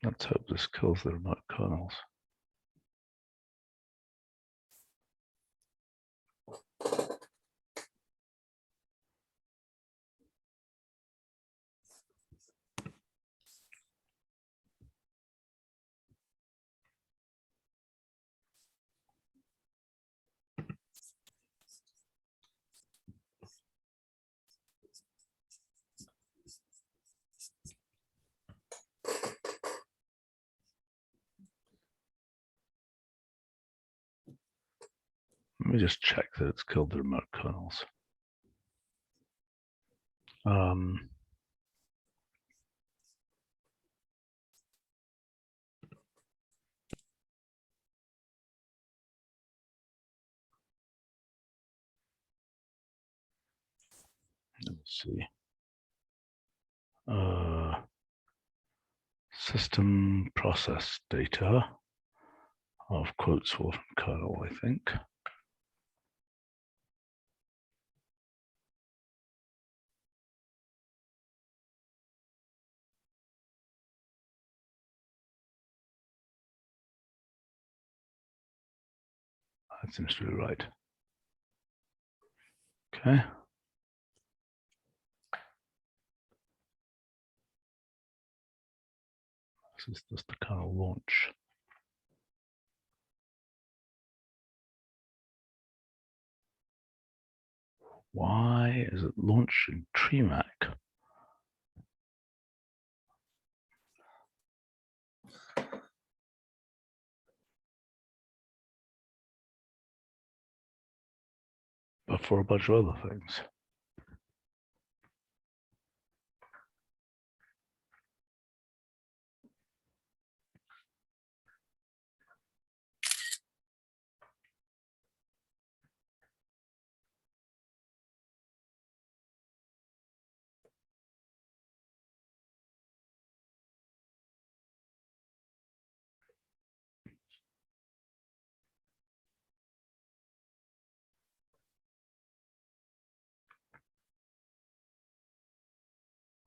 Let's hope this kills the remote kernels. Let me just check that it's killed the remote kernels. Let's see. System process data of quotes Wolfram kernel, I think. That seems to be right. Okay. This is just the kernel launch. Why is it launched in TreeMac? But for a bunch of other things.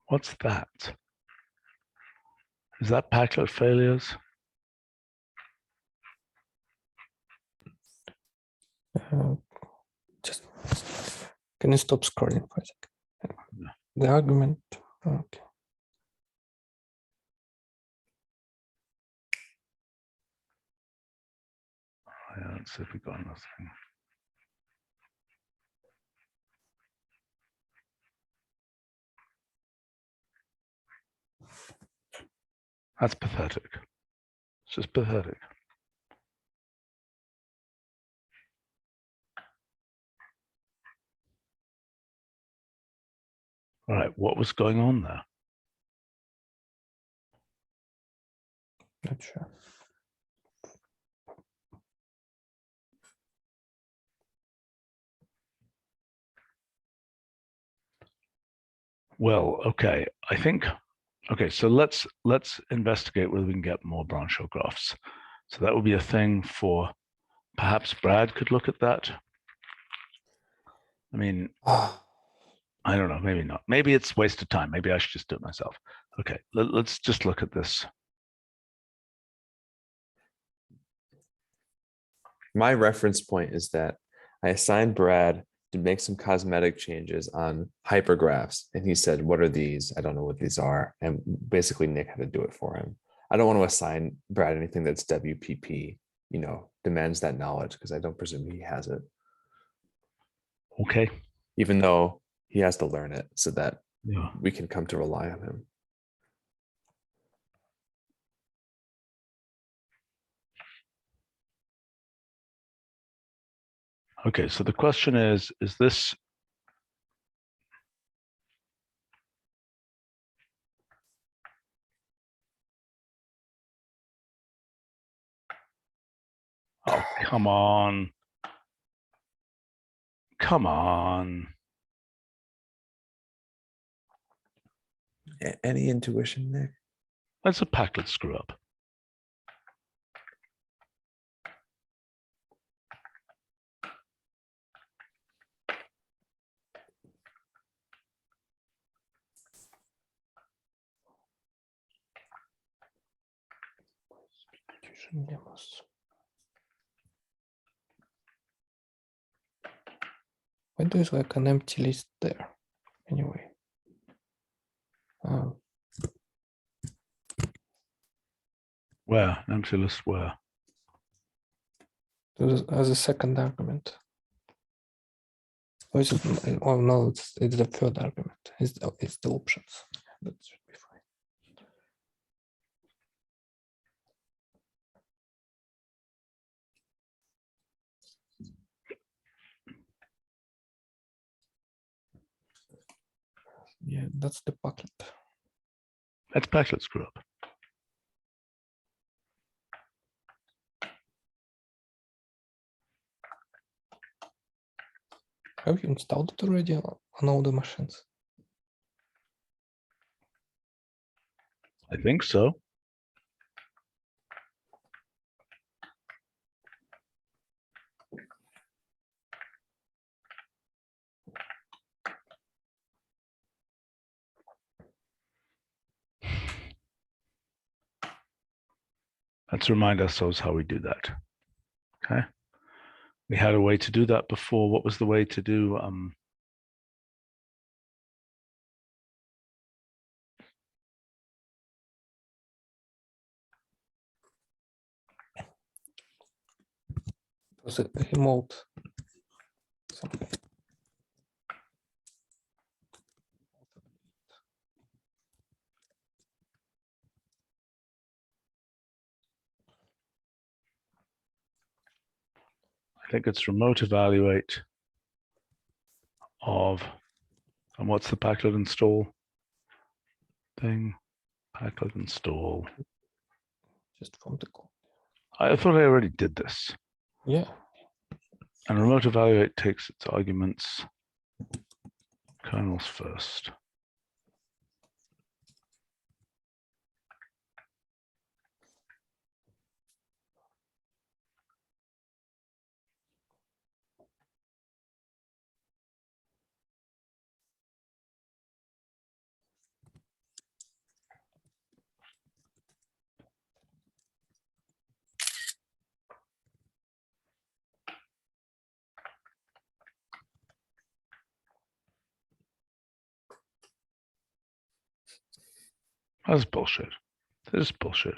What's that? Is that packlet failures? Just can you stop scrolling for a second? Yeah. The argument. Okay. Yeah, let's see if we got nothing. That's pathetic. It's just pathetic. All right, what was going on there? Not sure. Well, okay, I think, okay, so let's investigate whether we can get more branch hill graphs. So that would be a thing for, perhaps Brad could look at that. I mean, I don't know, maybe not. Maybe it's a waste of time. Maybe I should just do it myself. Okay, let's just look at this. My reference point is that I assigned Brad to make some cosmetic changes on hypergraphs. And he said, what are these? I don't know what these are. And basically Nick had to do it for him. I don't want to assign Brad anything that's WPP, you know, demands that knowledge because I don't presume he has it. Okay. Even though he has to learn it so that Yeah. we can come to rely on him. Okay, so the question is this, oh, come on. Come on. Any intuition, Nick? That's a packlet screw up. Why do is like an empty list there? Anyway. Where? An empty list where? As a second argument. Or is it, oh no, it's the third argument. It's the options. That should be fine. Yeah, that's the bucket. That's Packlet's group. Have you installed it already on all the machines? I think so. Let's remind ourselves how we do that. Okay. We had a way to do that before. What was the way to do? It was a remote something. I think it's remote evaluate of, and what's the Packlet install thing? Packlet install. Just from the code. I thought I already did this. Yeah. And remote evaluate takes its arguments kernels first. That's bullshit. This is bullshit.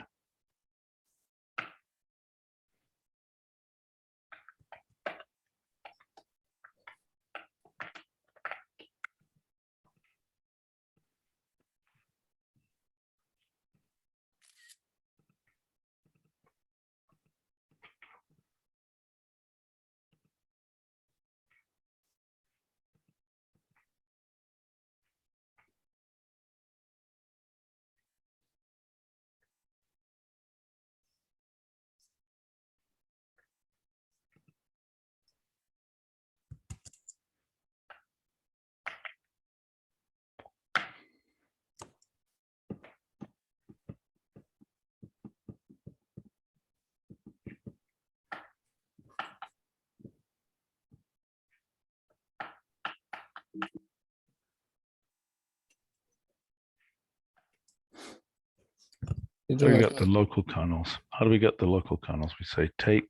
Did So you we like got the local kernels. How do we get the local kernels? We say take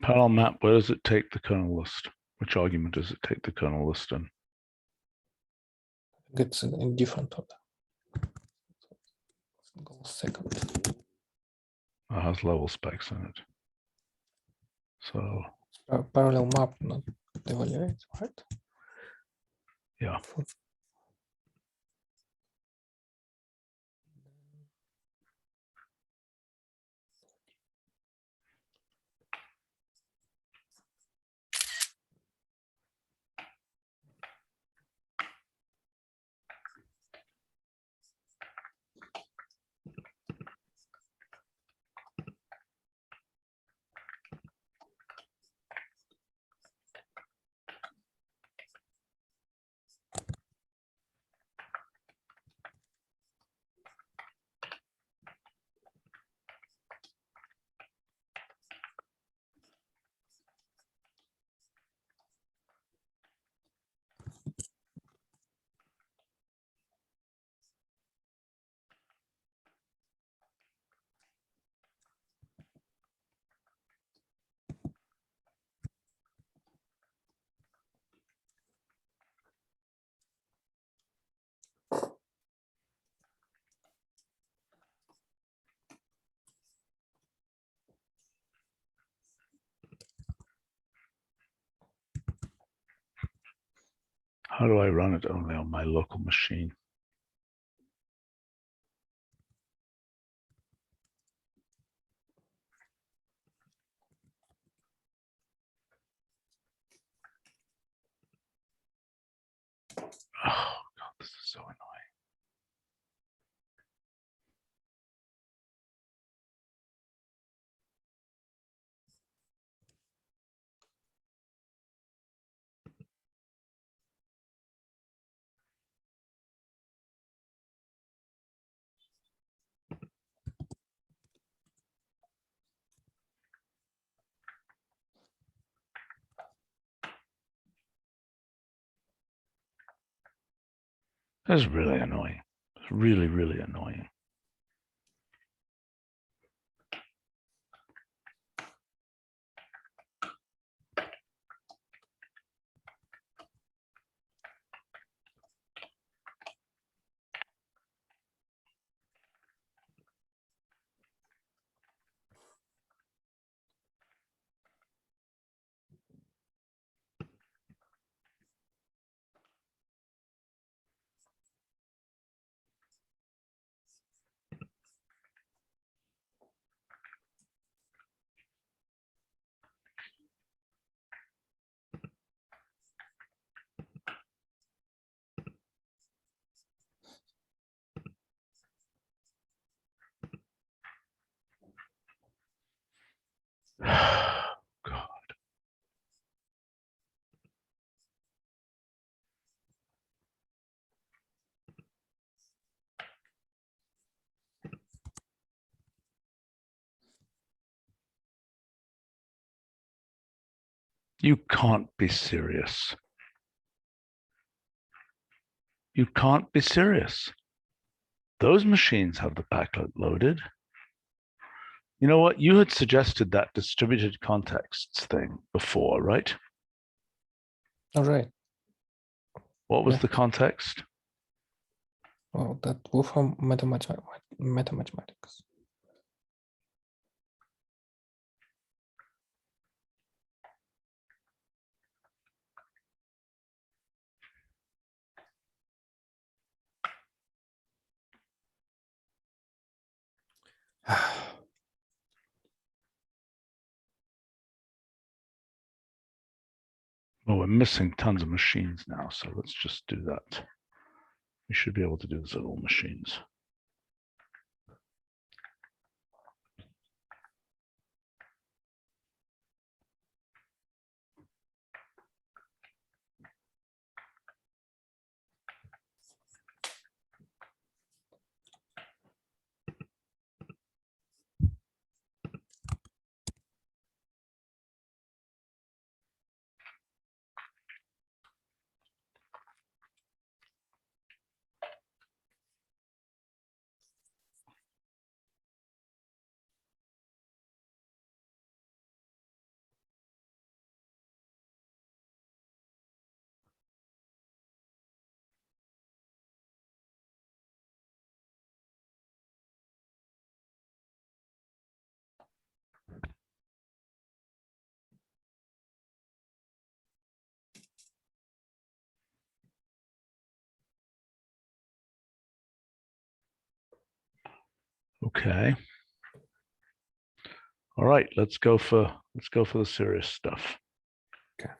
parallel map. Where does it take the kernel list? Which argument does it take the kernel list in? it's in different order? Go second. It has level specs in it. So Parallel map, not evaluate, right? yeah. How do I run it only on my local machine? Oh God, this is so annoying. That's really annoying. It's really, really annoying. God. You can't be serious. You can't be serious. Those machines have the backlight loaded. You know what? You had suggested that distributed contexts thing before, right? All right. What was Yeah. the context? Well, that Wolfram mathematics. Well, we're missing tons of machines now, so let's just do that. We should be able to do this at all machines. Okay. All right, let's go for the serious stuff. Okay.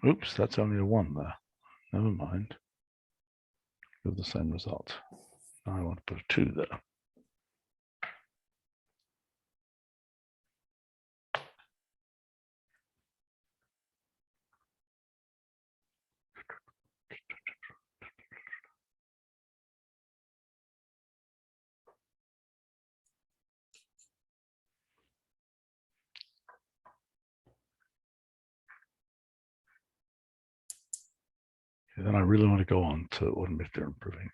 Oops, that's only a 1 there. Never mind. Give the same result. Now I want to put a 2 there. Okay, then I really want to go on to automated theorem proving.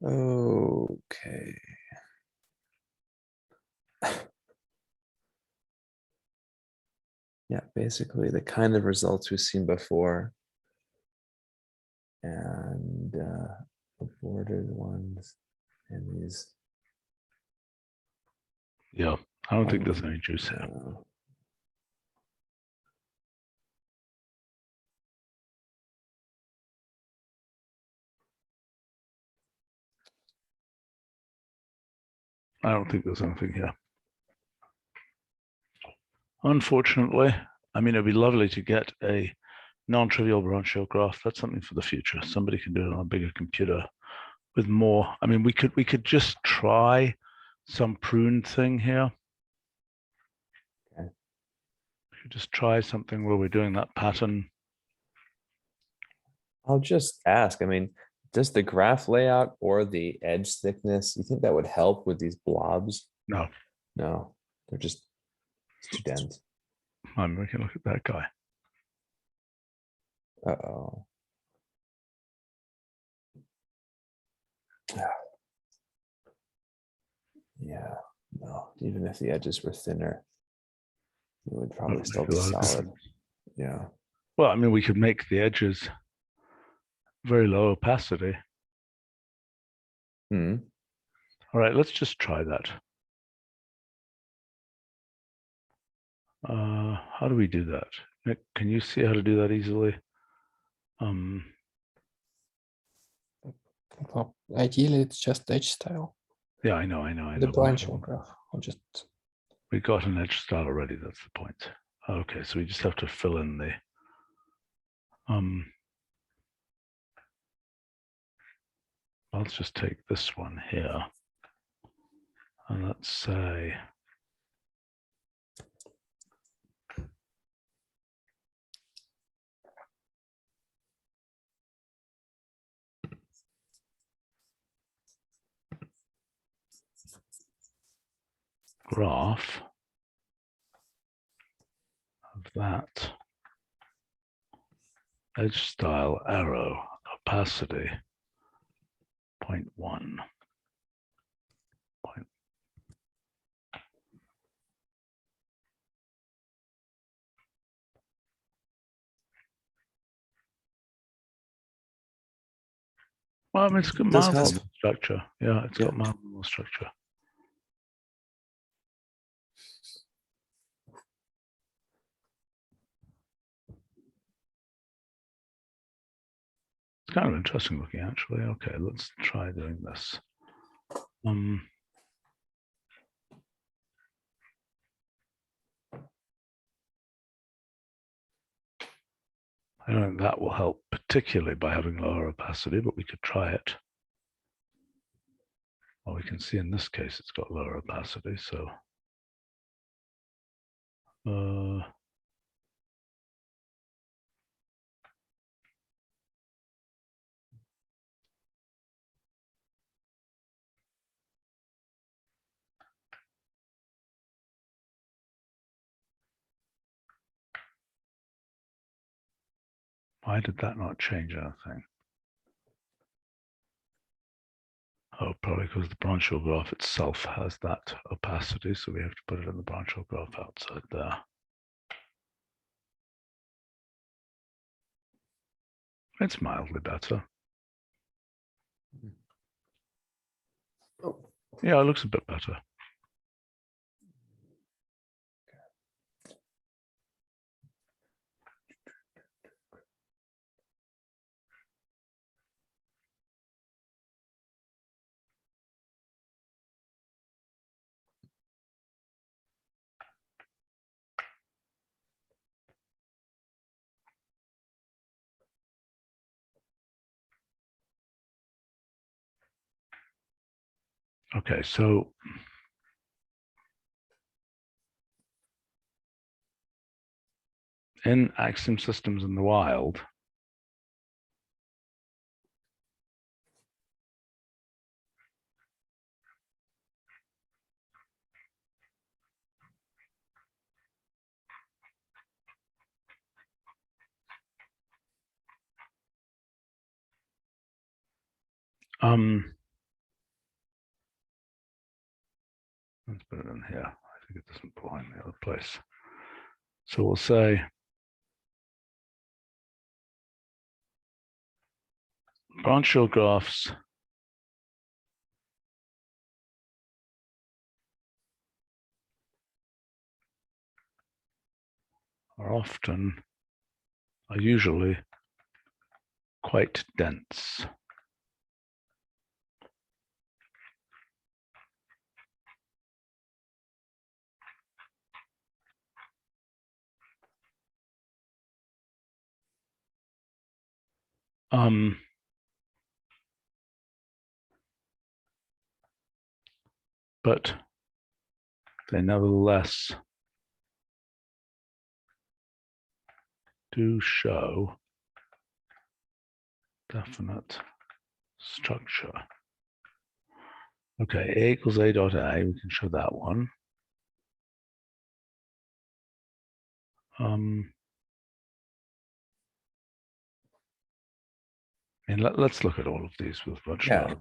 Okay. Yeah, basically the kind of results we've seen before. And aborted ones and these. Yeah, I don't think there's any juice here. I don't think there's anything here. Unfortunately, I mean, it'd be lovely to get a non-trivial branchial graph. That's something for the future. Somebody can do it on a bigger computer with more. I mean, we could just try some pruned thing here. Okay. We could just try something where we're doing that pattern. I'll just ask, I mean, does the graph layout or the edge thickness, you think that would help with these blobs? No, No, they're just it's too dense. we can look at that guy. Uh-oh. Yeah, no, even if the edges were thinner, it would probably Wouldn't still make a be lot of solid. difference. Yeah. Well, I mean, we could make the edges very low opacity. Hmm. All right, let's just try that. How do we do that? Nick, can you see how to do that easily? Well, ideally, it's just edge style. Yeah, I know. The branchial graph, or just We got an edge style already, that's the point. Okay, so we just have to fill in the let's just take this one here. And let's say graph of that edge style arrow opacity 0.1. Well, I mean, it's got Does mild help. structure. Yeah, it's got Yeah. mild structure. It's kind of interesting looking, actually. Okay, let's try doing this. I don't think that will help particularly by having lower opacity, but we could try it. Well, we can see in this case it's got lower opacity, so why did that not change anything? Oh, probably because the branchial graph itself has that opacity, so we have to put it in the branchial graph outside there. It's mildly better. Oh. Yeah, it looks a bit better. Okay, so in axiom systems in the wild, put it in here. I think it doesn't belong in the other place. So we'll say branchial graphs are usually quite dense. But they nevertheless do show definite structure. Okay, A equals A dot A, we can show that one. And let's look at all of these with virtual. Yeah.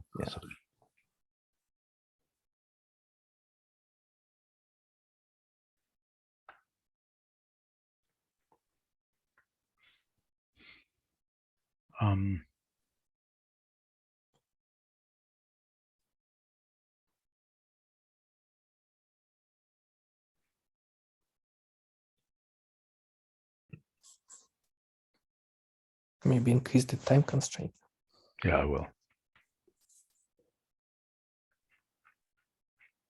Maybe increase the time constraint. Yeah, I will.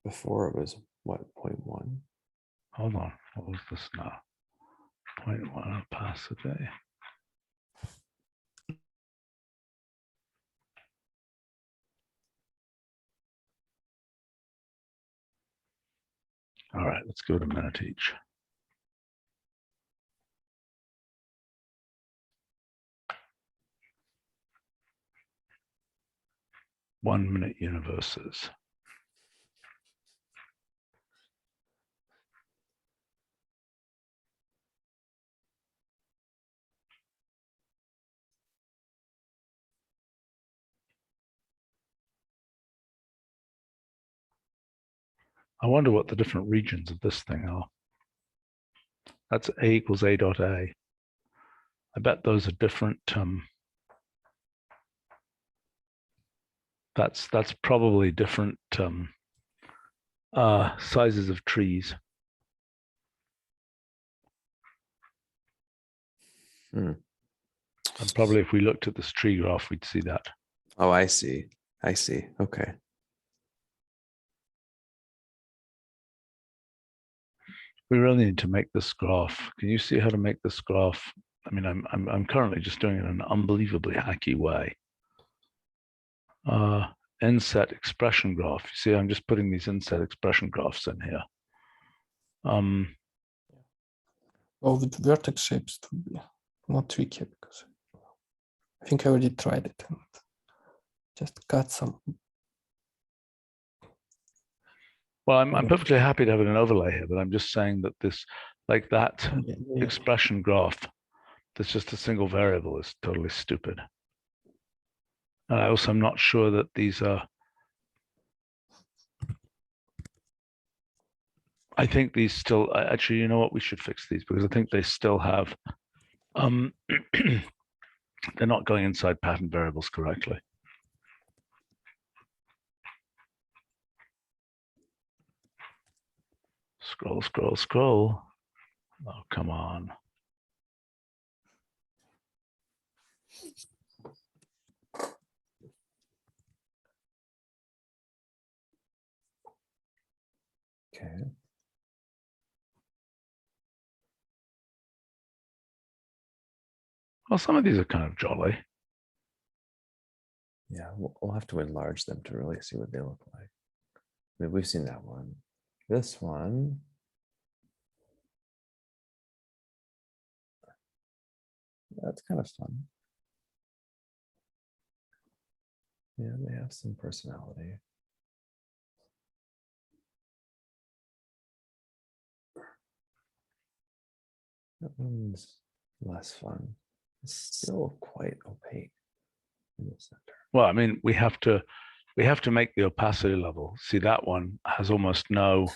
Before it was what, 0.1? Hold on. What was this now? 0.1 opacity. All right, let's go to a minute each. One-minute universes. I wonder what the different regions of this thing are. That's A equals A dot A. I bet those are different. That's probably different sizes of trees. Hmm. And probably if we looked at this tree graph, we'd see that. Oh, I see. I see. Okay. We really need to make this graph. Can you see how to make this graph? I mean, I'm currently just doing it in an unbelievably hacky way. Inset expression graph. You see, I'm just putting these inset expression graphs in here. Well, with vertex shapes, it would be more tricky because I think I already tried it and just got some. Well, I'm perfectly happy to have an overlay here, but I'm just saying that this, like that expression graph, that's just a single variable, is totally stupid. And I also am not sure that these are. I think these still, actually, you know what, we should fix these because I think they still have, they're not going inside pattern variables correctly. Scroll, scroll, scroll. Oh, come on. Okay. Well, some of these are kind of jolly. Yeah, we'll have to enlarge them to really see what they look like. I mean, we've seen that one. This one. That's kind of fun. Yeah, they have some personality. That one's less fun. It's still quite opaque in the center. Well, I mean, we have to we have to make the opacity level. See, that one has almost no.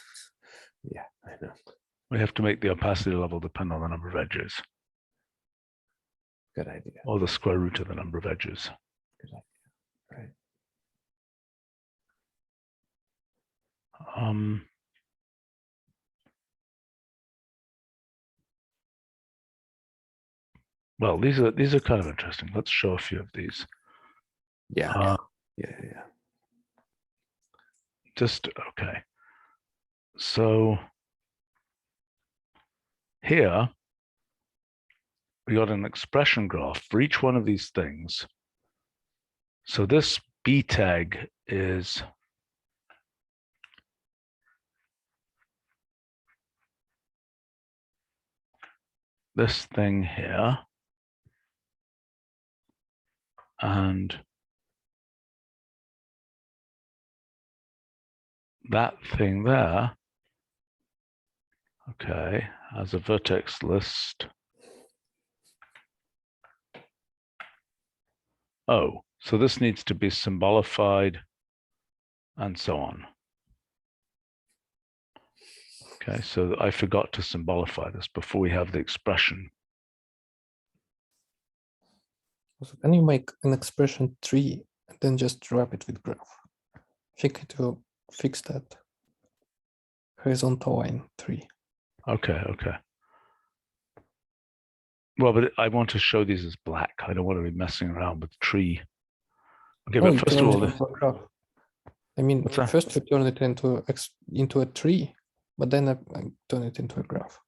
Yeah, I know. We have to make the opacity level depend on the number of edges, Good idea. or the square root of the number of edges. Good idea. Right. Well, these are kind of interesting. Let's show a few of these. Yeah. Yeah. Just okay. So here we got an expression graph for each one of these things. So this B tag is this thing here, and that thing there, okay, has a vertex list. Oh, so this needs to be symbolified and so on. Okay, so I forgot to symbolify this before we have the expression. So can you make an expression tree and then just wrap it with graph? I think it will fix that horizontal line tree. Okay. Well, but I want to show these as black. I don't want to be messing around with tree. Okay, No, but you first of turn all, it into a graph. I mean, What's that? first you turn it into a tree, but then I turn it into a graph.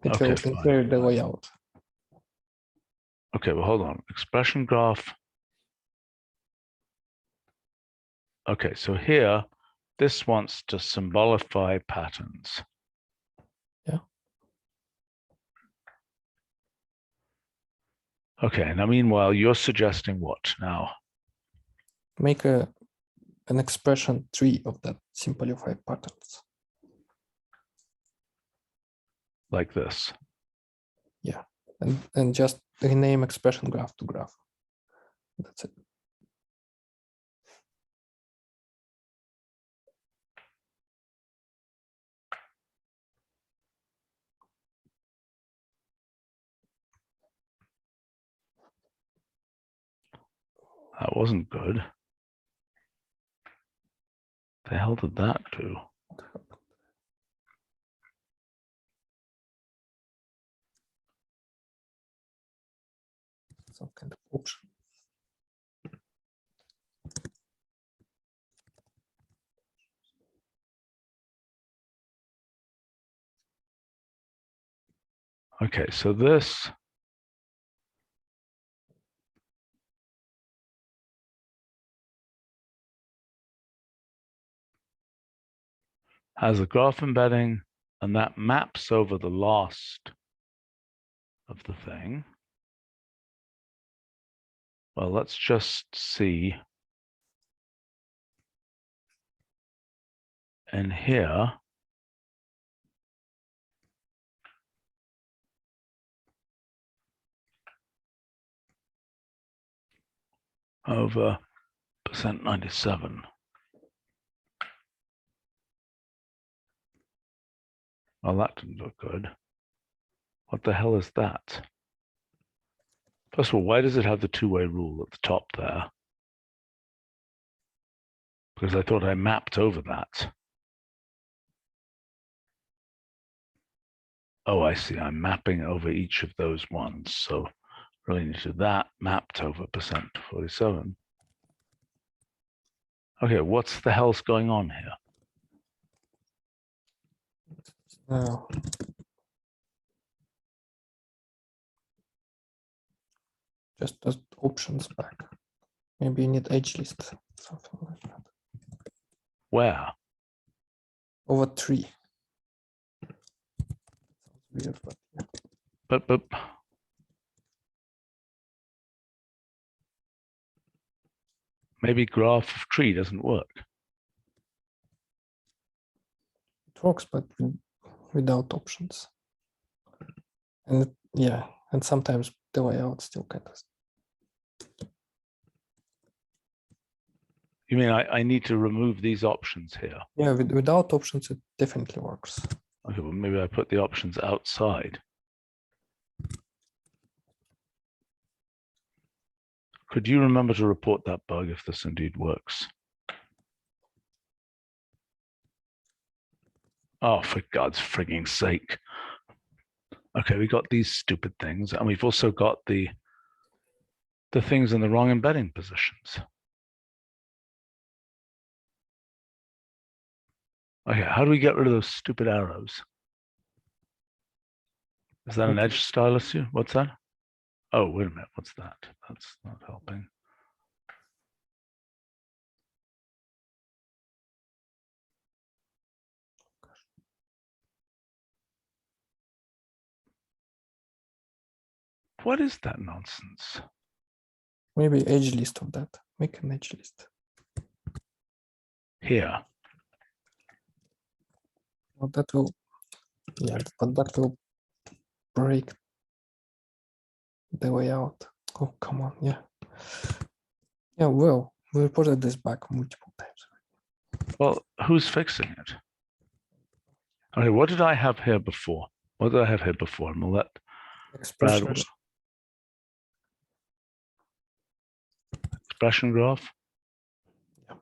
It Okay, will fine. inherit the layout. Okay, well, hold on. Expression graph. Okay, so here, this wants to symbolify patterns. Yeah. Okay, now meanwhile, you're suggesting what now? Make an expression tree of that simplified patterns. Like this. Yeah, and just rename expression graph to graph. That's it. That wasn't good. The hell did that do? Some kind of option. Okay, so this has a graph embedding, and that maps over the last of the thing. Well, let's just see. And here, over %97. Well, that didn't look good. What the hell is that? First of all, why does it have the two-way rule at the top there? Because I thought I mapped over that. Oh, I see. I'm mapping over each of those ones. So relating to that mapped over %47. Okay, what's the hell's going on here? Now, just those options back. Maybe you need edge list, something like that. Where? Over tree. Sounds weird, but yeah. But maybe graph of tree doesn't work. It works, but without options. And yeah, and sometimes the layout still kind of. You mean I need to remove these options here? Yeah, without options, it definitely works. Okay, well, maybe I put the options outside. Could you remember to report that bug if this indeed works? Oh, for God's frigging sake. Okay, we got these stupid things, and we've also got the things in the wrong embedding positions. Okay, how do we get rid of those stupid arrows? Is that an edge style issue? What's that? Oh, wait a minute. What's that? That's not helping. What is that nonsense? Maybe edge list of that. Make an edge list. Here. Well, that will, yeah, but that will break the way out. Oh, come on, yeah. Yeah, well, we reported this back multiple times. Well, who's fixing it? Okay, what did I have here before? What did I have here before? And we'll let Brad expression graph. Yeah.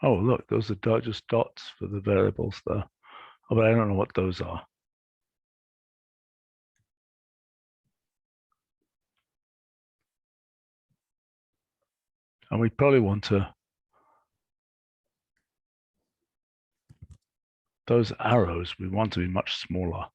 Oh, look, those are just dots for the variables there. Oh, but I don't know what those are. And we probably want to, those arrows, we want to be much smaller.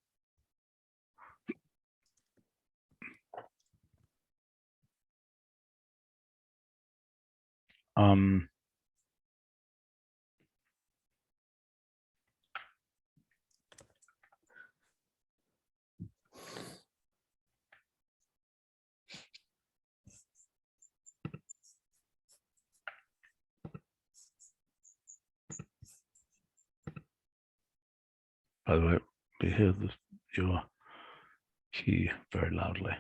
By the way, we hear your key very loudly.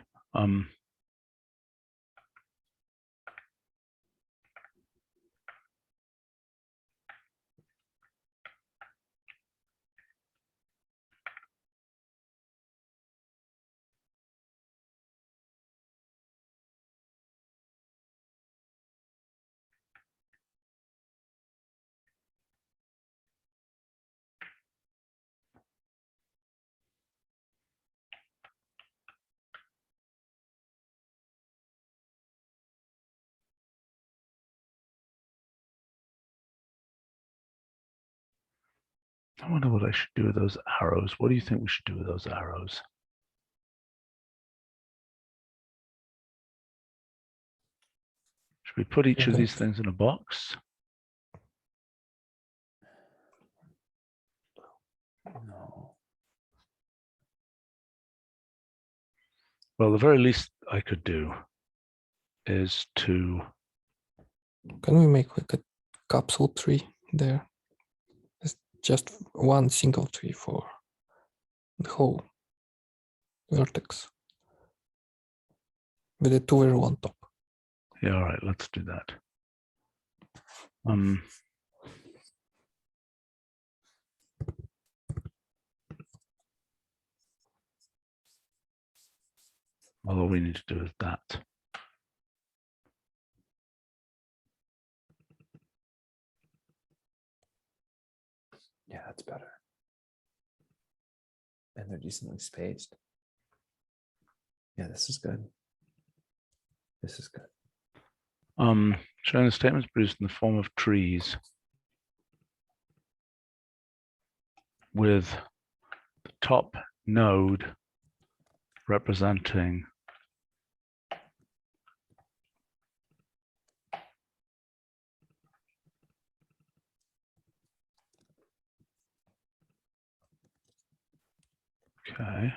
I wonder what I should do with those arrows. What do you think we should do with those arrows? Should we put each of these things in a box? No. Well, the very least I could do is to, Can we make like a capsule tree there? It's just one single tree for the whole vertex with a 2 arrow on top. yeah, all right, let's do that. All we need to do is that. Yeah, that's better. And they're decently spaced. Yeah, this is good. This is good. Showing the statements produced in the form of trees with the top node representing okay.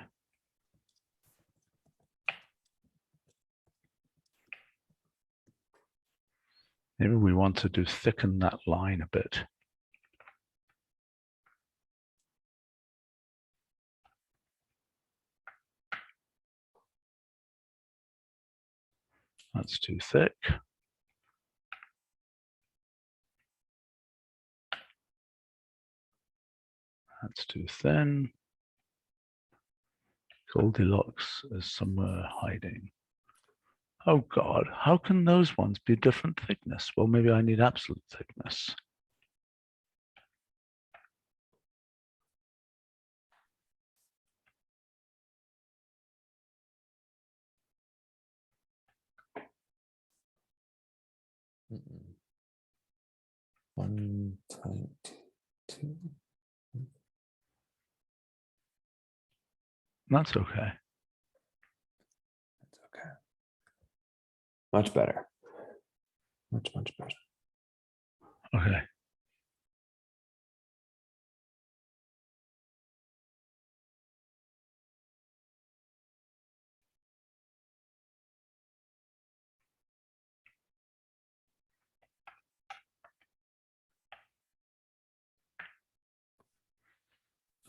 Maybe we want to thicken that line a bit. That's too thick. That's too thin. Goldilocks is somewhere hiding. Oh God, how can those ones be different thickness? Well, maybe I need absolute thickness. Mm-mm. 1.2. That's okay. That's okay. Much better. Much better. Okay.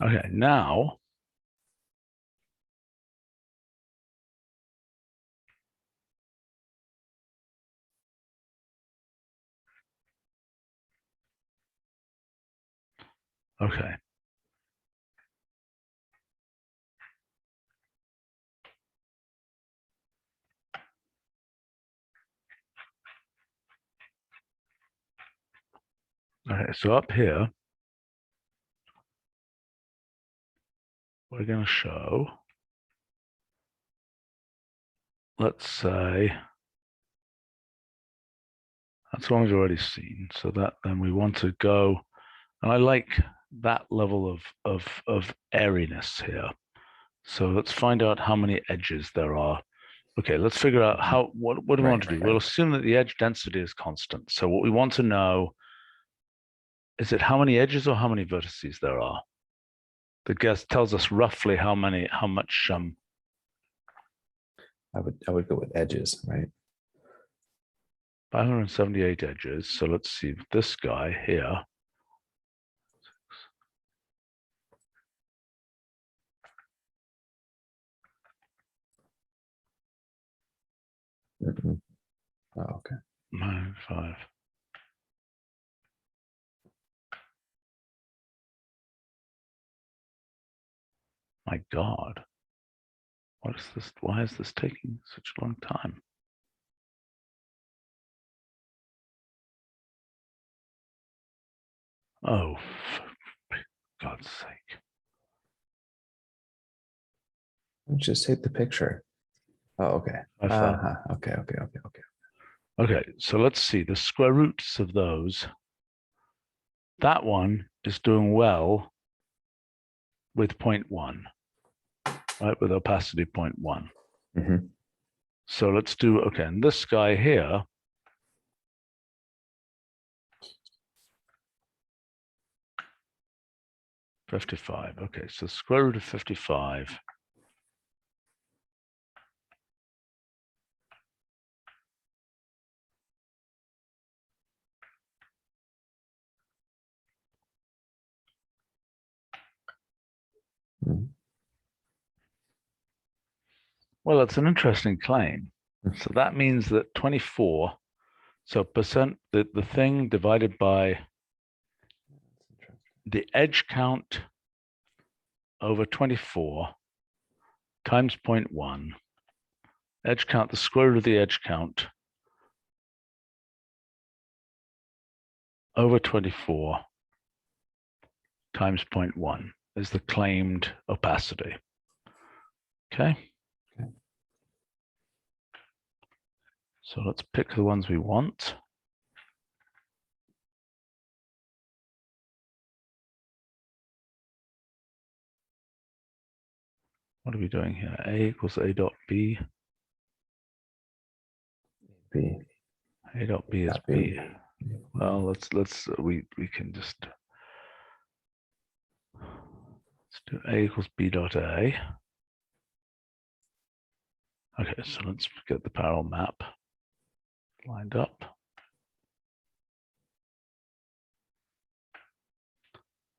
Okay, now okay. Okay, so up here, we're going to show, let's say, that's one we've already seen. So that then we want to go, and I like that level of airiness here. So let's find out how many edges there are. Okay, let's figure out what do we want to do? We'll assume that the edge density is constant. So what we want to know, is it how many edges or how many vertices there are? The guess tells us roughly how much I would go with edges, right? 578 edges. So let's see this guy here. Mm-mm. Oh, okay. 5. My God. What is this? Why is this taking such a long time? Oh, for God's sake. Just take the picture. Oh, okay. I found Okay. Okay, so let's see the square roots of those. That one is doing well with 0.1, right? With opacity 0.1. Mm-hmm. So let's do, okay, and this guy here, $55. Okay, so square root of 55. Mm-hmm. Well, it's an interesting claim. So that means that 24, so percent, the thing divided by the edge count over 24 times 0.1, edge count, the square root of the edge count over 24 times 0.1 is the claimed opacity. Okay. So let's pick the ones we want. What are we doing here? A equals A dot B. B. A dot B is Dot B. B. Well, we can just, let's do A equals B dot A. Okay, so let's get the parallel map lined up.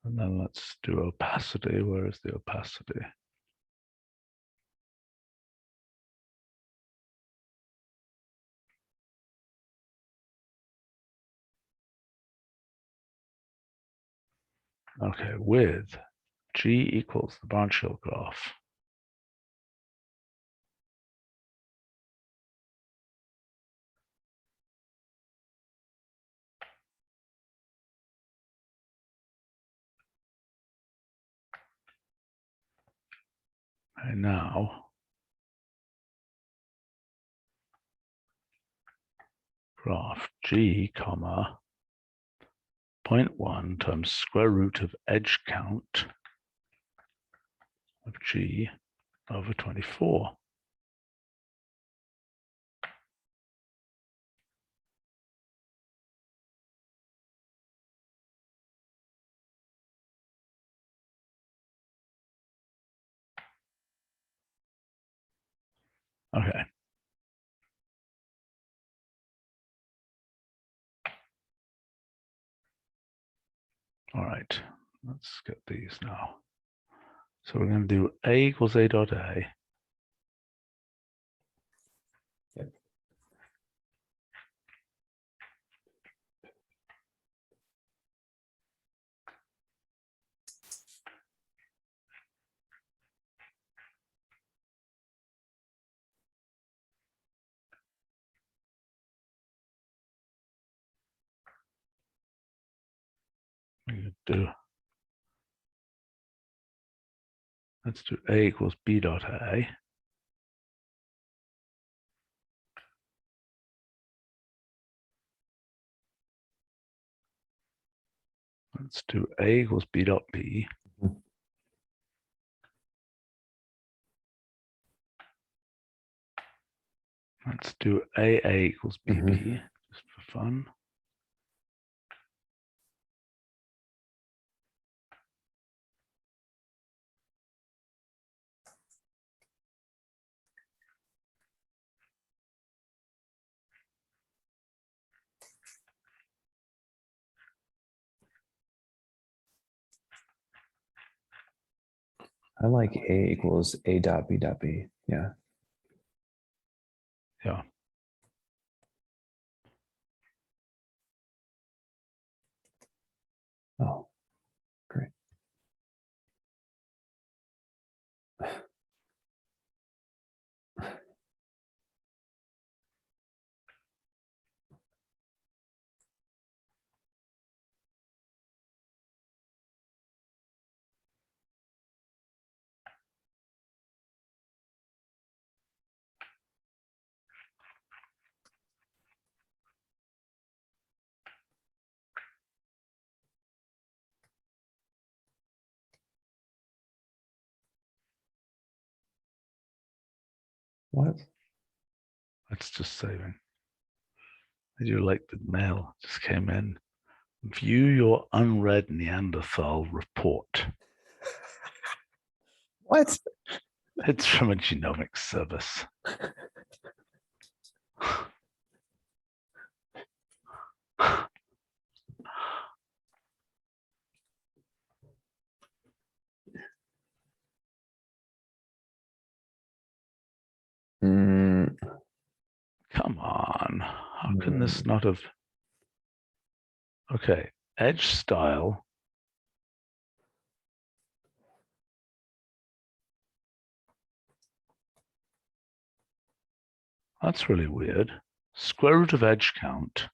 And then let's do opacity. Where is the opacity? Okay, with G equals the branch hill graph. And now graph G comma 0.1 times square root of edge count of G over 24. Okay. All right, let's get these now. So we're going to do A equals A dot A. Yep. We could do, let's do A equals B dot A. Let's do A equals B dot B. Mhm. Let's do AA equals BB, just for fun. I like A equals A dot B dot B. Yeah. Yeah. Oh, great. What? That's just saving. I do like the mail just came in. View your unread Neanderthal report. What? It's from a genomics service. Mm, Come on. How can this not have? Okay. Edge style. That's really weird. Square root of edge count.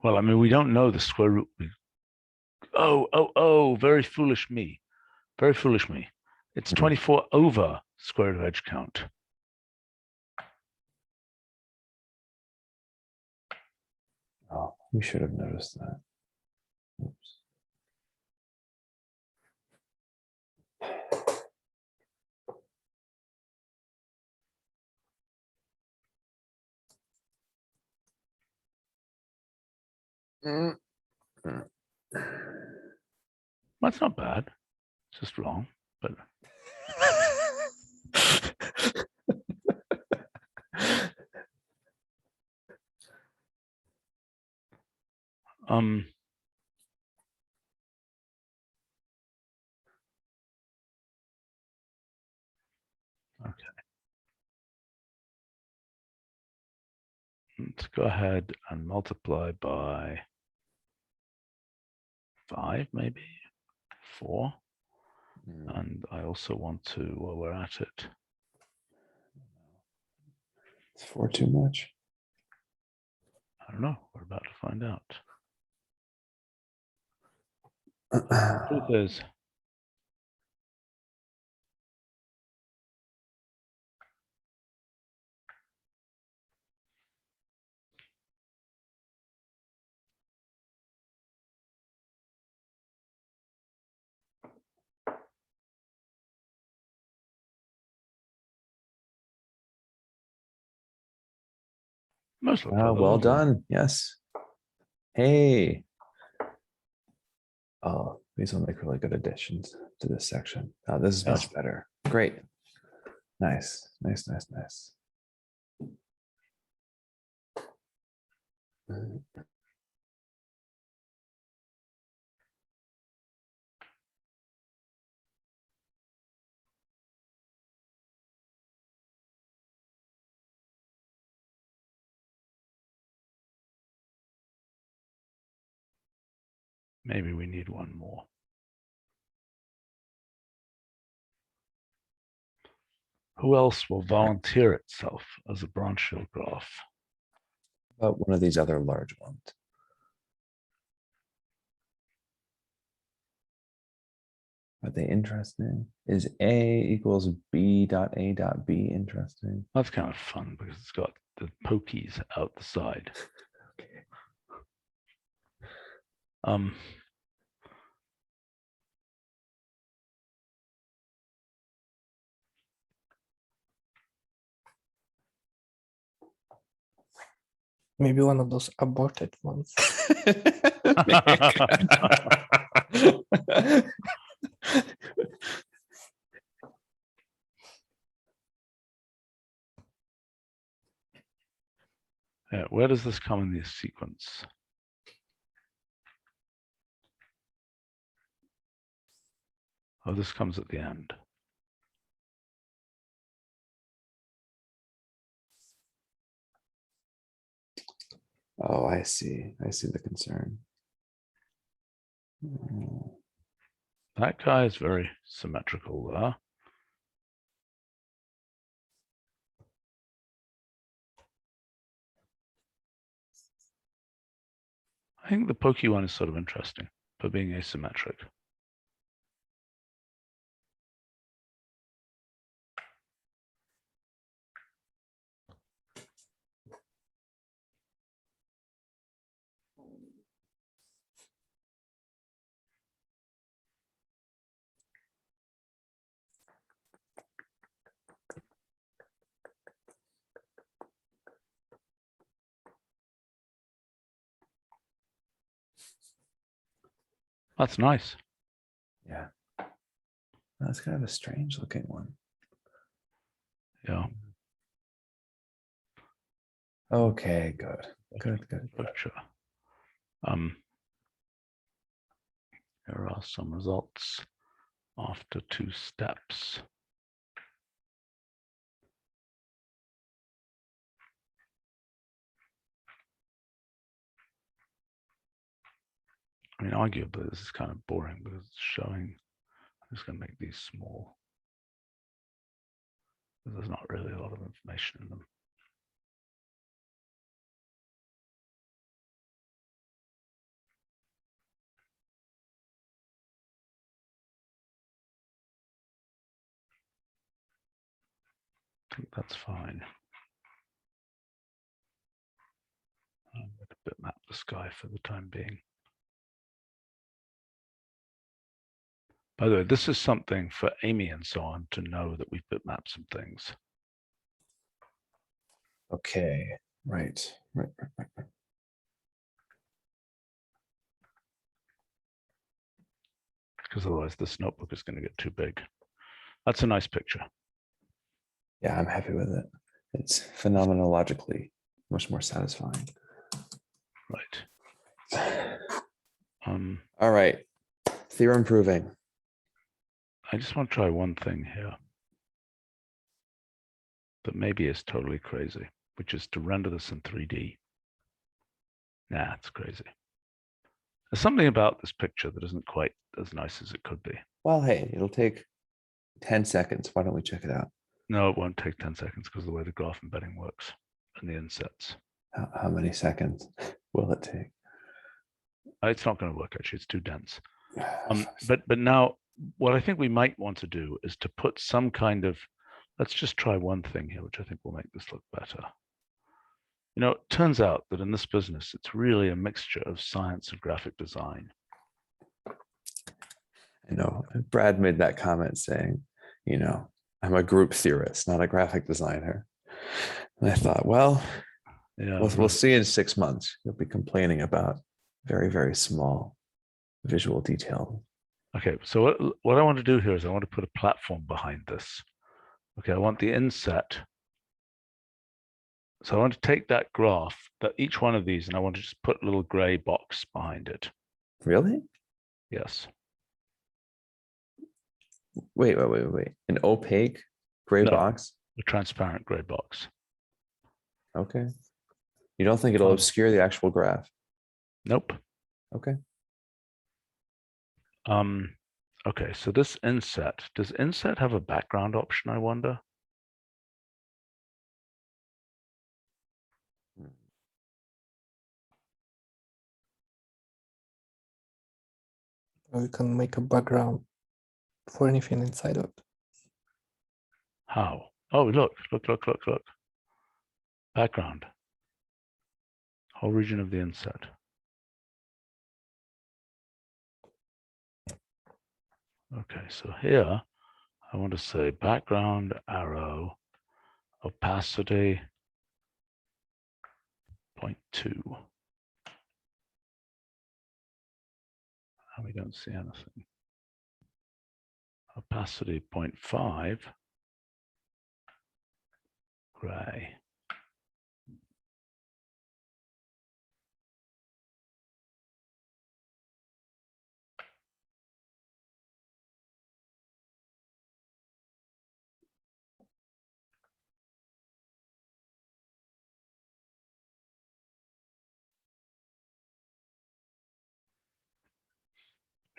Well, I mean, we don't know the square root. Oh, very foolish me. Very foolish me. It's 24 over square root of edge count. oh, we should have noticed that. Oops. That's not bad. It's just wrong. But Okay. Let's go ahead and multiply by 5, maybe 4. And I also want to, while we're at it, It's 4 too much. I don't know. We're about to find out. Truth is, most of the Well done. Yes. Hey. Oh, these will make really good additions to this section. Oh, this is much better. Great. Nice. Nice, nice, nice. Maybe we need one more. Who else will volunteer itself as a branch hill graph? About one of these other large ones. Are they interesting? Is A equals B dot A dot B interesting? That's kind of fun because it's got the pokies out the side. Okay. Maybe one of those aborted ones. Yeah, where does this come in the sequence? Oh, this comes at the end. Oh, I see. I see the concern. That guy is very symmetrical there. I think the pokey one is sort of interesting for being asymmetric. That's nice. Yeah. That's kind of a strange looking one. Yeah. Okay, good. Good. Picture. Here are some results after 2 steps. I mean, arguably, this is kind of boring because it's showing. I'm just going to make these small. There's not really a lot of information in them. I think that's fine. I'm going to bitmap the sky for the time being. By the way, this is something for Amy and so on to know that we've bitmapped some things. Okay. Right. Because otherwise this notebook is going to get too big. That's a nice picture. Yeah, I'm happy with it. It's phenomenologically much more satisfying. Right. All right. Theorem proving. I just want to try one thing here that maybe is totally crazy, which is to render this in 3D. Nah, it's crazy. There's something about this picture that isn't quite as nice as it could be. Well, hey, it'll take 10 seconds. Why don't we check it out? No, it won't take 10 seconds because of the way the graph embedding works and the insets. How many seconds will it take? It's not going to work, actually. It's too dense. But now, what I think we might want to do is to put some kind of, let's just try one thing here, which I think will make this look better. You know, it turns out that in this business, it's really a mixture of science and graphic design. I know Brad made that comment saying, you know, I'm a group theorist, not a graphic designer. And I thought, well, Yeah, we'll see in 6 months. You'll be complaining about very, very small visual detail. Okay, so what I want to do here is I want to put a platform behind this. Okay, I want the inset. So I want to take that graph, that each one of these, and I want to just put a little gray box behind it. Really? Yes. Wait. An opaque gray No. box? A transparent gray box. Okay. You don't think it'll obscure the actual graph? Nope. Okay. Okay, so this inset, does inset have a background option, I wonder? Or you can make a background for anything inside of it. How? Oh, look. Background. Whole region of the inset. Okay, so here I want to say background arrow opacity 0.2. And we don't see anything. Opacity 0.5 gray.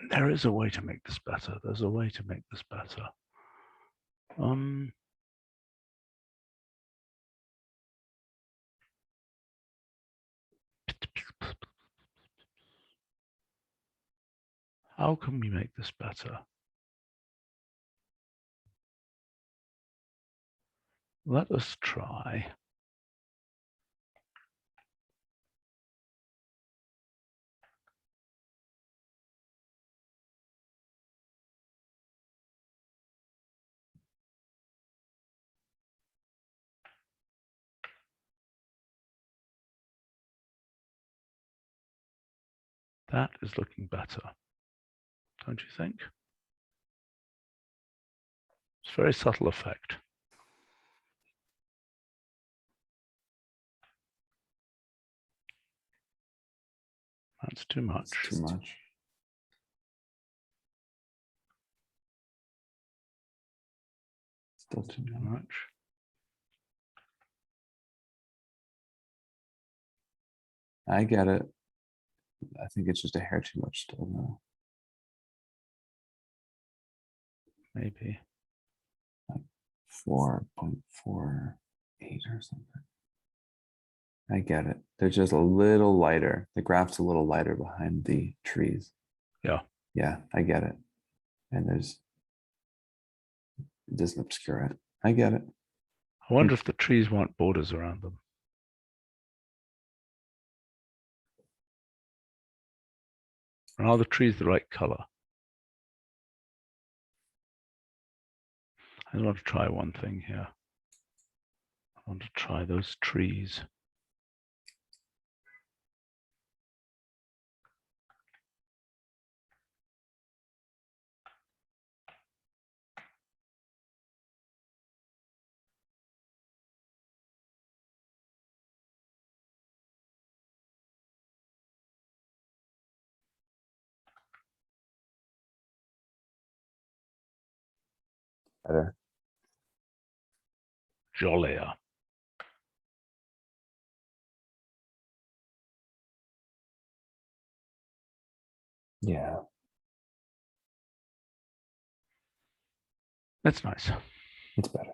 There is a way to make this better. There's a way to make this better. How can we make this better? Let us try. That is looking better, don't you think? It's a very subtle effect. That's too much. It's too much. Still too much. I get it. I think it's just a hair too much still now. Maybe. Like 4.48 or something. I get it. They're just a little lighter. The graph's a little lighter behind the trees. Yeah. Yeah, I get it. And it doesn't obscure it. I get it. I wonder if the trees want borders around them. And are the trees the right color? I want to try one thing here. I want to try those trees. Better. Jollier. Yeah. That's nice. It's better.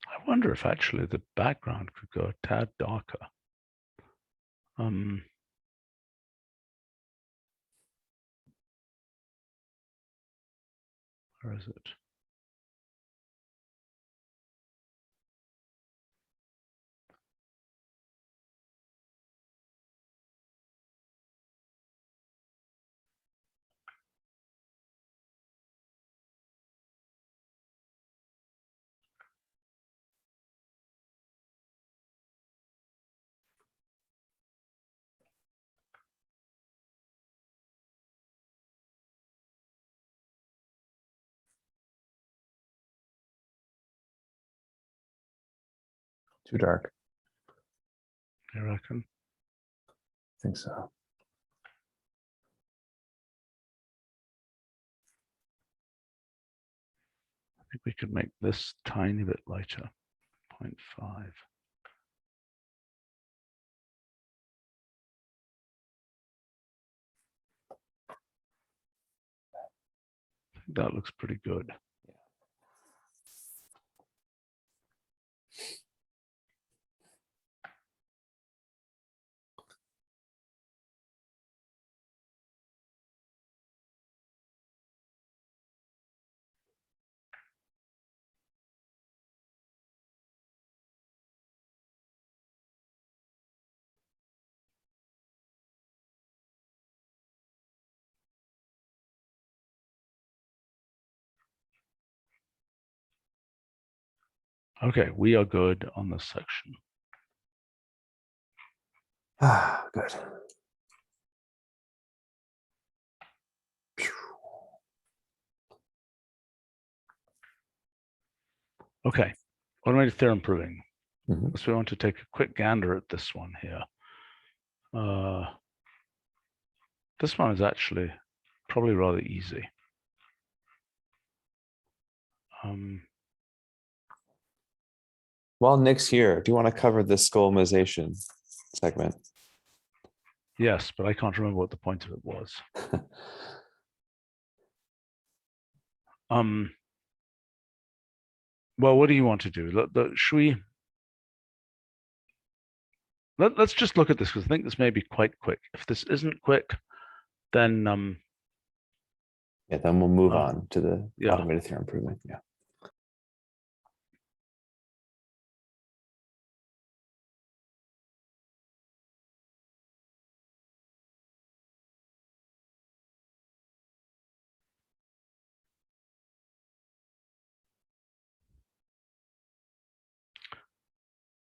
I wonder if actually the background could go a tad darker. Where is it? Too dark. You reckon? I think so. I think we could make this tiny bit lighter, 0.5. I think that looks pretty good. Okay, we are good on this section. Ah, good. Okay, automated theorem proving. Mhm. So we want to take a quick gander at this one here. This one is actually probably rather easy. While Nick's here, do you want to cover the scolomization segment? Yes, but I can't remember what the point of it was. Well, what do you want to do? Should we? Let's just look at this because I think this may be quite quick. If this isn't quick, then Yeah, then we'll move on to the yeah. automated theorem proving. Yeah.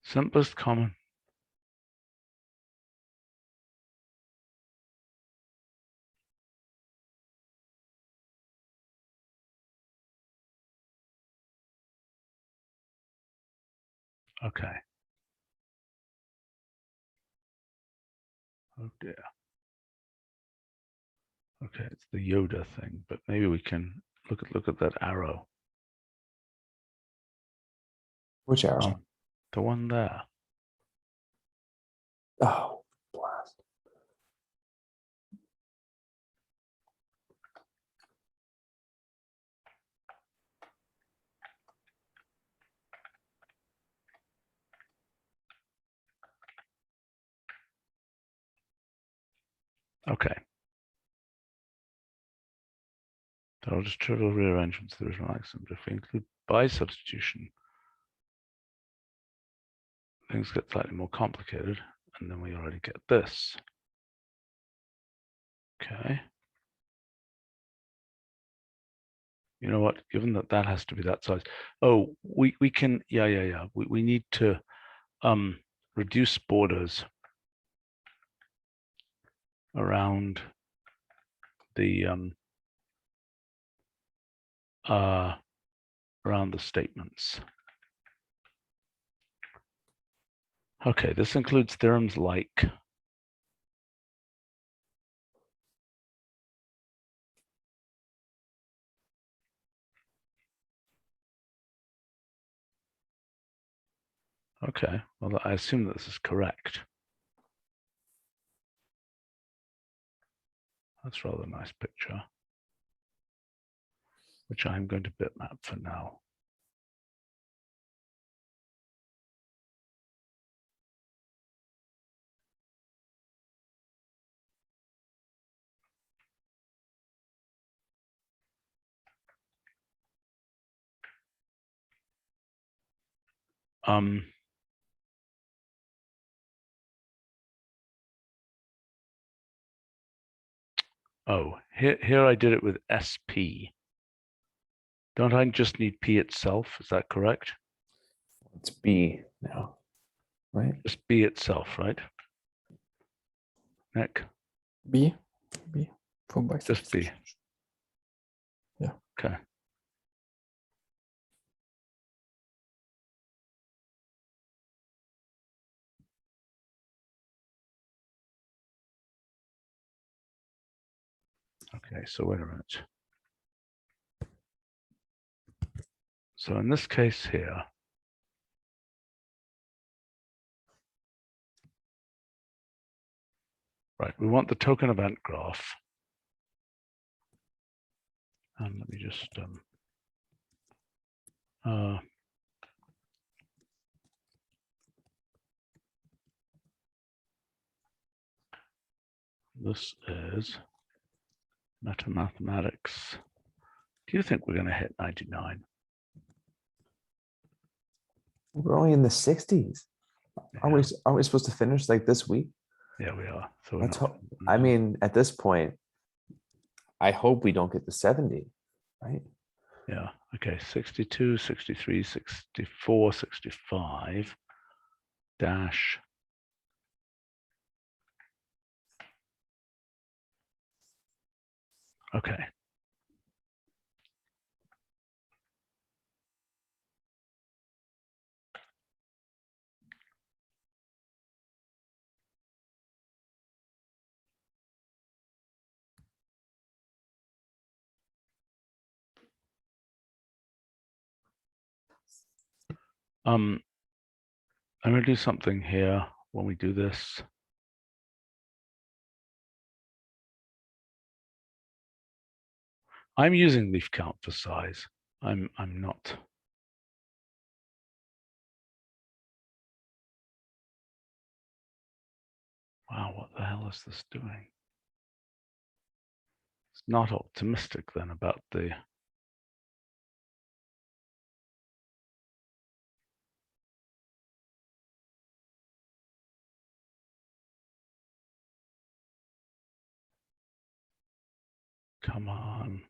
Simplest common. Okay. Oh dear. Okay, it's the Yoda thing, but maybe we can look at that arrow. Which arrow? The one there. Oh, blast. Okay. I'll just trivial rearrangements of the original axiom. If we include by substitution, things get slightly more complicated, and then we already get this. Okay. You know what? Given that that has to be that size. Oh, we can, yeah. We need to reduce borders around the statements. Okay, this includes theorems like okay, well, I assume that this is correct. That's a rather nice picture, which I'm going to bitmap for now. Oh, here I did it with SP. Don't I just need P itself? Is that correct? It's B now, right? Just B itself, right? Nick, B for by just B. substitution. Yeah. Okay. Okay, so wait a minute. So in this case here, right, we want the token event graph. And let me just this is meta mathematics. Do you think we're going to hit 99? We're only in the 60s. Yeah, Are we supposed to finish like this week? yeah, we are. So we're Let's not, hope. I mean, at this point, I hope we don't get to 70, right? yeah, okay, 62, 63, 64, 65 dash. Okay. I'm going to do something here when we do this. I'm using leaf count for size. I'm not. Wow, what the hell is this doing? It's not optimistic then about the. Come on.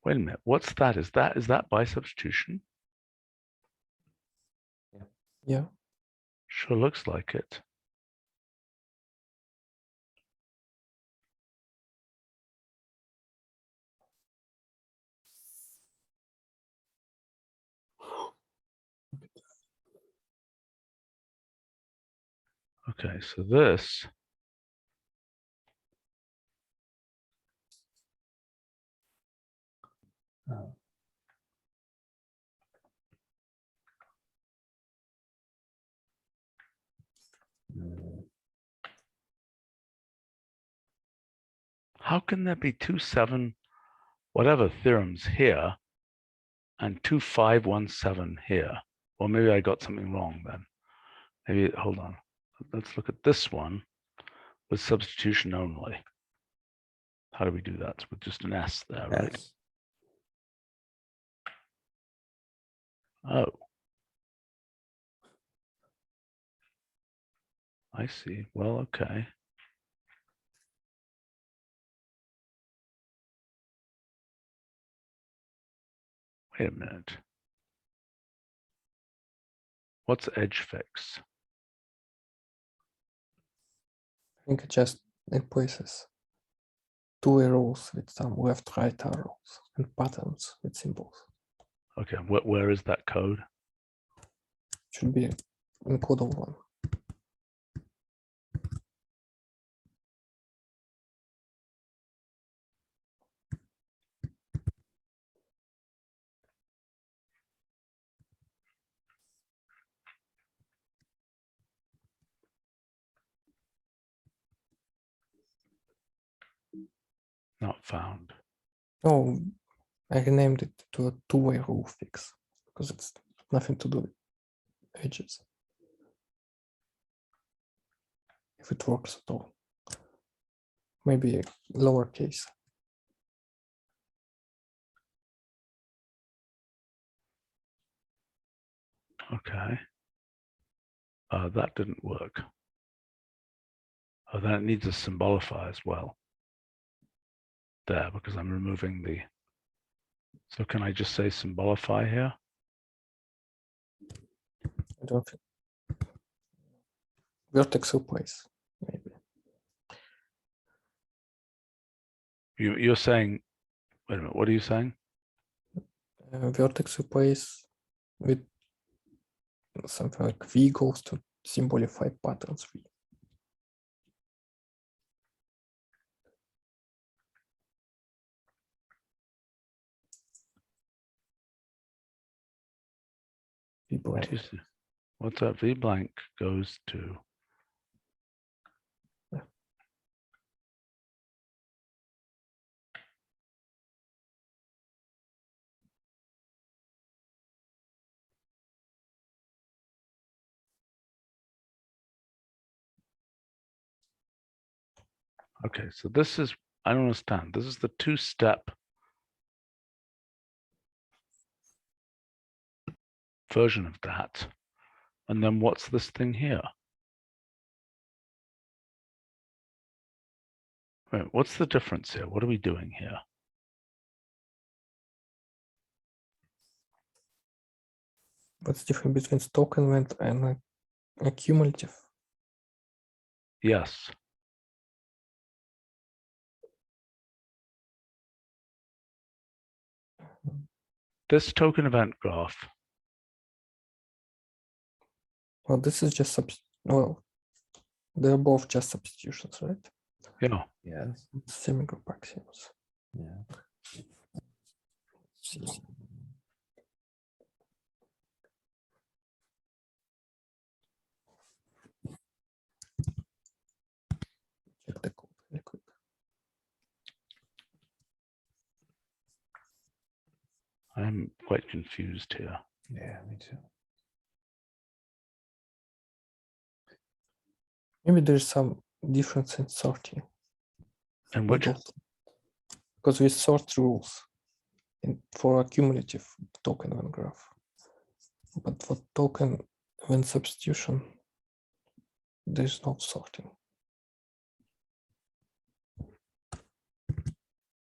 Wait a minute. What's that? Is that by substitution? Yeah. Sure looks like it. Okay, so this. Oh. How can there be 2, 7, whatever theorems here and 2, 5, 1, 7 here? Or maybe I got something wrong then. Maybe, hold on. Let's look at this one with substitution only. How do we do that? With just an S there, right? Yes. Oh. I see. Well, okay. Wait a minute. What's edge fix? I think it just replaces two arrows with some left-right arrows and patterns with symbols. Okay, where is that code? Should be encoded one. Not found. Oh, I renamed it to a two-way rule fix because it's nothing to do with edges. If it works at all. Maybe a lowercase. Okay. That didn't work. Oh, then it needs a symbolify as well. There, because I'm removing the. So can I just say symbolify here? I don't think. Vertex replace, maybe. You're saying, wait a minute, what are you saying? Vertex replace with something like V goes to symbolify patterns V. V What blank. do you see? What's that V blank goes to? Okay, so this is, I don't understand. This is the two-step version of that. And then what's this thing here? Wait, what's the difference here? What are we doing here? What's different between token event and a cumulative? Yes. This token event graph. Well, this is just well, they're both just substitutions, right? Yeah. Yes. Semigroup axioms. Yeah. See. Check the code really quick. I'm quite confused here. Yeah, me too. Maybe there's some difference in sorting. And which, Because we sort rules for a cumulative token event graph. But for token event substitution, there's no sorting.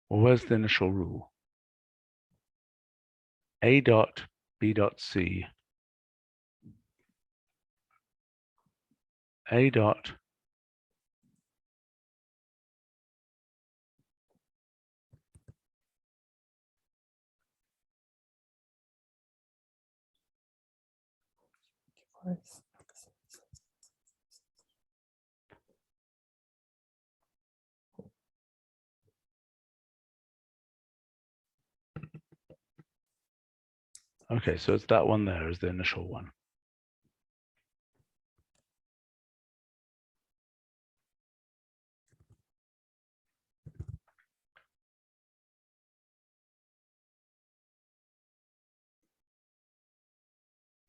well, where's the initial rule? A dot B dot C. A dot Okay, so it's that one there is the initial one.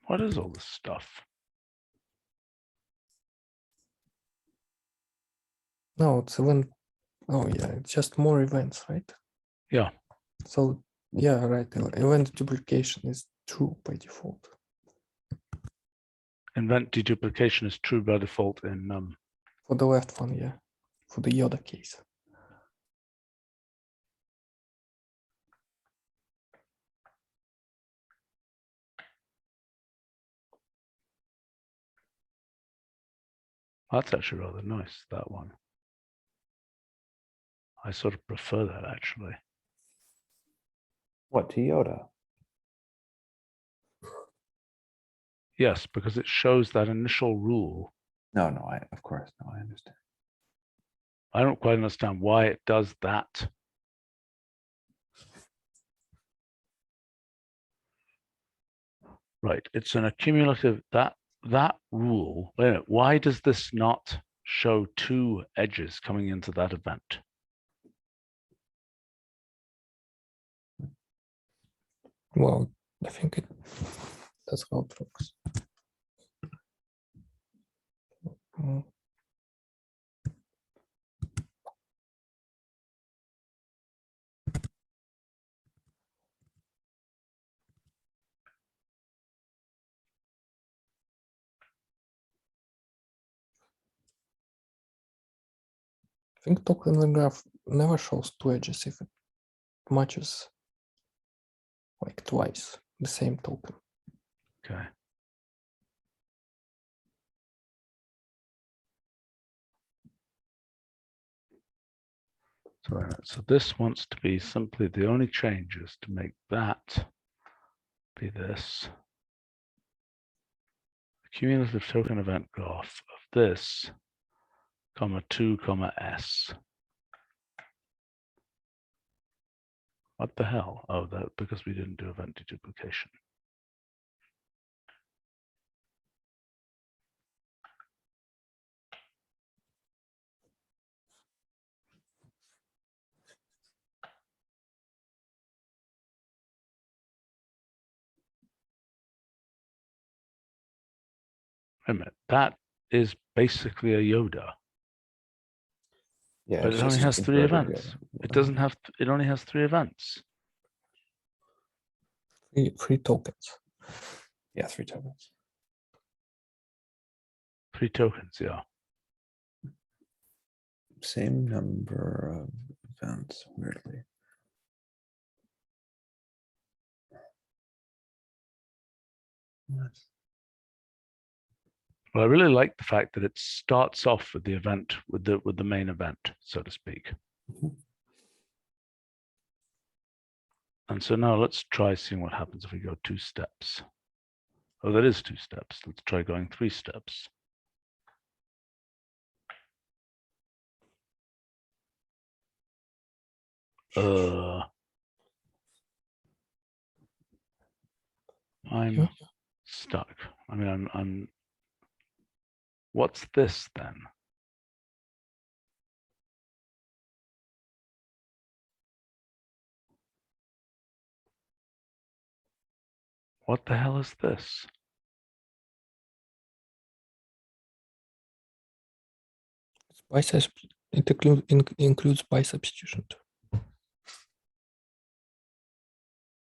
What is all this stuff? No, it's event. Oh yeah, it's just more events, right? Yeah. So yeah, right. Event duplication is true by default. Event deduplication is true by default in For the left one, yeah. For the Yoda case. That's actually rather nice, that one. I sort of prefer that actually. What, Toyota? Yes, because it shows that initial rule. No, of course, no, I understand. I don't quite understand why it does that. Right, it's an accumulative, that rule, wait a minute, why does this not show two edges coming into that event? Well, I think that's how it works. Mm. I think token in the graph never shows two edges if it matches like twice the same token. Okay. So this wants to be simply, the only change is to make that be this. Cumulative token event graph of this, comma 2, comma S. What the hell? Oh, that because we didn't do event deduplication. Wait a minute, that is basically a Yoda, Yeah, but it's it only just has three inverted events. Yoda. It doesn't have, it only has three events. Three tokens. Yeah, 3 tokens. 3 tokens, yeah. Same number of events, weirdly. Nice. Well, I really like the fact that it starts off with the event, with the main event, so to speak. Mhm. And so now let's try seeing what happens if we go 2 steps. Oh, that is 2 steps. Let's try going 3 steps. I'm Yeah. stuck. I mean, I'm. What's this then? What the hell is this? It includes by substitution.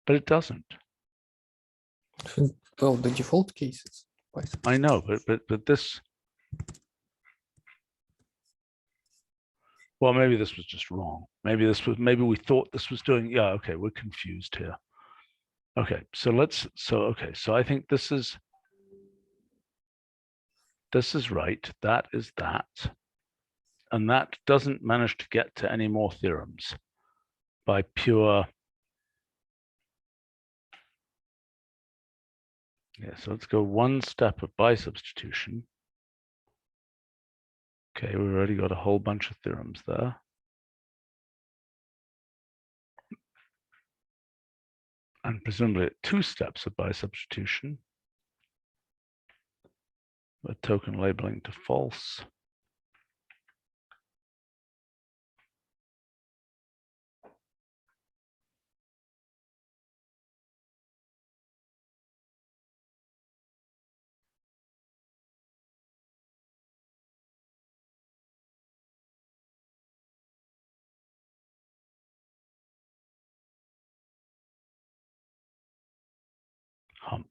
But it doesn't. Well, the default case is by substitution. I know, but this. Well, maybe this was just wrong. Maybe we thought this was doing. Yeah, okay, we're confused here. Okay, so so I think this is right. That is that. And that doesn't manage to get to any more theorems by pure. Yeah, so let's go 1 step of by substitution. Okay, we've already got a whole bunch of theorems there. And presumably 2 steps of by substitution with token labeling to false. Humph.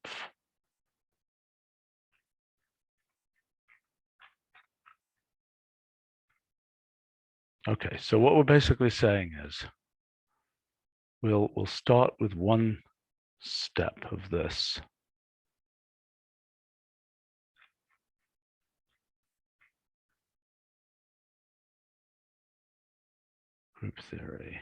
Okay, so what we're basically saying is we'll start with 1 step of this. Group theory.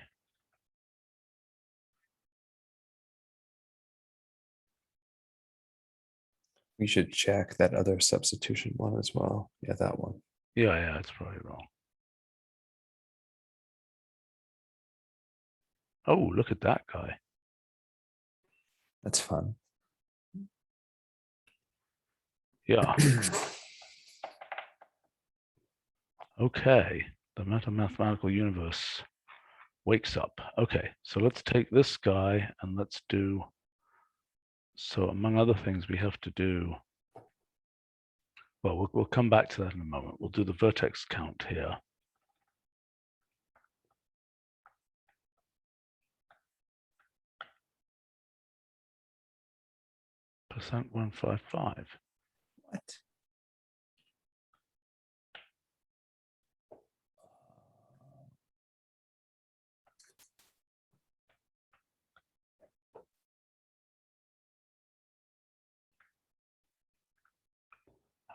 We should check that other substitution one as well. Yeah, that one. Yeah, it's probably wrong. Oh, look at that guy. That's fun. Yeah. Okay. The mathematical universe wakes up. Okay, so let's take this guy and let's do, so among other things we have to do, well, we'll come back to that in a moment. We'll do the vertex count here. %155. What?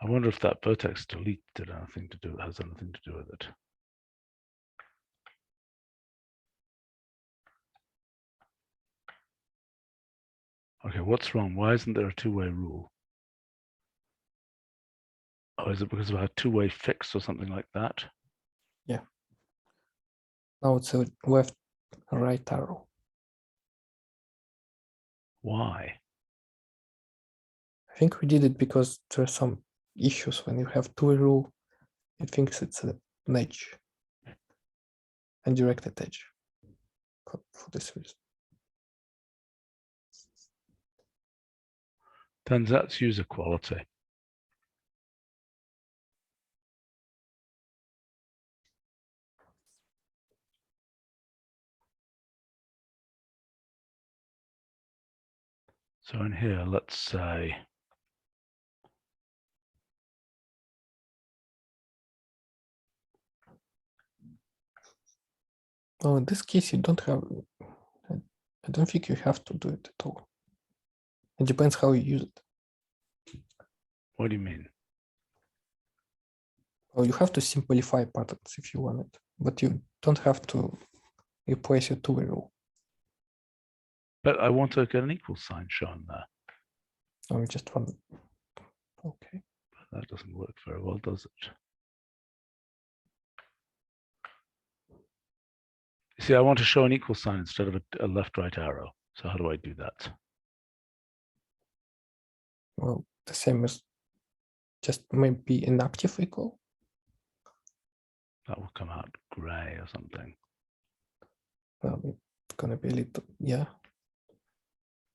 I wonder if that vertex delete has anything to do with it. Okay, what's wrong? Why isn't there a two-way rule? Oh, is it because of a two-way fix or something like that? Yeah. Now it's a left right arrow. Why? I think we did it because there are some issues when you have two-way rule. It thinks it's an edge, undirected edge for this reason. Turns out it's user quality. So in here, let's say, Oh, in this case, you don't have, I don't think you have to do it at all. It depends how you use it. what do you mean? Well, you have to simplify patterns if you want it, but you don't have to replace your two-way rule. But I want to get an equal sign shown there. Oh, just one. Okay. That doesn't work very well, does it? You see, I want to show an equal sign instead of a left-right arrow. So how do I do that? Well, the same as just maybe inactive equal. That will come out gray or something. Well, it's gonna be a little, yeah.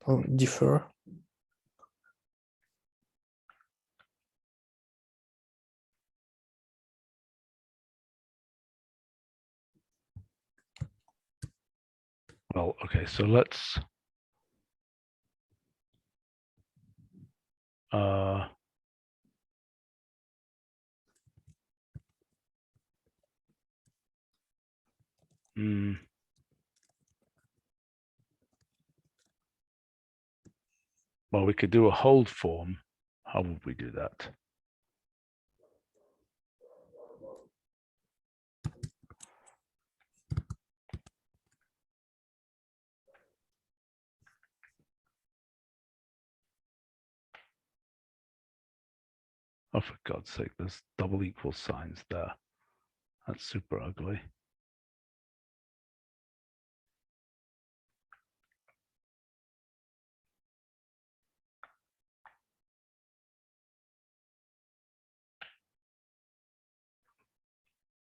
Or defer. Well, okay, so let's well, we could do a hold form. How would we do that? Oh, for God's sake, there's double equal signs there. That's super ugly.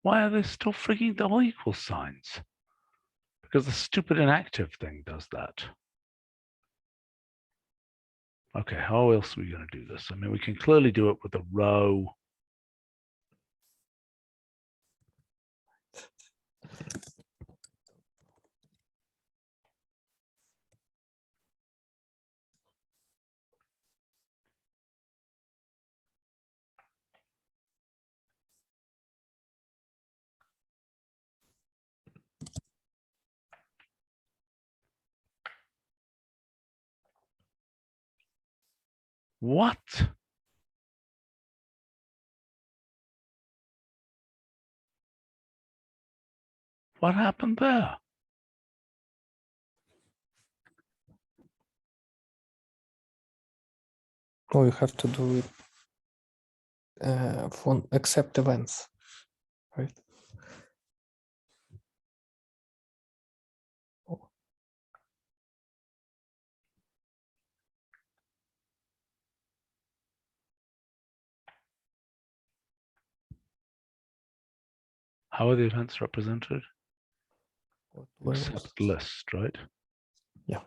Why are there still freaking double equal signs? Because the stupid inactive thing does that. Okay, how else are we going to do this? I mean, we can clearly do it with a row. What? What happened there? Oh, you have to do it for accept events, right? How are the events represented? Well, Except list, right? yeah.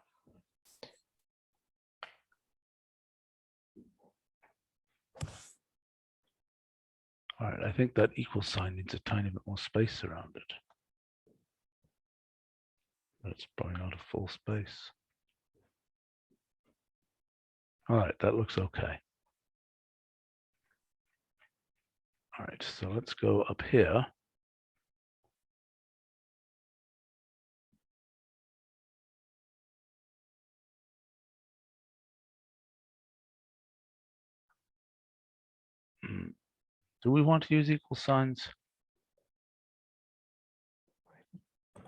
All right, I think that equal sign needs a tiny bit more space around it. That's probably not a full space. All right, that looks okay. All right, so let's go up here. Do we want to use equal signs?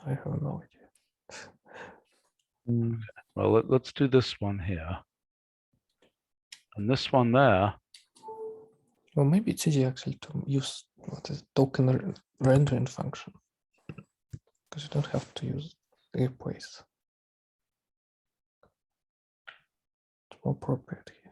I have no idea. Well, let's do this one here. And this one there, Well, maybe it's easy actually to use what is token rendering function, because you don't have to use replace. It's more appropriate here.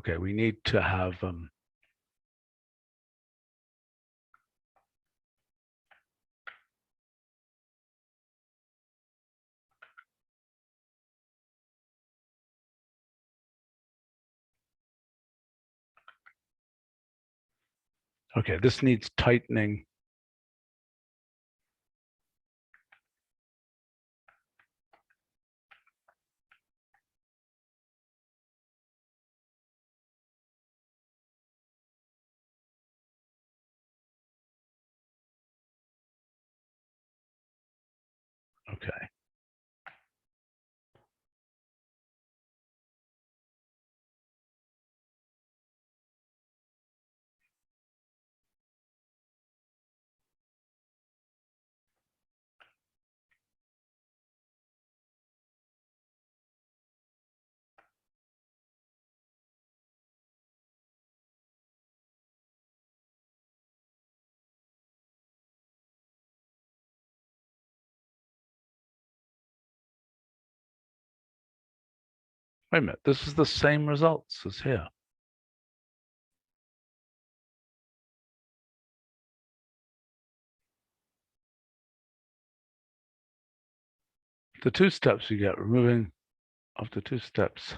okay, we need to have okay, this needs tightening. Okay. Wait a minute, this is the same results as here. The two steps you get removing after two steps.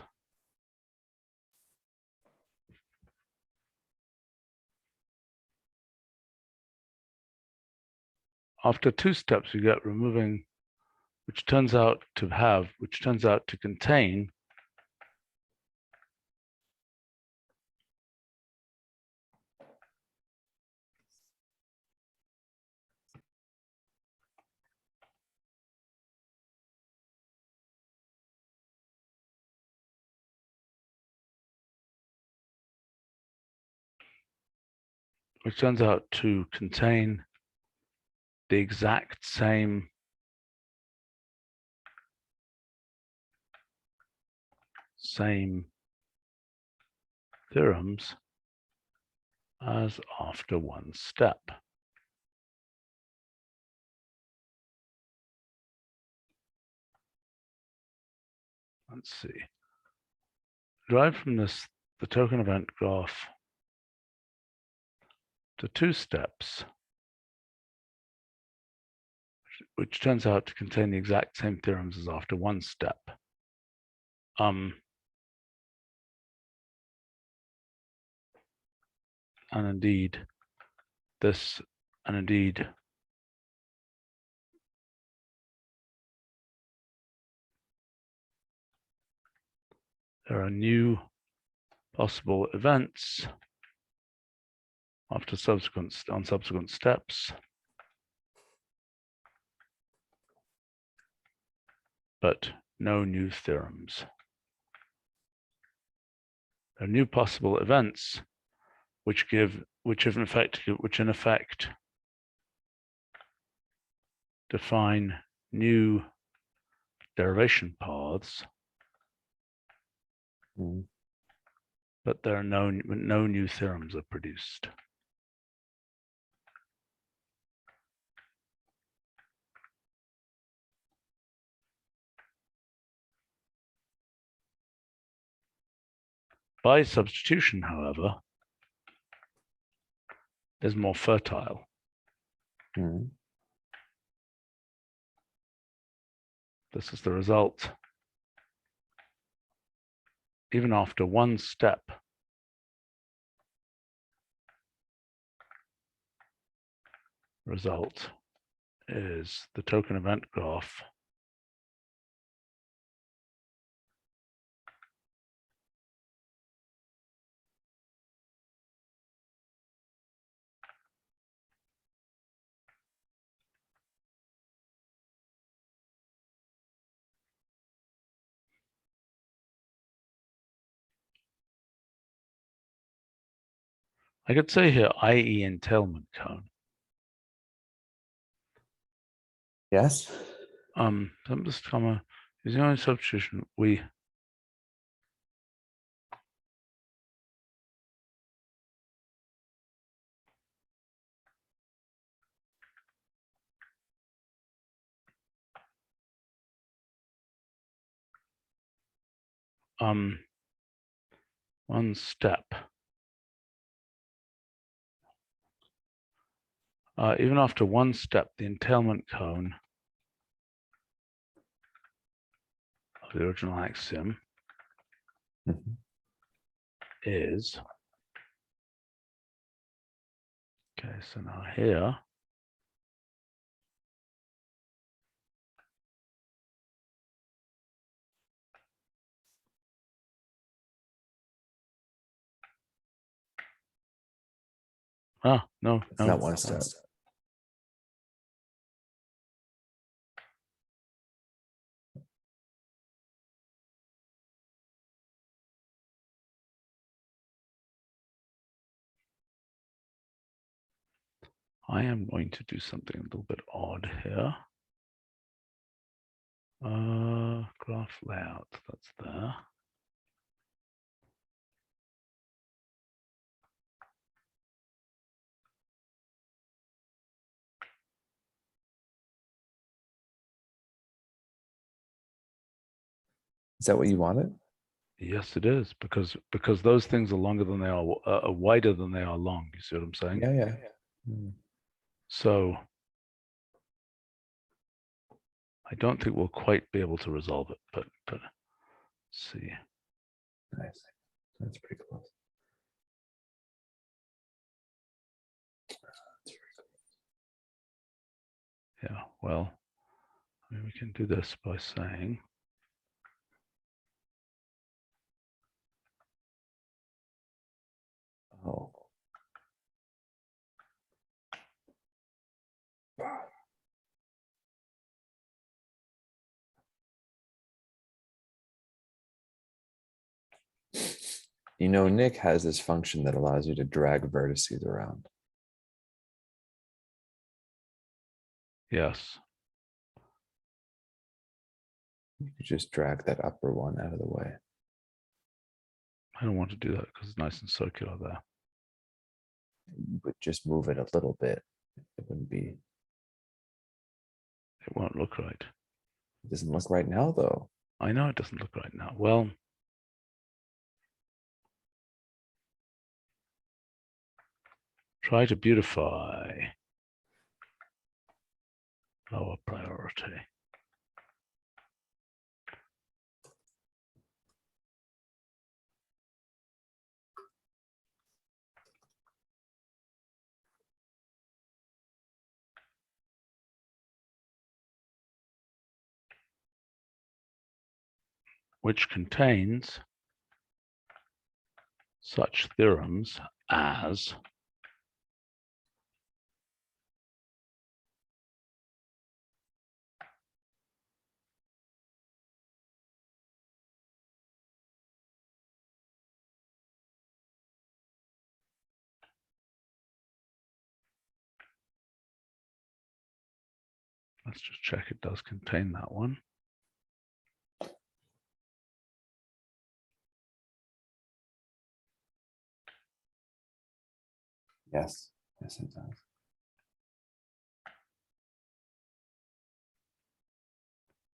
After two steps, you get removing, which turns out to contain the exact same theorems as after one step. Let's see. Derived from this, the token event graph to two steps, which turns out to contain the exact same theorems as after one step. And indeed, there are new possible events after subsequent steps, but no new theorems. There are new possible events which in effect define new derivation paths, Mhm. but there are no new theorems are produced. By substitution, however, is more fertile. Mhm. This is the result. Even after one step, result is the token event graph I could say here, i.e. entailment cone. Yes. Some just comma using only substitution. We one step. Even after one step, the entailment cone of the original axiom Mhm. is, okay, so now here, no, It's no. not one step. I am going to do something a little bit odd here. Graph layout, that's there. Is that what you wanted? Yes, it is, because those things are longer than they are wider than they are long. You see what I'm saying? Yeah. Mhm. So I don't think we'll quite be able to resolve it, but let's see. Nice. That's pretty close. Yeah, well, I mean, we can do this by saying Oh. You know, Nick has this function that allows you to drag vertices around. yes. You could just drag that upper one out of the way. I don't want to do that because it's nice and circular there. You would just move it a little bit. It wouldn't be, It won't look right. it doesn't look right now though. I know it doesn't look right now. Well, try to beautify lower priority. Which contains such theorems as let's just check it does contain that one. Yes, yes, it does.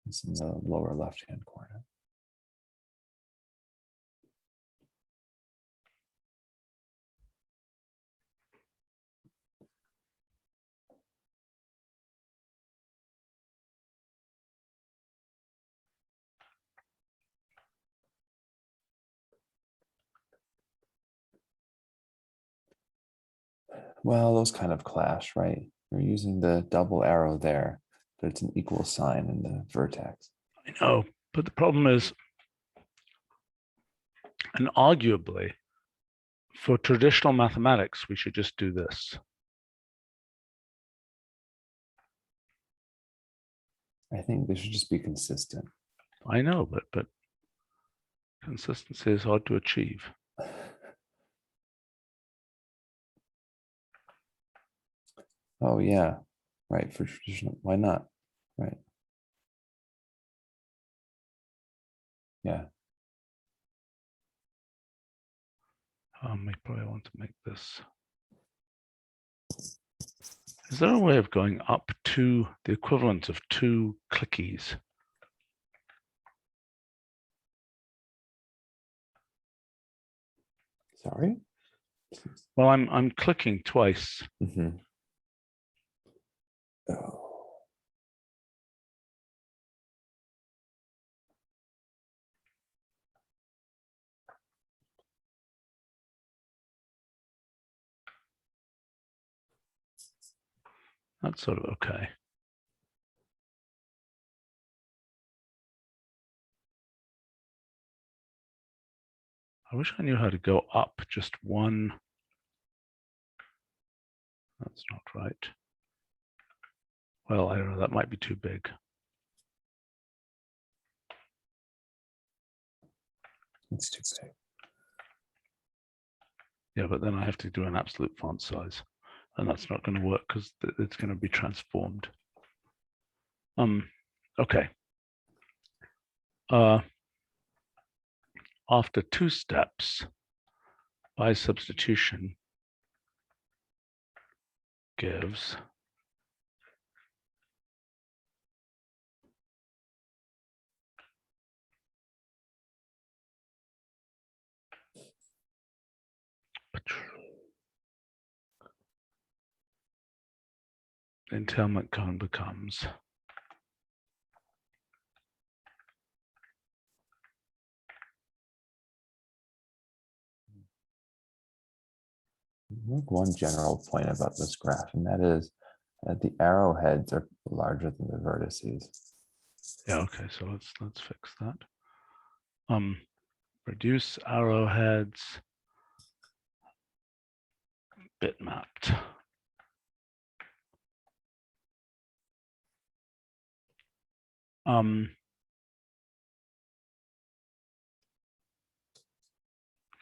It's in the lower left-hand corner. Well, those kind of clash, right? You're using the double arrow there, but it's an equal sign in the vertex. I know, but the problem is, and arguably, for traditional mathematics, we should just do this. I think they should just be consistent. I know, but consistency is hard to achieve. Oh yeah, right, for traditional, why not? Right. Yeah. We probably want to make this. Is there a way of going up to the equivalent of 2 clickies? Sorry? Well, I'm clicking twice. Mm-hmm. Oh. That's sort of okay. I wish I knew how to go up just one. That's not right. Well, I don't know, that might be too big. It's too big. Yeah, but then I have to do an absolute font size, and that's not going to work because it's going to be transformed. Okay. After 2 steps, by substitution gives the entailment cone becomes Make one general point about this graph, and that is that the arrowheads are larger than the vertices. yeah, okay, so let's fix that. Reduce arrowheads bitmapped.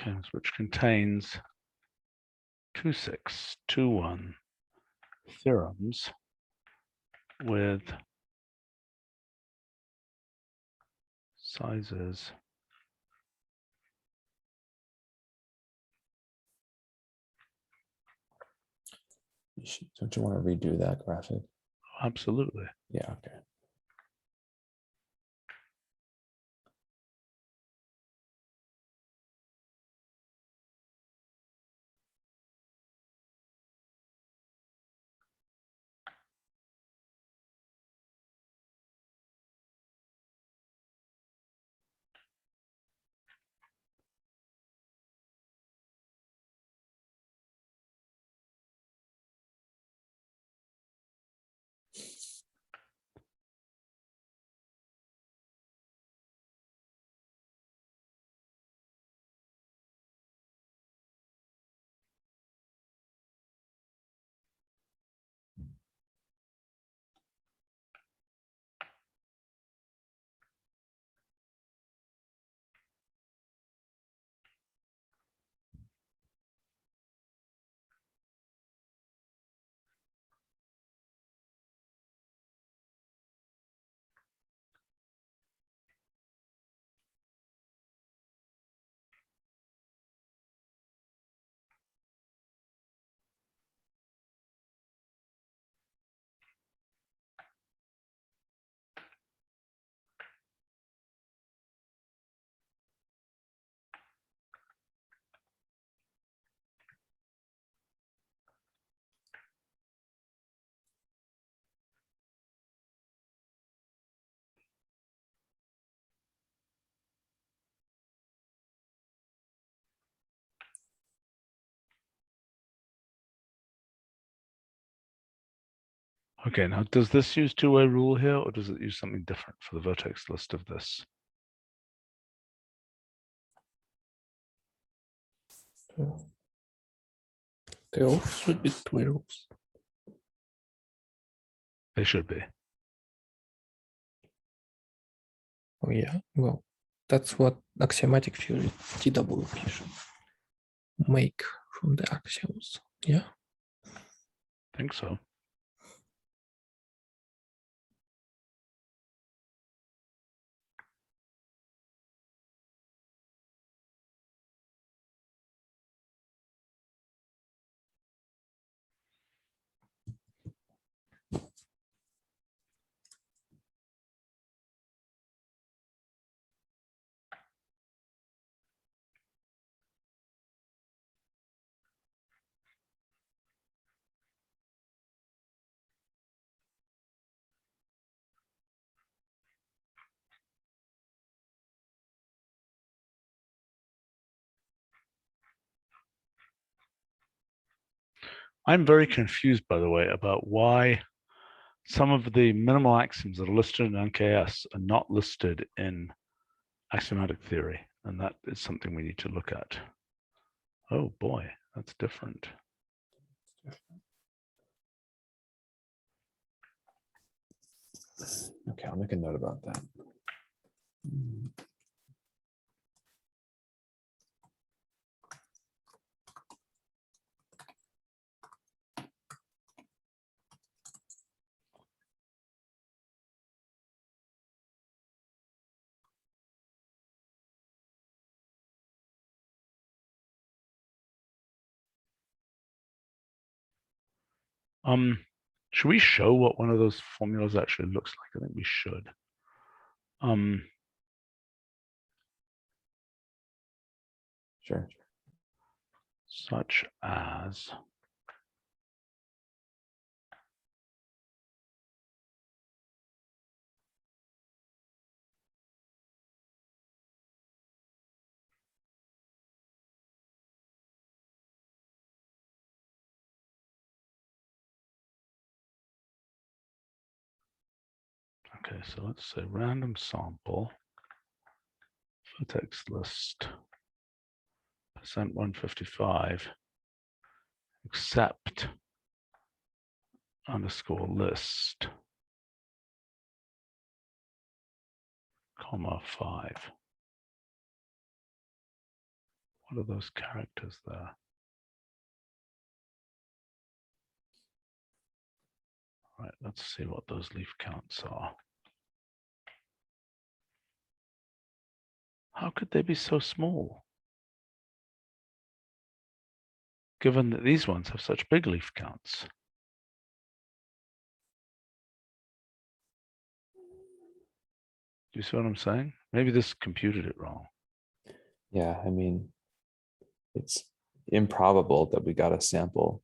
Okay, which contains 2621 theorems with sizes Don't you want to redo that graphic? absolutely. Yeah, okay. Okay, now does this use two-way rule here, or does it use something different for the vertex list of this? They all should be two rules. They should be. Oh yeah, well, that's what axiomatic theory TWP should make from the axioms. Yeah. I think so. I'm very confused, by the way, about why some of the minimal axioms that are listed in NKS are not listed in axiomatic theory. And that is something we need to look at. Oh boy, that's different. Okay, I'll make a note about that. Should we show what one of those formulas actually looks like? I think we should. Sure. Such as okay, so let's say random sample vertex list %155 except underscore list comma 5. What are those characters there? All right, let's see what those leaf counts are. How could they be so small? Given that these ones have such big leaf counts. Do you see what I'm saying? Maybe this computed it wrong. Yeah, I mean, it's improbable that we got a sample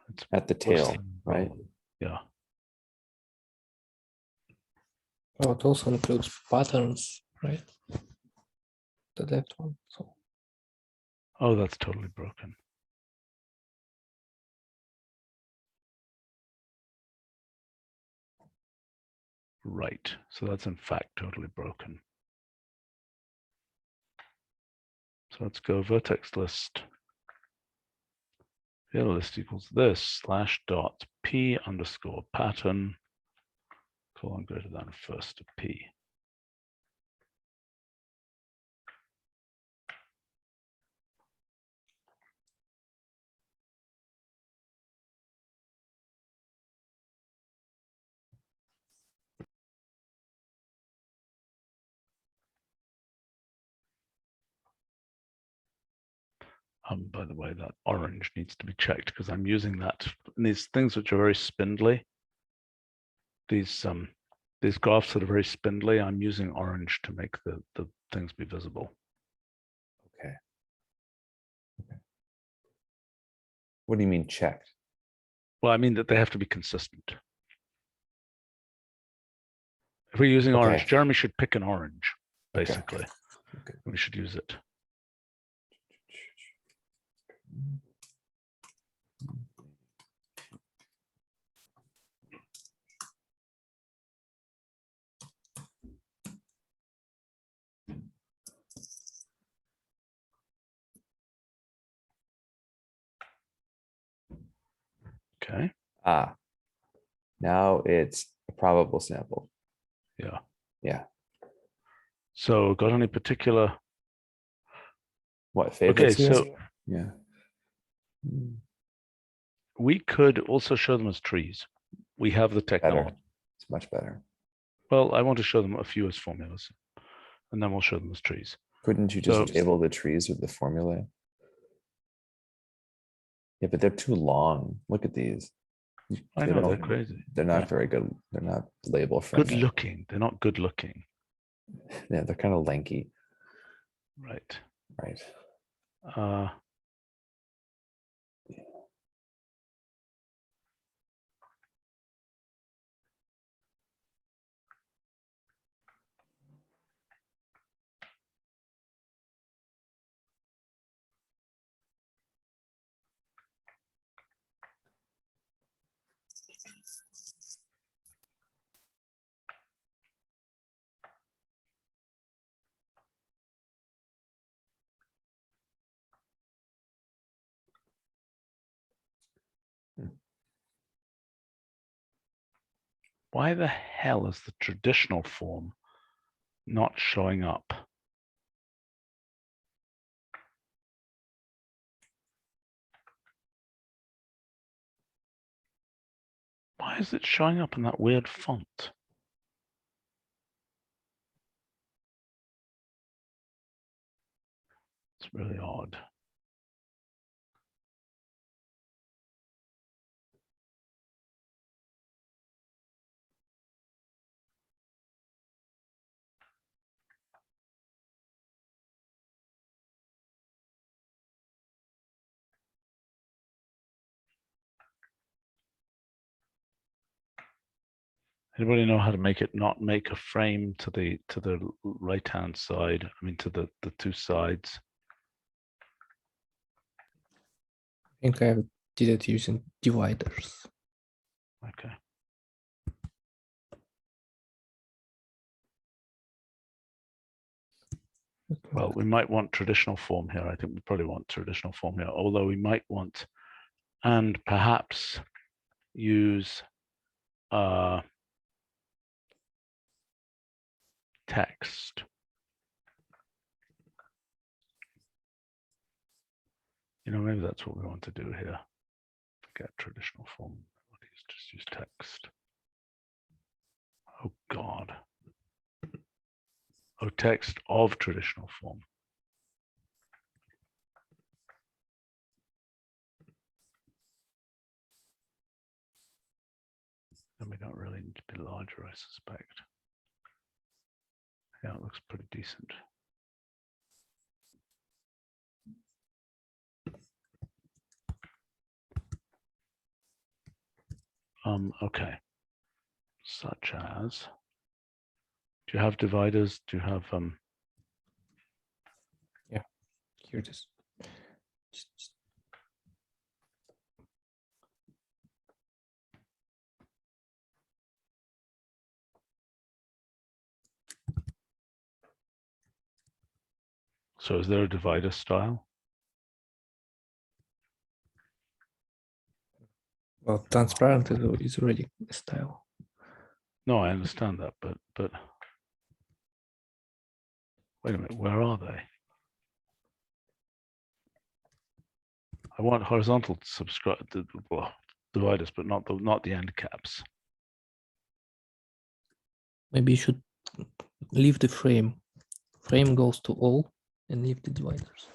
It's at the worse tail, than right? wrong. Yeah. Oh, it also includes patterns, right? The left one. So Oh, that's totally broken. Right. So that's in fact totally broken. So let's go vertex list. The list equals this slash dot p underscore pattern colon greater than first to p. By the way, that orange needs to be checked because I'm using that in these things which are very spindly. These graphs that are very spindly, I'm using orange to make the things be visible. Okay. What do you mean checked? Well, I mean that they have to be consistent. If we're using Okay. orange, Jeremy should pick an orange, Okay. basically. Okay. We should use it. Okay. Ah, now it's a probable sample. Yeah. Yeah. So got any particular? What favorites Okay, here? so Yeah. Hmm, we could also show them as trees. We have the better. technology. It's much better. Well, I want to show them a few as formulas, and then we'll show them as trees. Couldn't you So- just label the trees with the formula? Yeah, but they're too long. Look at these. I They know, they're don't- crazy. They're not Yeah. very good. They're not label Good friendly. looking. They're not good looking. Yeah, they're kind of lanky. Right. Right. Uh, why the hell is the traditional form not showing up? Why is it showing up in that weird font? It's really odd. Anybody know how to make it not make a frame to the right hand side? I mean, to the two sides. I think I did it using dividers. Okay. Well, we might want traditional form here. I think we probably want traditional form here, although we might want, and perhaps use text. You know, maybe that's what we want to do here. Forget traditional form. Just use text. Oh God. Oh, text of traditional form. And we don't really need to be larger, I suspect. Yeah, it looks pretty decent. Okay. Such as, do you have dividers? Do you have Here it is. so is there a divider style? Well, transparent is already a style. No, I understand that, but wait a minute, where are they? I want horizontal dividers, but not the end caps. Maybe you should leave the frame. Frame goes to all and leave the dividers.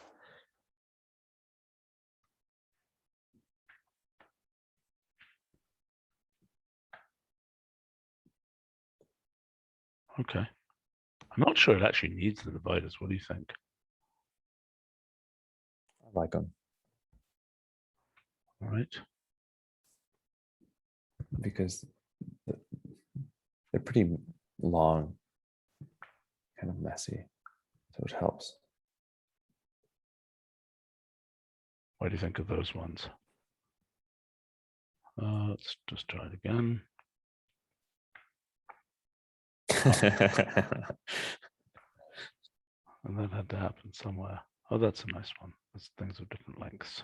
Okay. I'm not sure it actually needs the dividers. What do you think? I like them All right. because they're pretty long, kind of messy. So it helps. What do you think of those ones? Let's just try it again. And that had to happen somewhere. Oh, that's a nice one. Those things of different lengths.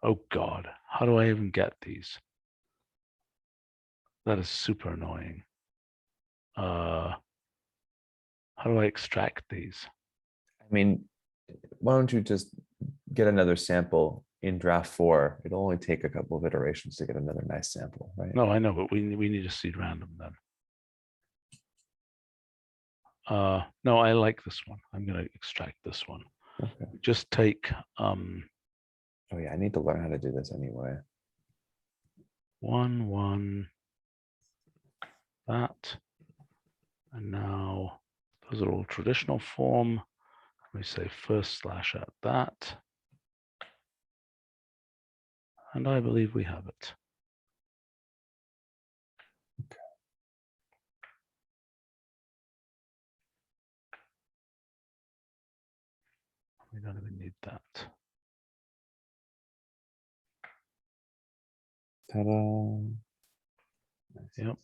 Oh God, how do I even get these? That is super annoying. How do I extract these? I mean, why don't you just get another sample in draft 4? It'll only take a couple of iterations to get another nice sample, right? No, I know, but we need to seed random then. No, I like this one. I'm going to extract this one. Okay. Just take Oh yeah, I need to learn how to do this anyway. 1, 1, that, and now those are all traditional form. We say first slash at that, and I believe we have it. Okay. We don't even need that. Ta-da. Nice. Yep.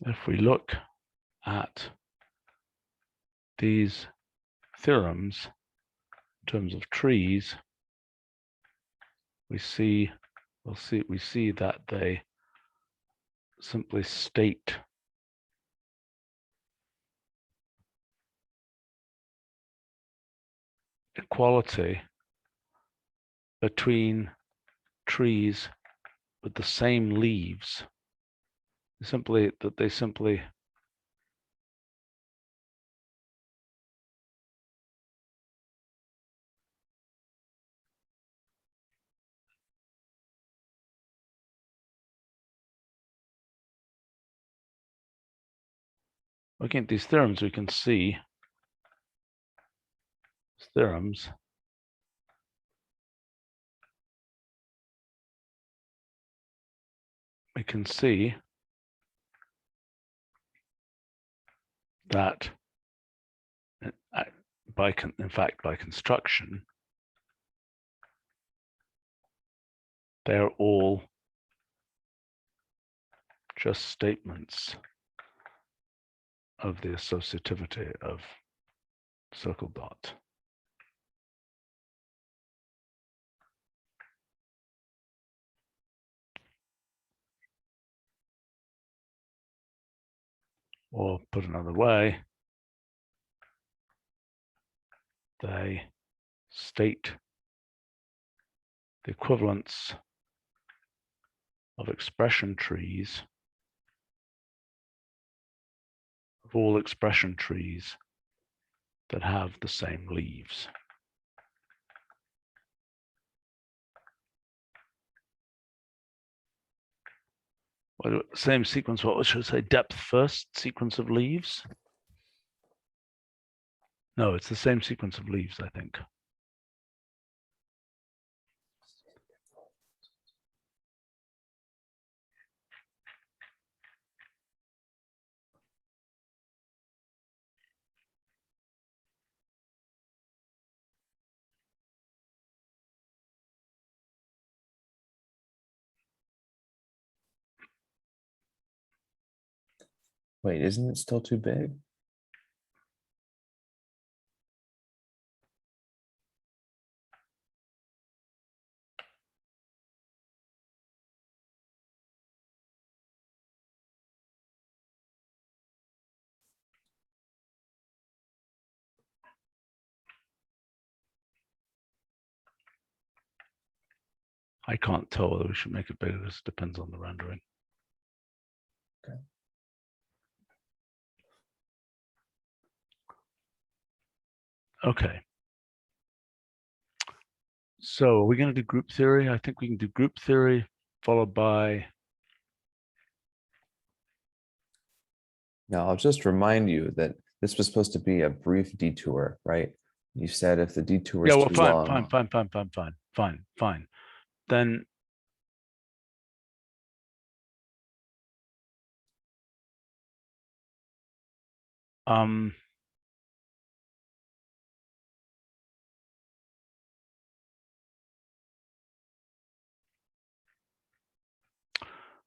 If we look at these theorems in terms of trees, we see that they simply state equality between trees with the same leaves. Simply that they simply looking at these theorems, we can see theorems we can see that by construction, they're all just statements of the associativity of circle dot. Or put another way, they state the equivalence of expression trees, of all expression trees that have the same leaves. Well, same sequence, what should I say, depth first sequence of leaves? No, it's the same sequence of leaves, I think. Wait, isn't it still too big? I can't tell whether we should make it bigger. This depends on the rendering. Okay. Okay. So we're going to do group theory. I think we can do group theory followed by Now, I'll just remind you that this was supposed to be a brief detour, right? You said if the detour is Yeah, well, too fine, long, fine. Then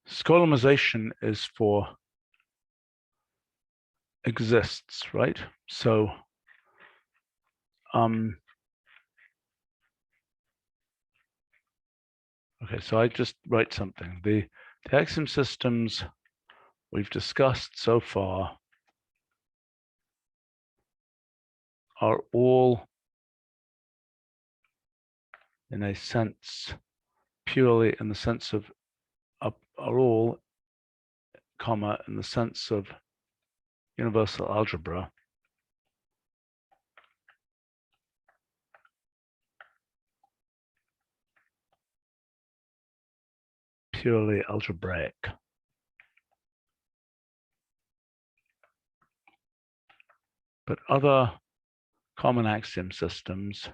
Scolomization is for exists, right? So okay, so I just write something. The axiom systems we've discussed so far are all, in a sense, purely in the sense of are all, comma, in the sense of universal algebra, purely algebraic. But other common axiom systems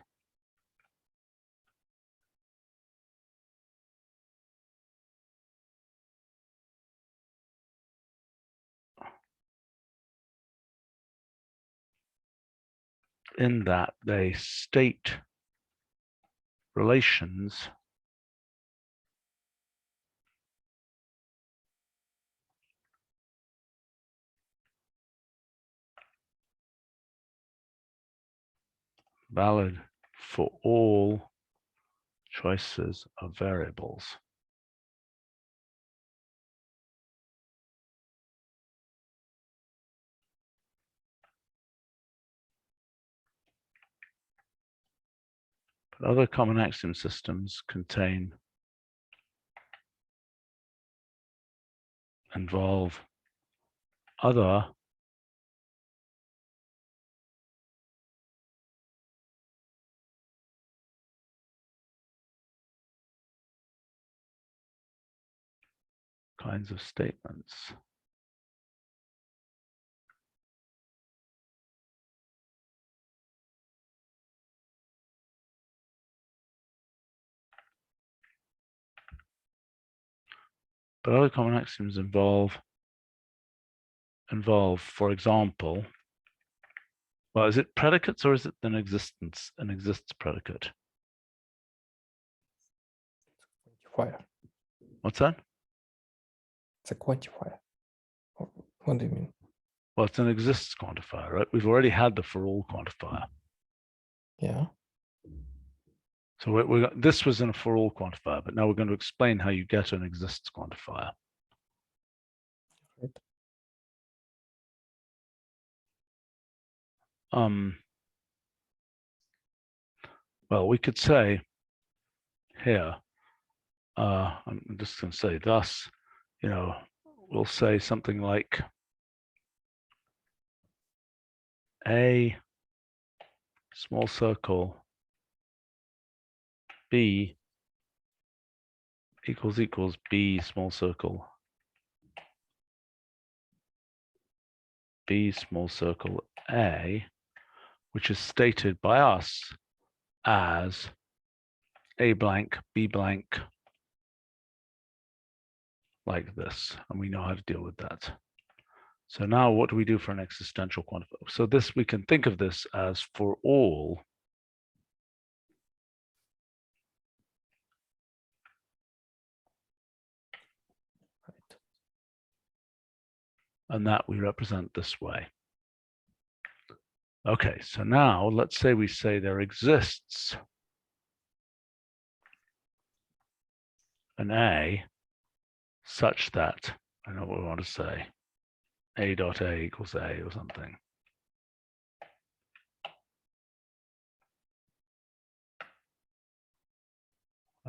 in that they state relations valid for all choices of variables. But other common axiom systems involve other kinds of statements. But other common axioms involve, for example, well, is it predicates or is it an exists predicate? Quantifier. What's that? It's a quantifier. What do you mean? Well, it's an exists quantifier, right? We've already had the for all quantifier. Yeah. So this was in a for all quantifier, but now we're going to explain how you get an exists quantifier. Right. Well, we could say here, I'm just going to say thus, we'll say something like A small circle B equals B small circle B small circle A, which is stated by us as A blank, B blank, like this. And we know how to deal with that. So now what do we do for an existential quantifier? So this, we can think of this as for all and that we represent this way. Okay, so now let's say we say there exists an A such that, I know what we want to say, A dot A equals A or something.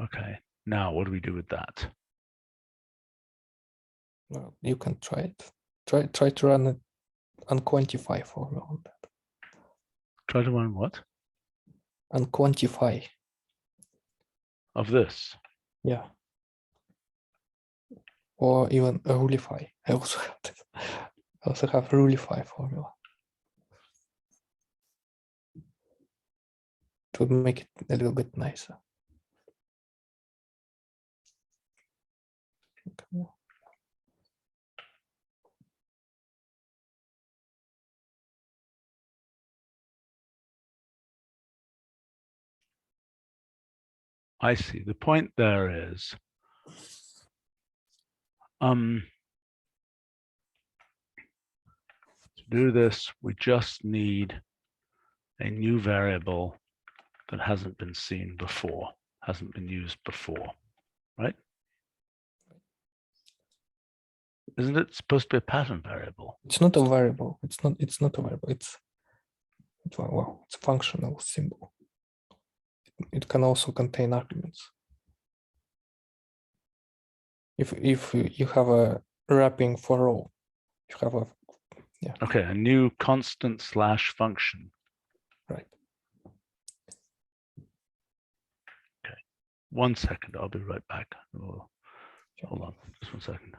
Okay, now what do we do with that? Well, you can try it. Try to run an unquantify formula on that. Try to run what? Unquantify. Of this? Yeah. Or even rulify. I also have this. I also have Rulify formula. It would make it a little bit nicer. Okay. I see. The point there is, to do this, we just need a new variable that hasn't been seen before, hasn't been used before, right? Isn't it supposed to be a pattern variable? It's not a variable. It's not a variable. It's well, it's a functional symbol. It can also contain arguments. If you have a wrapping for all, you have a Okay, a new constant slash function. right. Okay, 1 second, I'll be right back. Oh, hold on, just 1 second.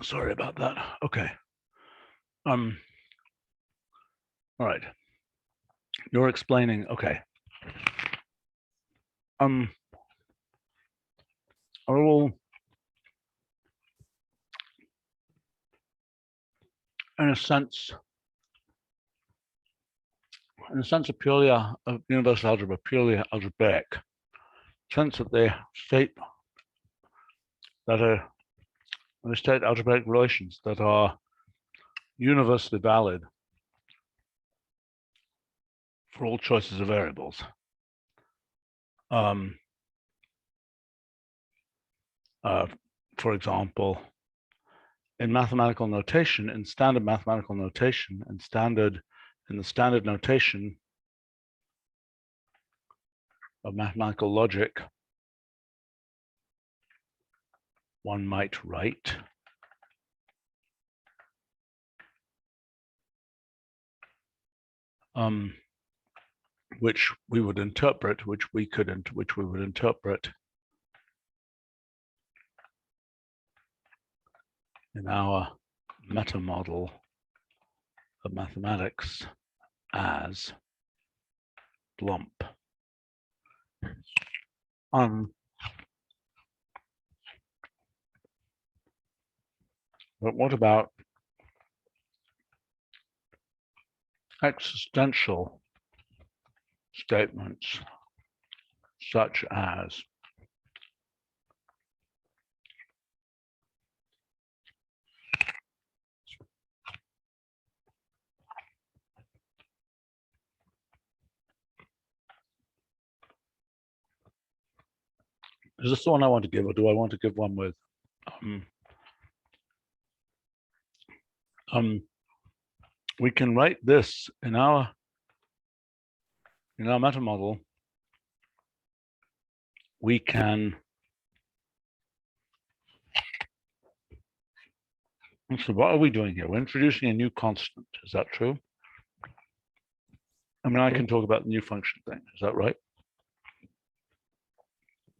Sorry about that. Okay. All right. You're explaining, okay. I will, in a sense of purely of universal algebra, purely algebraic, sense that they state algebraic relations that are universally valid for all choices of variables. For example, in mathematical notation, in standard mathematical notation, in the standard notation of mathematical logic, one might write which we would interpret, which we would interpret in our meta model of mathematics as lump. But what about existential statements such as is this the one I want to give, or do I want to give one with we can write this in our meta model. We can so what are we doing here? We're introducing a new constant. Is that true? I mean, I can talk about the new function thing. Is that right?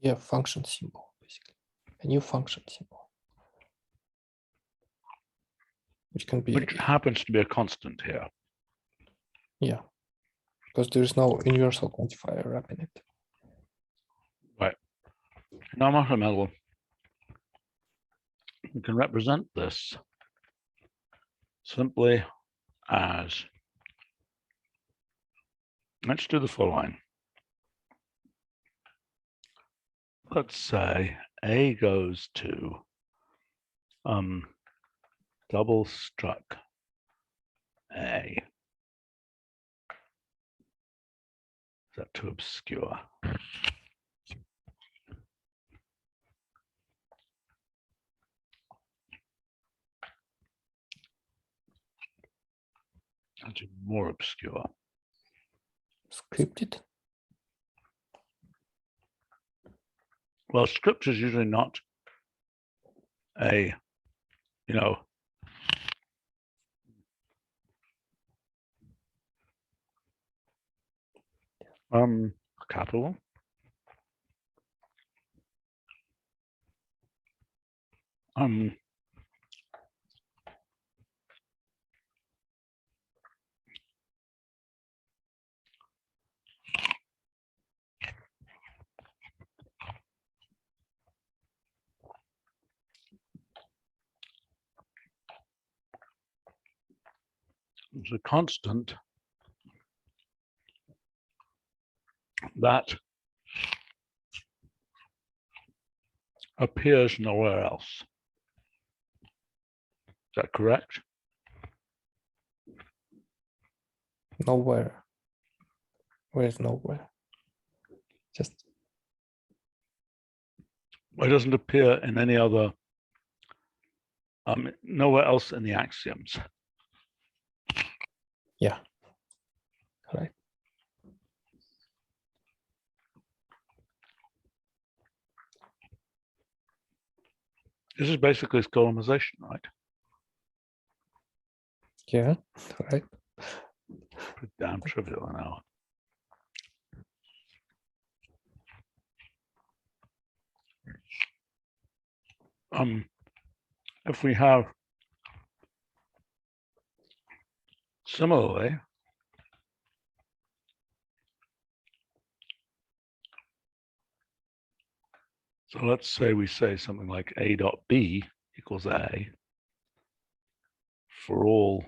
Yeah, function symbol, basically. A new function symbol. Which can be... Which happens to be a constant here. Yeah. Because there's no universal quantifier wrapping it. Right. In our meta model, we can represent this simply as, let's do the following. Let's say A goes to double struck A. Is that too obscure? That's more obscure. Scripted? Well, script is usually not a, capital. It's a constant that appears nowhere else. Is that correct? Nowhere. Where is nowhere? Just... It doesn't appear in any other, nowhere else in the axioms. Yeah. Right. This is basically colonization, right? Yeah, right. Pretty damn trivial now. If we have similarly, so let's say we say something like A dot B equals A for all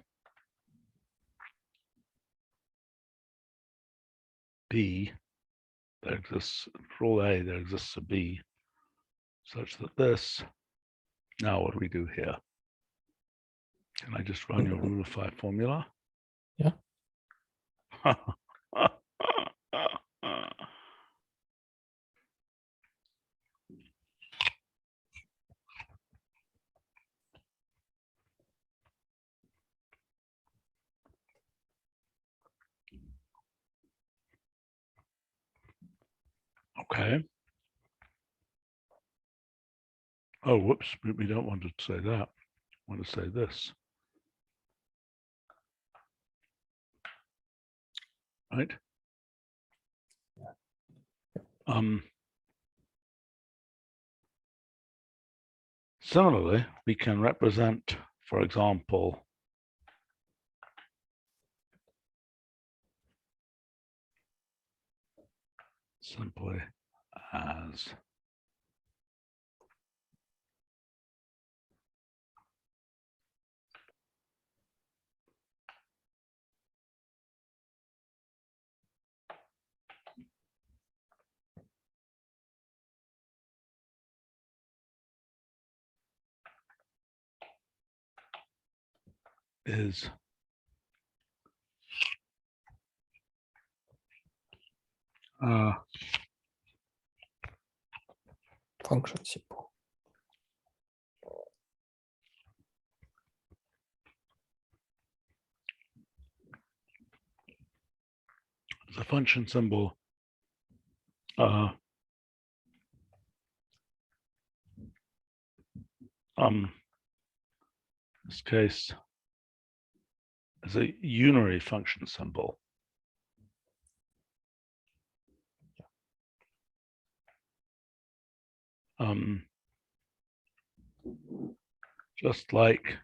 B that exists, for all A that exists a B, such that this, now what do we do here? Can I just run your rule of 5 formula? Yeah. Okay. Oh, whoops, we don't want to say that. We want to say this. Right? Similarly, we can represent, for example, simply as is function symbol. the function symbol this case is a unary function symbol. Just like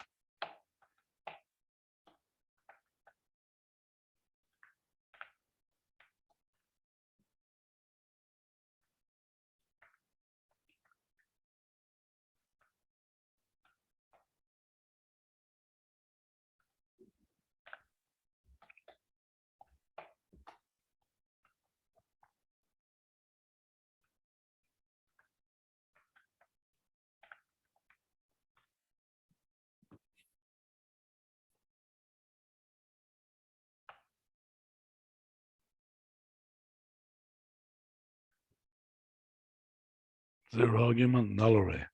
zero argument null array.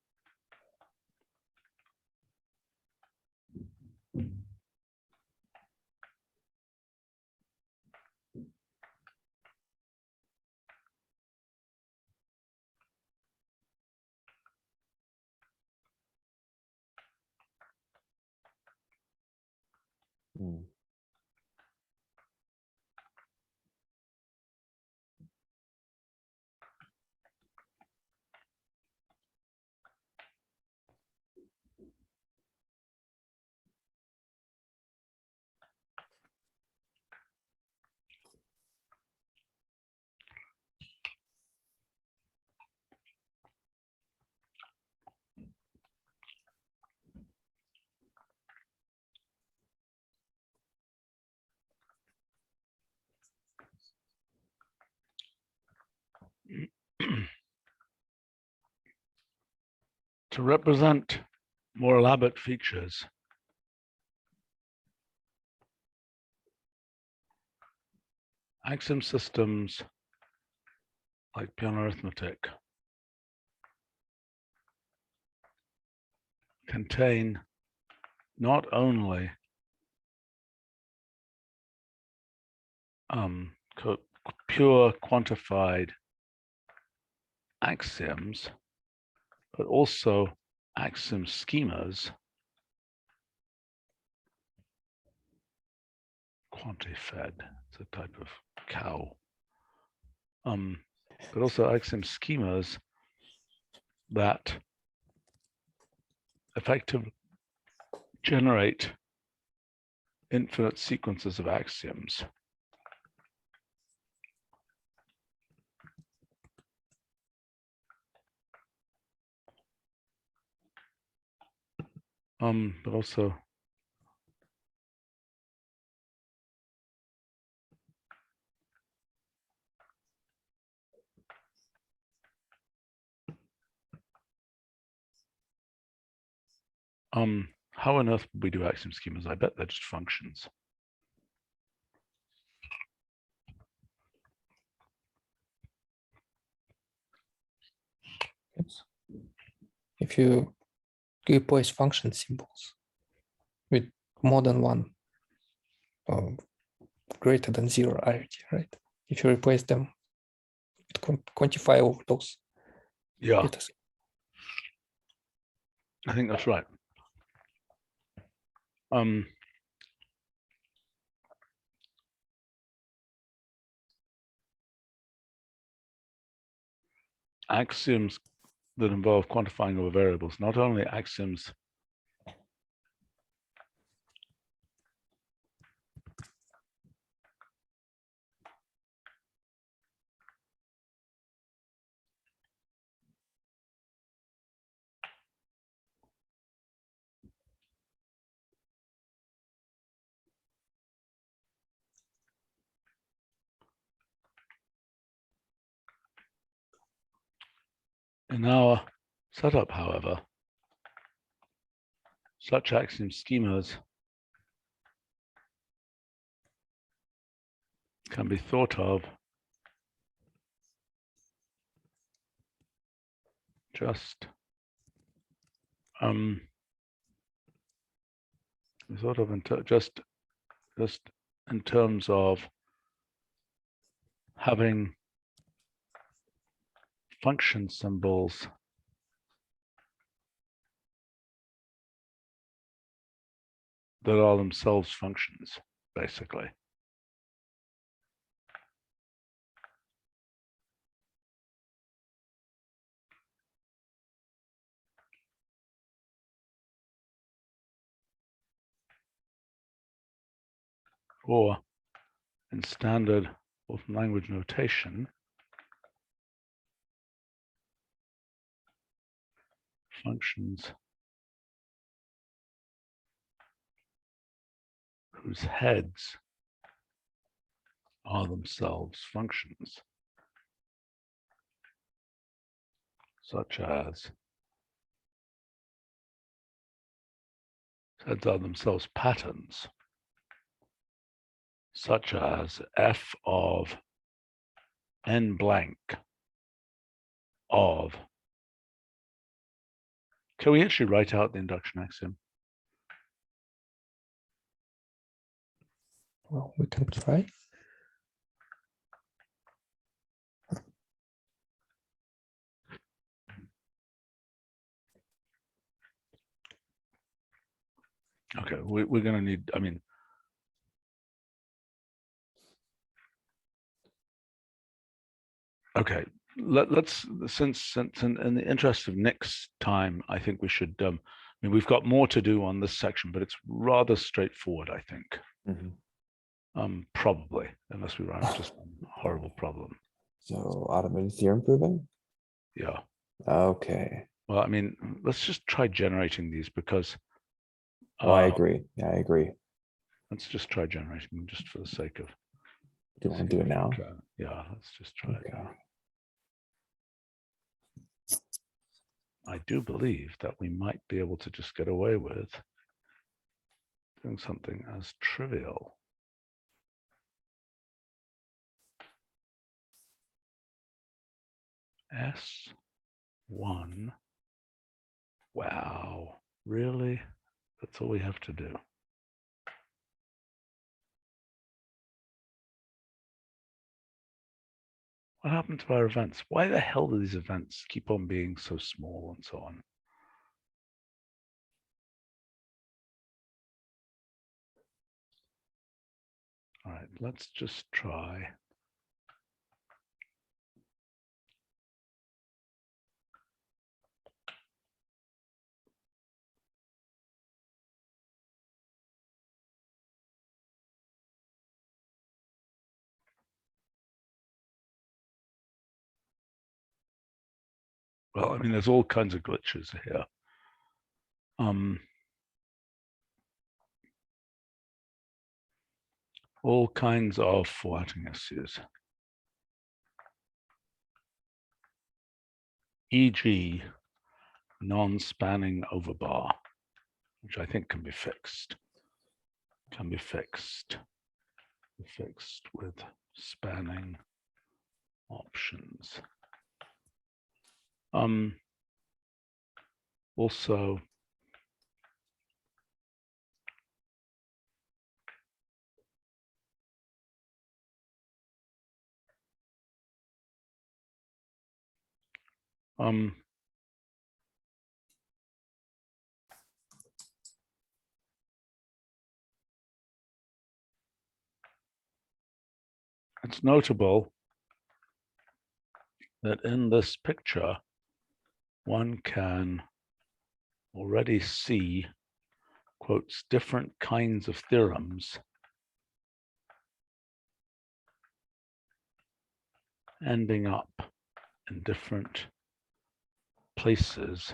Hmm. To represent more elaborate features, axiom systems like Peano arithmetic contain not only pure quantified axioms, but also axiom schemas, quanti-fed, it's a type of cow, but also axiom schemas that effectively generate infinite sequences of axioms. But also how on earth would we do axiom schemas? I bet they're just functions. Yes. If you replace function symbols with more than one greater than zero rarity, right? If you replace them with quantifiable those Yeah, data. I think that's right. axioms that involve quantifying over variables, not only axioms in our setup, however, such axiom schemas can be thought of just just in terms of having function symbols that are themselves functions, basically. Or in standard Wolfram language notation, functions whose heads are themselves functions, such as heads are themselves patterns, such as f of n blank of. Can we actually write out the induction axiom? Well, we can try. Okay, we're going to need, I mean, okay, let's, since in the interest of next time, I think we should, I mean, we've got more to do on this section, but it's rather straightforward, I think. Probably, unless we run into some horrible problem. So automated theorem proving? Yeah. Okay. Well, I mean, let's just try generating these because. Oh, I agree. Yeah, I agree. Let's just try generating them just for the sake of. Do you want to do it now? Yeah, let's just try it. Okay. I do believe that we might be able to just get away with doing something as trivial S1. Wow, really? That's all we have to do. What happened to our events? Why the hell do these events keep on being so small and so on? All right, let's just try. Well, I mean, there's all kinds of glitches here. All kinds of formatting issues. E.g., non-spanning overbar, which I think can be fixed. Can be fixed with spanning options. Also, it's notable that in this picture, one can already see, quotes, different kinds of theorems ending up in different places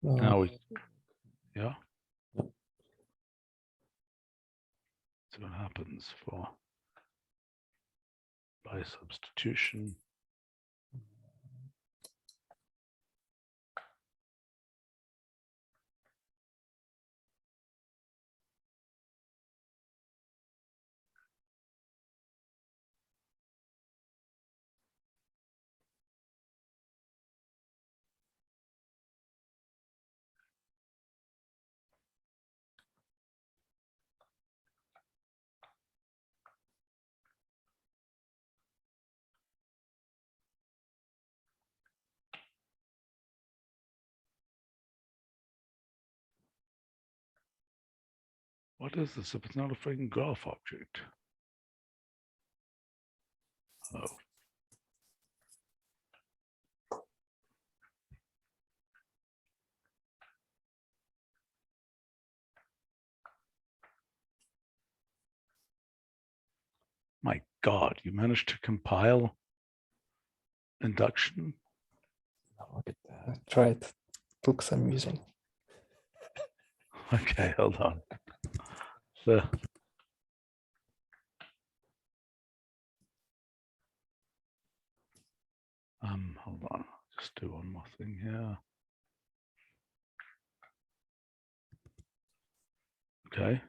now we, yeah. See what happens for by substitution. What is this if it's not a freaking graph object? Oh. My God, you managed to compile induction? Look at that. I tried. Looks amusing. Okay, hold on. So, hold on. Just do one more thing here. Okay.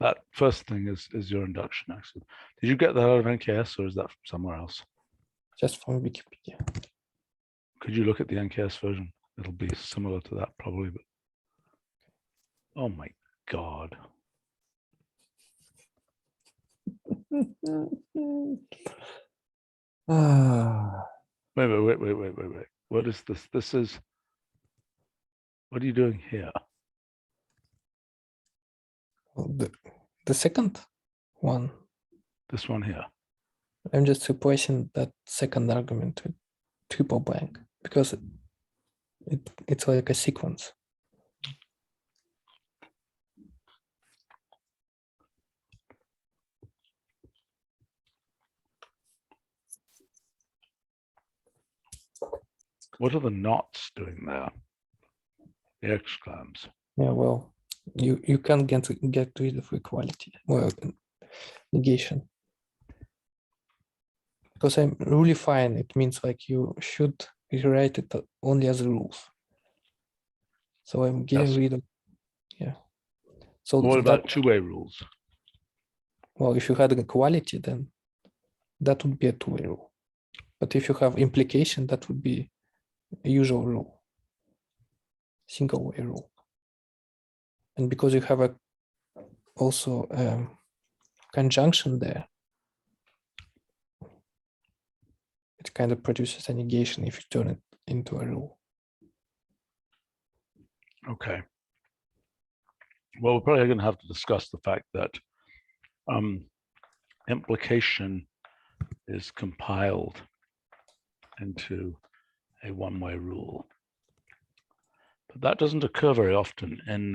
That first thing is your induction axiom. Did you get that out of NKS or is that from somewhere else? Just from Wikipedia. Could you look at the NKS version? It'll be similar to that probably, but oh my God. Ah, Wait. What is this? This is, what are you doing here? the second one. This one here. I'm just replacing that second argument with tuple blank because it's like a sequence. What are the knots doing there? The exclams. Yeah, well, you can't get rid of equality, well, negation. Because I'm really fine, it means like you should rewrite it only as rules. So I'm getting Yes. rid of, yeah. So What that, about two-way rules? well, if you had an equality, then that would be a two-way rule. But if you have implication, that would be a usual rule, single-way rule. And because you have also conjunction there, it kind of produces a negation if you turn it into a rule. Okay. Well, we're probably going to have to discuss the fact that implication is compiled into a one-way rule. But that doesn't occur very often in,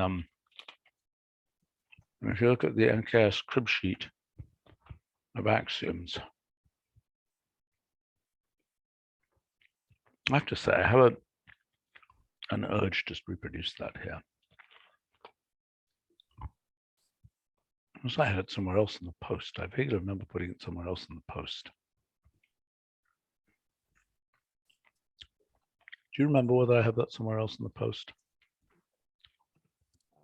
if you look at the NKS crib sheet of axioms, I have to say, I have an urge to reproduce that here. Unless I had it somewhere else in the post. I vaguely remember putting it somewhere else in the post. Do you remember whether I have that somewhere else in the post?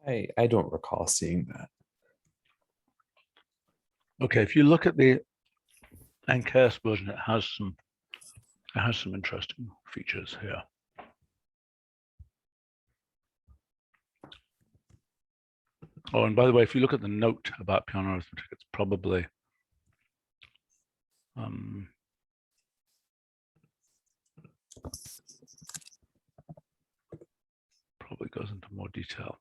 I don't recall seeing that. Okay, if you look at the NKS version, it has some interesting features here. Oh, and by the way, if you look at the note about Peano arithmetic, it's probably probably goes into more detail.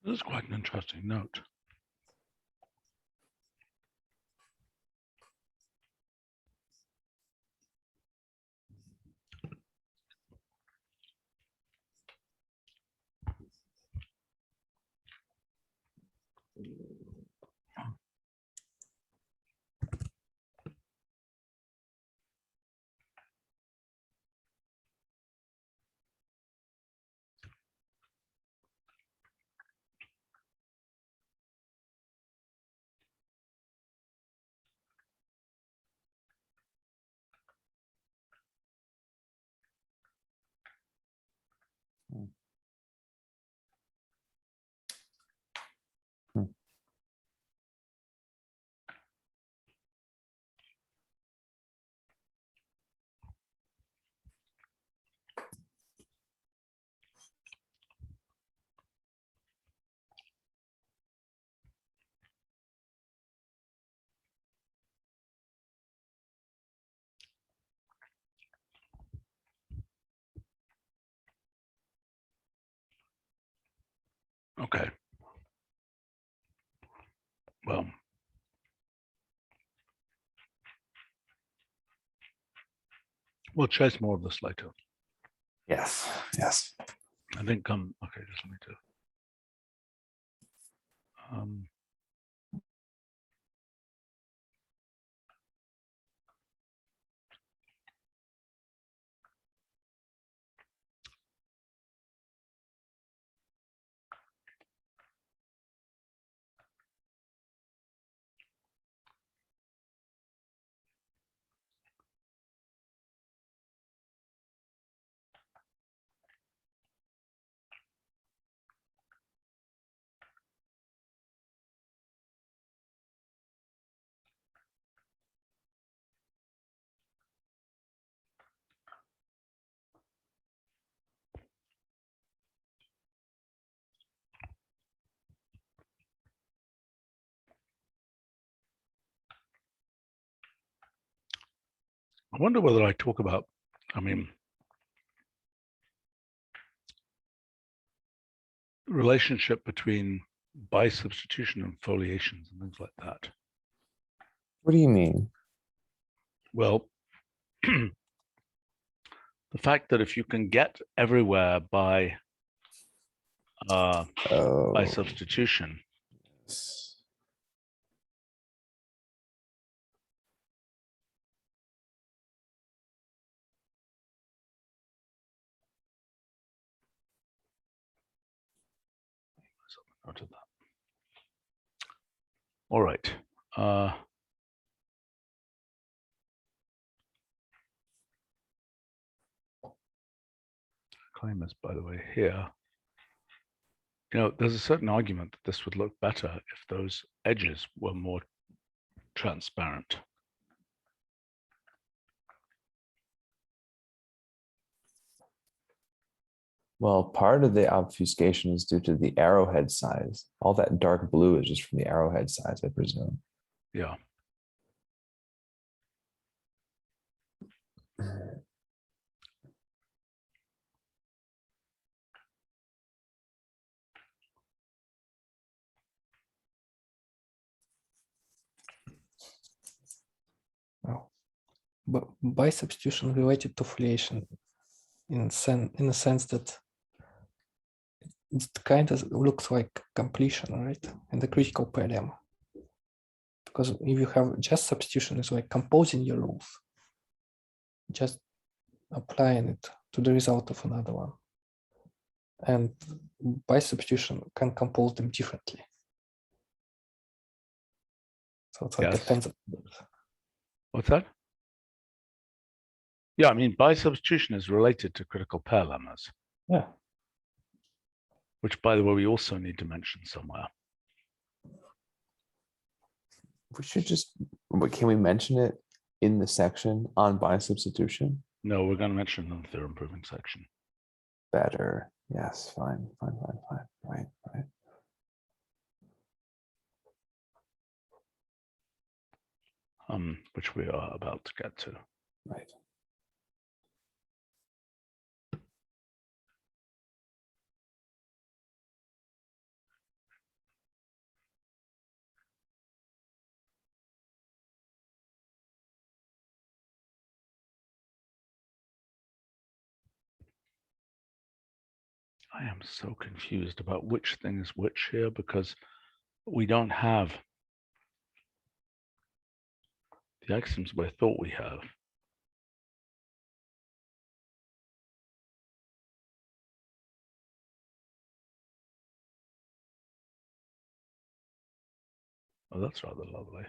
This is quite an interesting note. Okay. Well, we'll chase more of this later. Yes. Yes. I think okay, just let me do. I wonder whether I talk about, relationship between bisubstitution and foliations and things like that. What do you mean? Well, the fact that if you can get everywhere by substitution, Yes. note of that. All right. Claim is, by the way, here. There's a certain argument that this would look better if those edges were more transparent. Well, part of the obfuscation is due to the arrowhead size. All that dark blue is just from the arrowhead size, I presume. Yeah. Oh. But by substitution related to foliation in a sense that it kind of looks like completion, right? In the critical pair lemma. Because if you have just substitution, it's like composing your rules, just applying it to the result of another one. And by substitution can compose them differently. So it's like Yes. a tensor. What's that? Yeah, I mean, by substitution is related to critical pair lemmas, Yeah. which, by the way, we also need to mention somewhere. We should just, but can we mention it in the section on by substitution? No, we're going to mention it in the theorem proving section. Better. Yes, fine. Right. Which we are about to get to. Right. I am so confused about which thing is which here because we don't have the axioms we thought we have. Oh, that's rather lovely.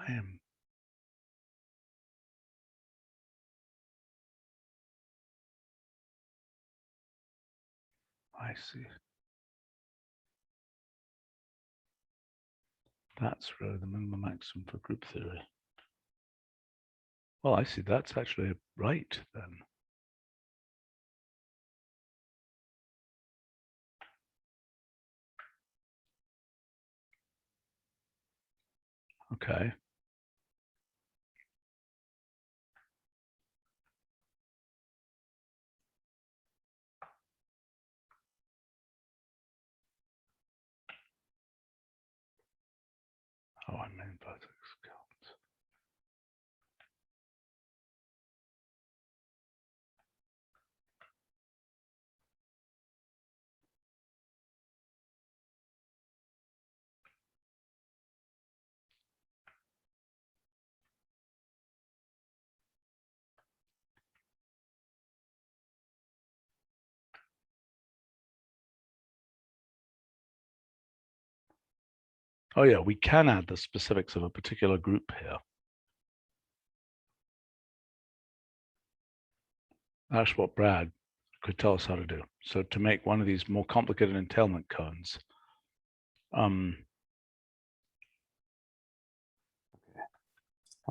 I am. I see. That's really the minimum maximum for group theory. Well, I see. That's actually right then. Okay. Oh, I mean vertex count. Oh yeah, we can add the specifics of a particular group here. That's what Brad could tell us how to do. So to make one of these more complicated entailment cones, I'll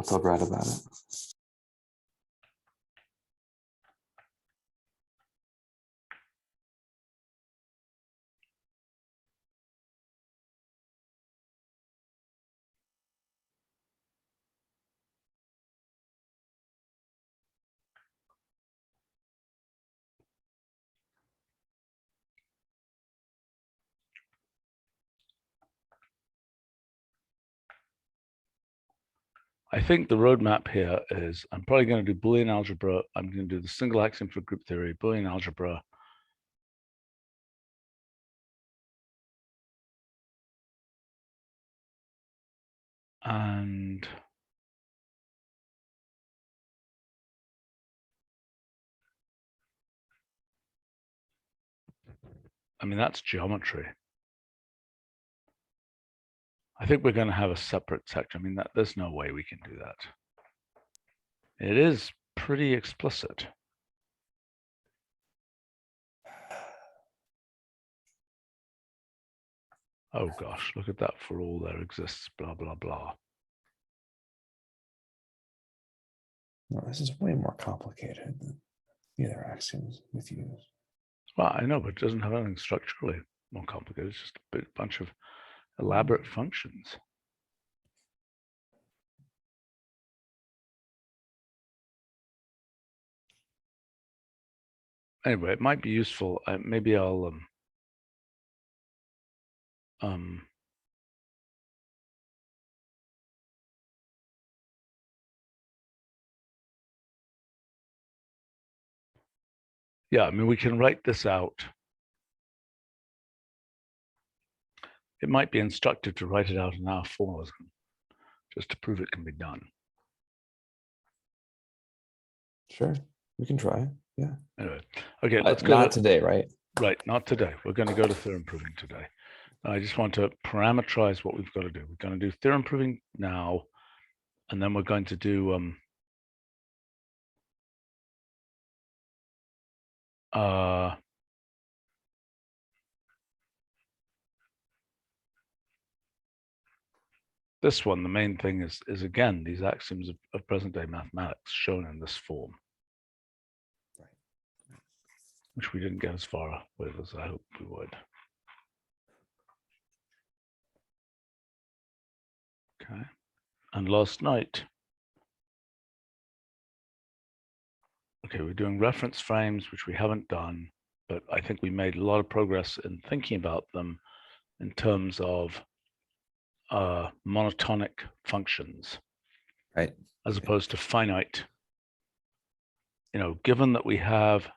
tell Brad about it. I think the roadmap here is I'm probably going to do Boolean algebra. I'm going to do the single axiom for group theory, Boolean algebra. And I mean, that's geometry. I think we're going to have a separate section. I mean, there's no way we can do that. It is pretty explicit. Oh gosh, look at that. For all there exists, blah, blah, blah. No, this is way more complicated than the other axioms with you. Well, I know, but it doesn't have anything structurally more complicated. It's just a bunch of elaborate functions. Anyway, it might be useful. Maybe I'll yeah, I mean, we can write this out. It might be instructive to write it out in our formulas just to prove it can be done. Sure, we can try. Yeah. Anyway, okay, let's go. Not today, right? Right, not today. We're going to go to theorem proving today. I just want to parameterize what we've got to do. We're going to do theorem proving now, and then we're going to do this one. The main thing is again these axioms of present-day mathematics shown in this form, which we didn't get as far with as I hoped we would. Okay, and last night, okay, we're doing reference frames, which we haven't done, but I think we made a lot of progress in thinking about them in terms of monotonic functions, right, as opposed to finite. You know, given that we have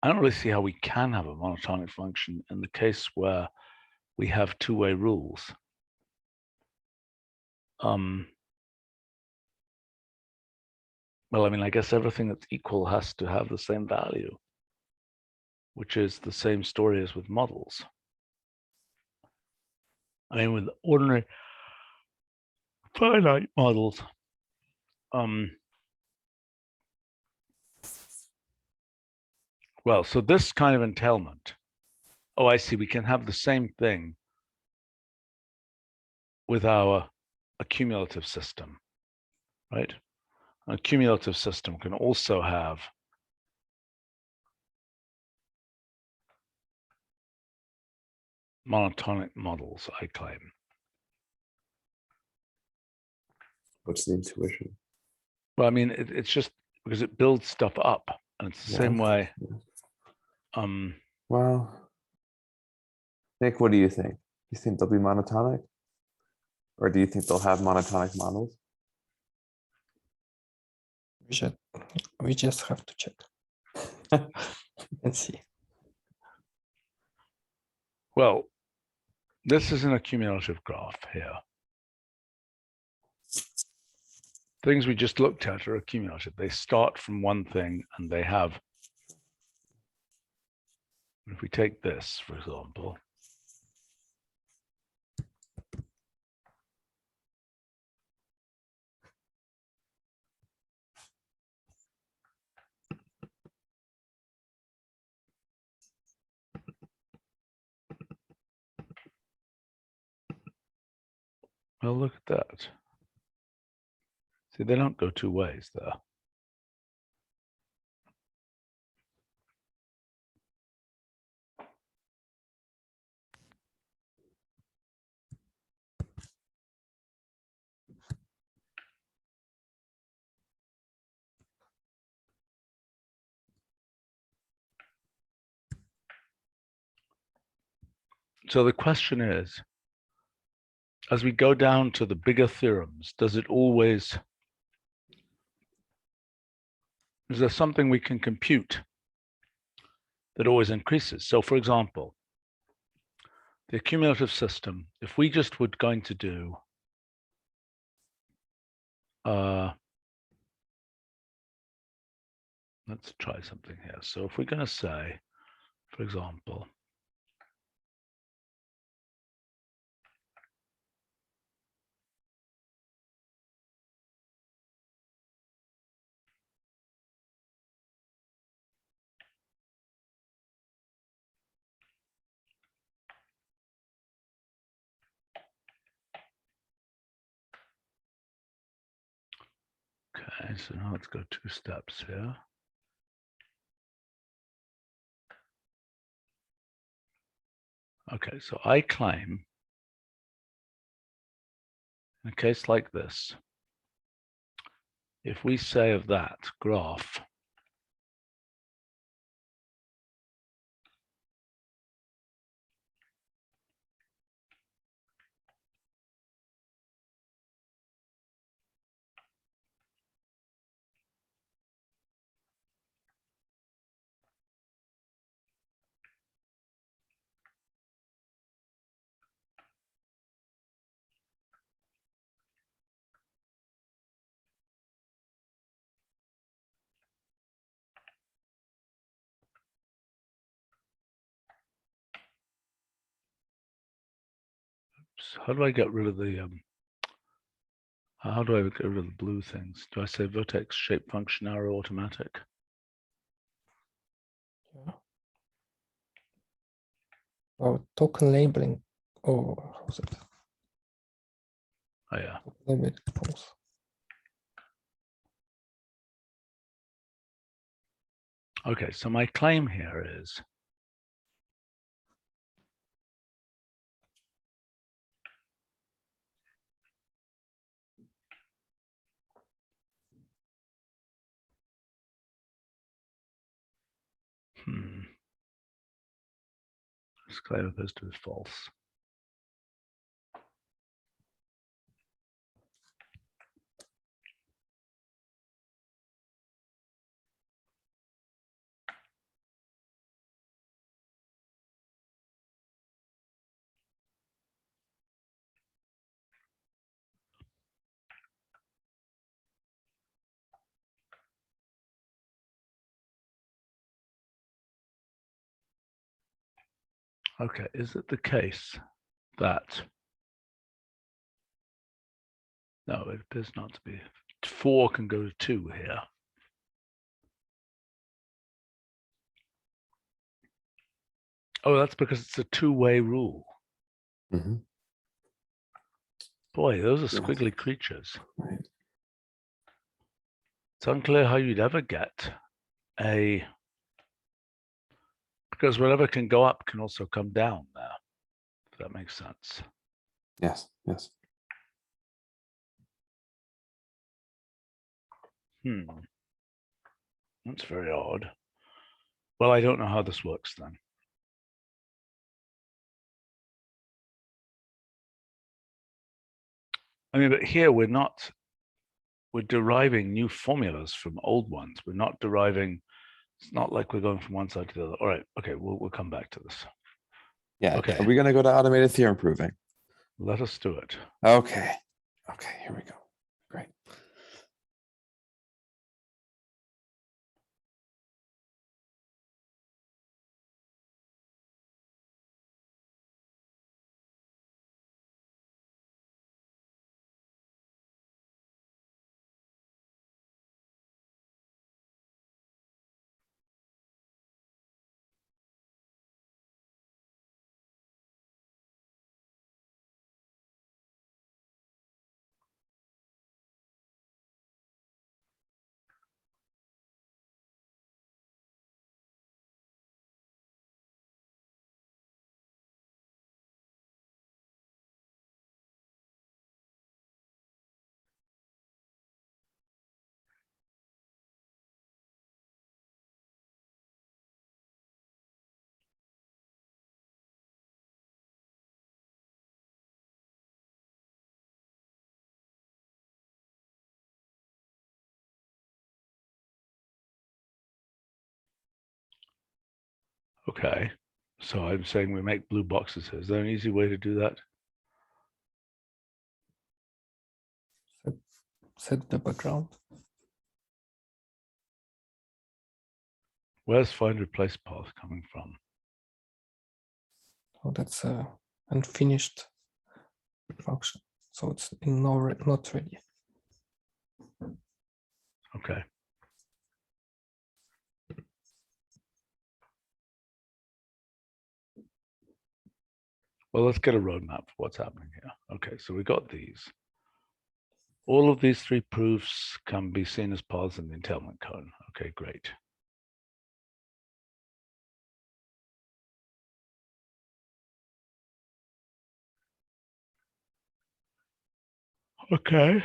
I don't really see how we can have a monotonic function in the case where we have two-way rules. Well, I mean, I guess everything that's equal has to have the same value, which is the same story as with models. I mean, with ordinary finite models, well, so this kind of entailment, oh, I see, we can have the same thing with our accumulative system, right? A cumulative system can also have monotonic models, I claim. What's the intuition? Well, I mean, it's just because it builds stuff up, and it's the same way. Well, Nick, what do you think? You think they'll be monotonic? Or do you think they'll have monotonic models? We just have to check. Let's see. Well, this is an accumulative graph here. Things we just looked at are accumulative. They start from one thing and they have, if we take this, for example, well, look at that. See, they don't go two ways there. So the question is, as we go down to the bigger theorems, does it always, is there something we can compute that always increases? So for example, the accumulative system, if we just were going to do let's try something here. So if we're going to say, for example, okay, so now let's go 2 steps here. Okay, so I claim in a case like this, if we say of that graph, so how do I get rid of the, how do I get rid of the blue things? Do I say vertex shape function arrow automatic? Yeah. Or token labeling. Oh, how's it? Oh yeah, Labeling false. okay, so my claim here is this claim appears to be false. Okay, is it the case that, no, it appears not to be. 4 can go to 2 here. Oh, that's because it's a two-way rule. Mhm. Boy, those are Yeah. squiggly creatures. Right. It's unclear how you'd ever get a, because whatever can go up can also come down there, if that makes sense. Yes. Yes. That's very odd. Well, I don't know how this works then. I mean, but here we're deriving new formulas from old ones. We're not deriving, it's not like we're going from one side to the other. All right, okay, we'll come back to this. Yeah. Okay. Are we going to go to automated theorem proving? Let us do it. Okay. Okay. Here we go. Great. Okay, so I'm saying we make blue boxes here. Is there an easy way to do that? Set the background. Where's find replace path coming from? Oh, that's a unfinished function. So it's not ready. Okay. Well, let's get a roadmap for what's happening here. Okay, so we got these. All of these three proofs can be seen as paths in the entailment cone. Okay, great. Okay.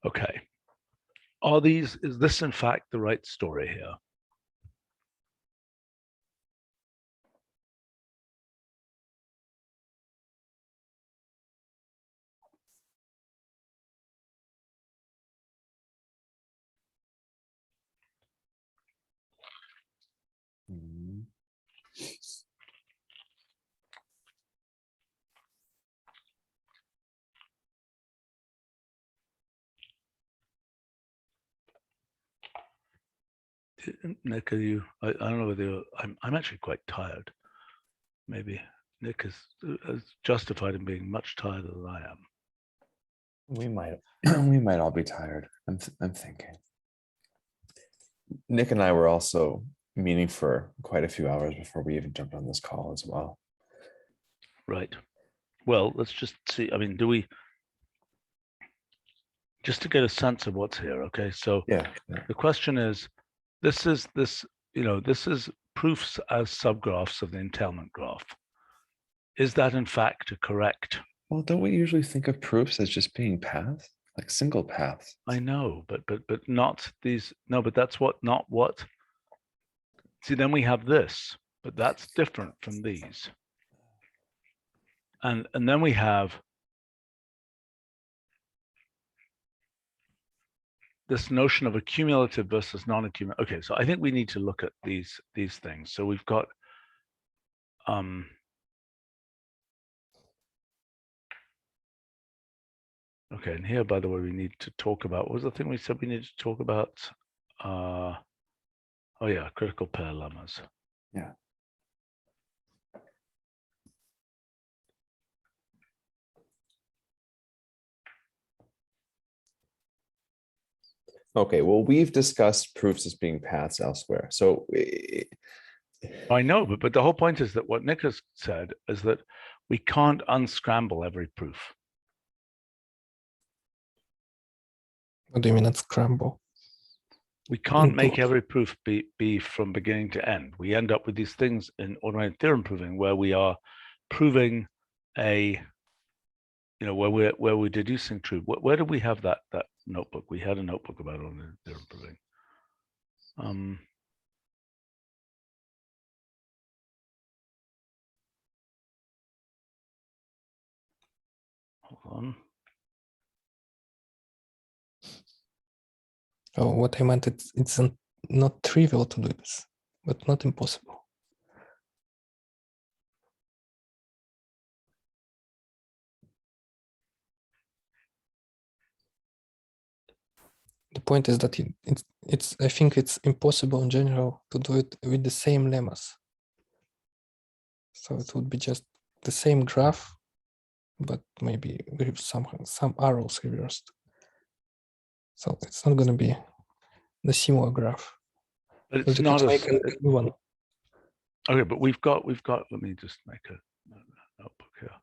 Okay. Is this in fact the right story here? Mhm. Nick, are you? I don't know whether you're, I'm actually quite tired. Maybe Nick is justified in being much tireder than I am. We might all be tired. I'm thinking. Nick and I were also meeting for quite a few hours before we even jumped on this call as well. Right. Well, let's just see. I mean, do we just to get a sense of what's here? Okay. So Yeah. the question is, this is proofs as subgraphs of the entailment graph. Is that in fact a correct? Well, don't we usually think of proofs as just being paths, like single paths? I know, but not these. No, but that's not what. See, then we have this, but that's different from these. And then we have this notion of accumulative versus non-accumulative. Okay, so I think we need to look at these things. So we've got okay, and here, by the way, we need to talk about, what was the thing we said we needed to talk about? Oh yeah, critical pair lemmas. Yeah. Okay, well, we've discussed proofs as being paths elsewhere. So I know, but the whole point is that what Nick has said is that we can't unscramble every proof. What do you mean unscramble? We can't make Into- every proof be from beginning to end. We end up with these things in automated theorem proving where we are proving a, where we're deducing truth. Where do we have that notebook? We had a notebook about automated theorem proving. Hold on. Oh, what I meant, it's not trivial to do this, but not impossible. The point is that I think it's impossible in general to do it with the same lemmas. So it would be just the same graph, but maybe with some arrows reversed. So it's not going to be the similar graph. But We'll it's just not have a to make a new one. okay. But we've got. Let me just make a notebook here.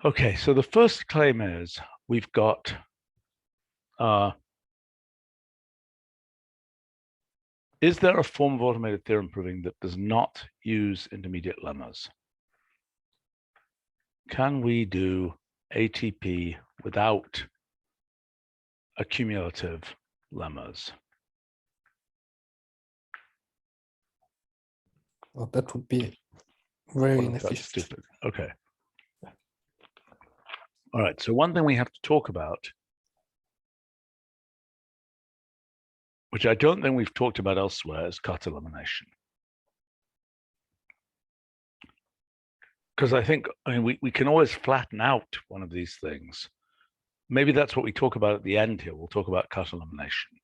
Okay, so the first claim is we've got is there a form of automated theorem proving that does not use intermediate lemmas? Can we do ATP without accumulative lemmas? Well, that would be very What if that's inefficient. stupid? Okay. All right, so one thing we have to talk about, which I don't think we've talked about elsewhere, is cut elimination. Because I mean, we can always flatten out one of these things. Maybe that's what we talk about at the end here. We'll talk about cut elimination.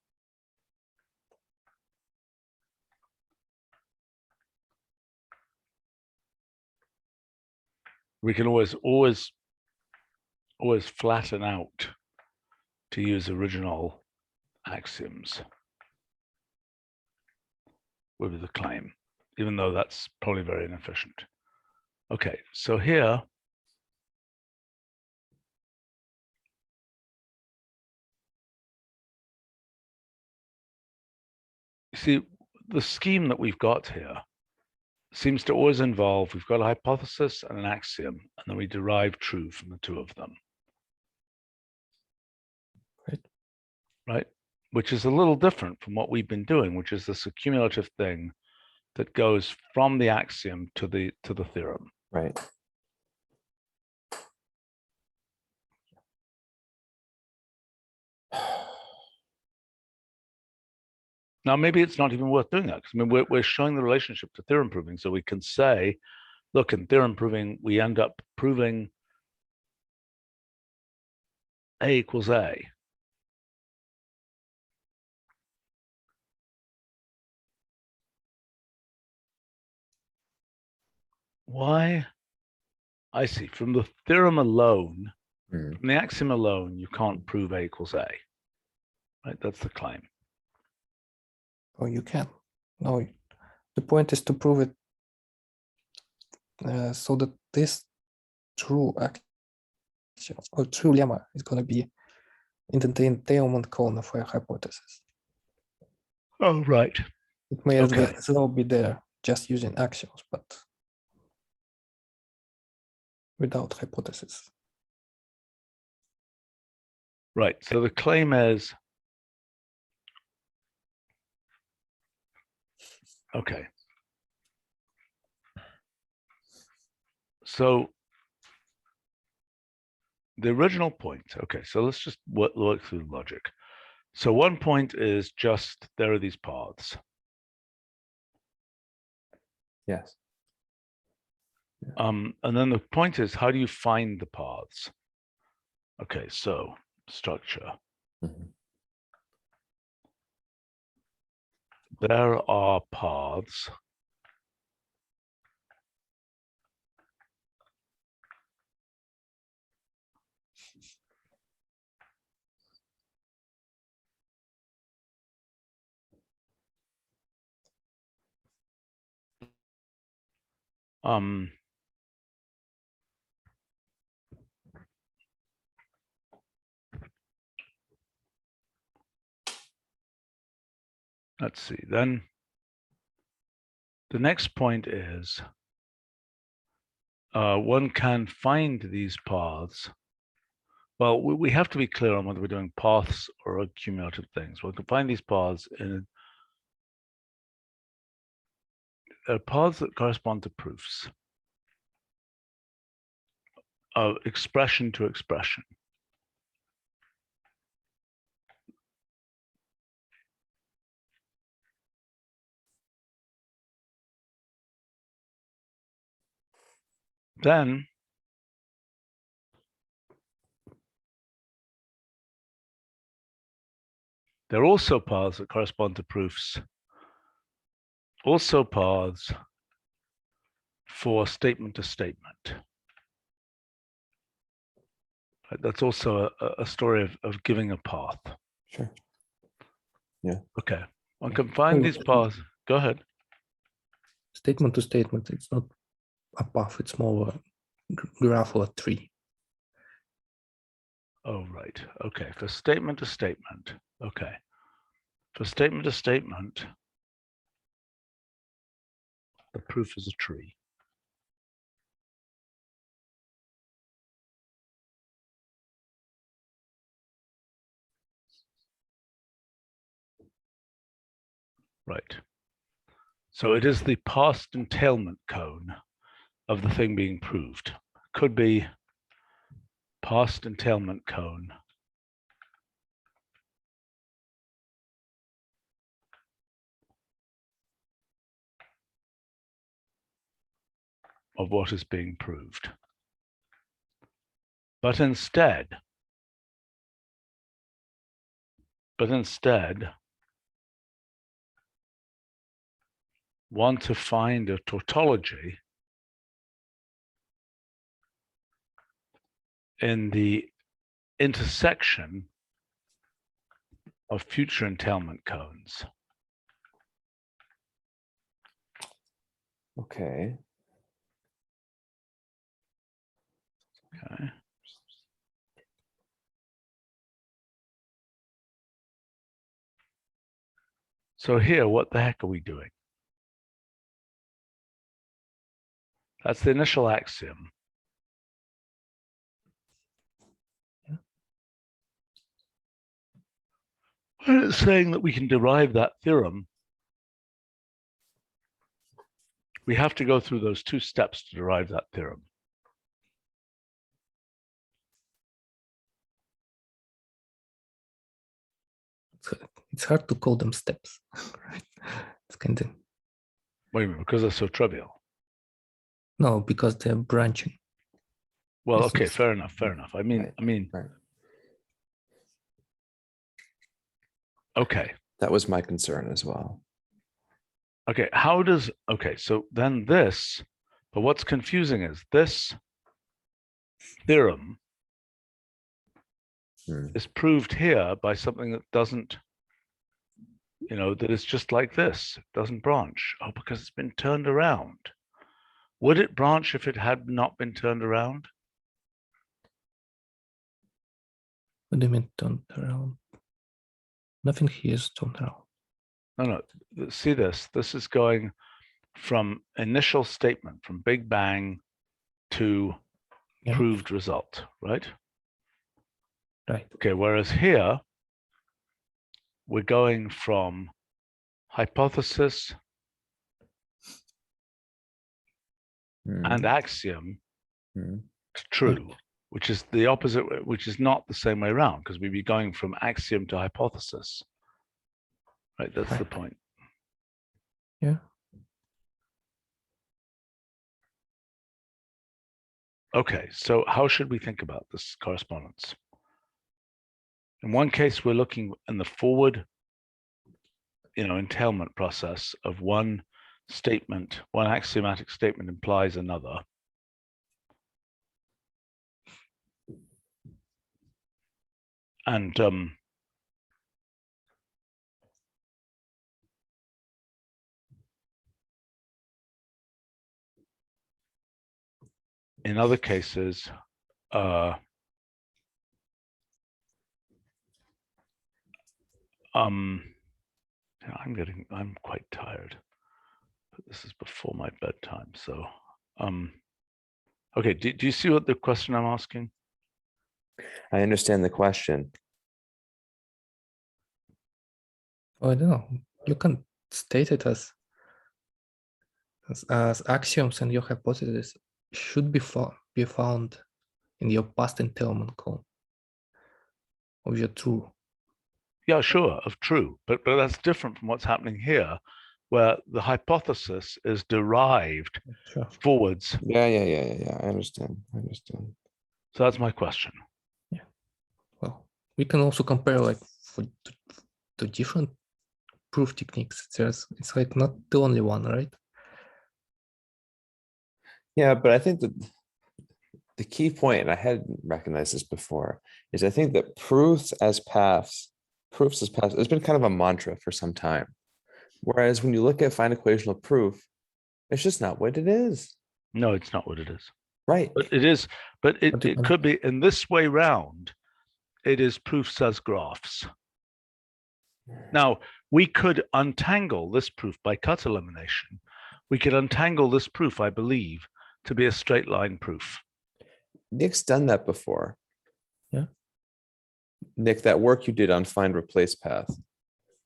We can always flatten out to use original axioms with the claim, even though that's probably very inefficient. Okay, so here, you see, the scheme that we've got here seems to always involve, we've got a hypothesis and an axiom, and then we derive true from the two of them. Right? Which is a little different from what we've been doing, which is this accumulative thing that goes from the axiom to the theorem. Right. Now, maybe it's not even worth doing that, because I mean, we're showing the relationship to theorem proving, so we can say, look, in theorem proving, we end up proving A equals A. Why? I see. From the theorem alone, from the axiom alone, you can't prove A equals A. Right? That's the claim. Oh, you can. No, the point is to prove it so that this true axiom or true lemma is going to be in the entailment column of a hypothesis. Oh, right. It may Okay. as well be there just using axioms, but without hypothesis. Right. So the claim is, okay. So the original point, okay, so let's just work through the logic. So one point is just, there are these paths. Yes. And then the point is, how do you find the paths? Okay, so structure. There are paths. Let's see, then the next point is one can find these paths. Well, we have to be clear on whether we're doing paths or cumulative things. We can find these paths in paths that correspond to proofs of expression to expression. Then there are also paths that correspond to proofs, also paths for statement to statement. That's also a story of giving a path. Sure. Okay, one can find these paths. Go ahead. Statement to statement, it's not a path, it's more a graph or a tree. Oh, right. Okay, for statement to statement. Okay. For statement to statement, the proof is a tree. Right. So it is the past entailment cone of the thing being proved. Could be past entailment cone of what is being proved. But instead, want to find a tautology in the intersection of future entailment cones. Okay. Okay. So here, what the heck are we doing? That's the initial axiom. When it's saying that we can derive that theorem, we have to go through those two steps to derive that theorem. It's hard to call them steps, right? It's kind of Wait a minute, because they're so trivial. no, because they're branching. Well, It's okay, not- fair enough. I mean, Right. okay. That was my concern as well. Okay, okay, so then this, but what's confusing is this theorem is proved here by something that doesn't, that is just like this, it doesn't branch. Oh, because it's been turned around. Would it branch if it had not been turned around? What do you mean turned around? Nothing here is turned around. No, see this. This is going from initial statement, from Big Bang to Yeah. proved result, right? Right. Okay, whereas here, we're going from hypothesis and axiom to true, which is the opposite, which is not the same way around, because we'd be going from axiom to hypothesis. Right, that's the point. Yeah. Okay, so how should we think about this correspondence? In one case, we're looking in the forward, entailment process of one statement, one axiomatic statement implies another. And in other cases, I'm quite tired, but this is before my bedtime. So, okay, do you see what the question I'm asking? I understand the question. Oh, I don't know. You can state it as axioms, and your hypothesis should be found in your past entailment cone of your true. Yeah, sure, of true, but that's different from what's happening here, where the hypothesis is derived Sure. forwards. Yeah. I understand. So that's my question. Well, we can also compare like for the different proof techniques. It's like not the only one, right? Yeah, but I think that the key point, and I hadn't recognized this before, is I think that proofs as paths, has been kind of a mantra for some time. Whereas when you look at fine equational proof, it's just not what it is. No, it's not what it is. Right. But it is, but But you it can- could be in this way round, it is proofs as graphs. Now, we could untangle this proof by cut elimination. We could untangle this proof, I believe, to be a straight line proof. Nick's done that before. Yeah. Nick, that work you did on find replace path,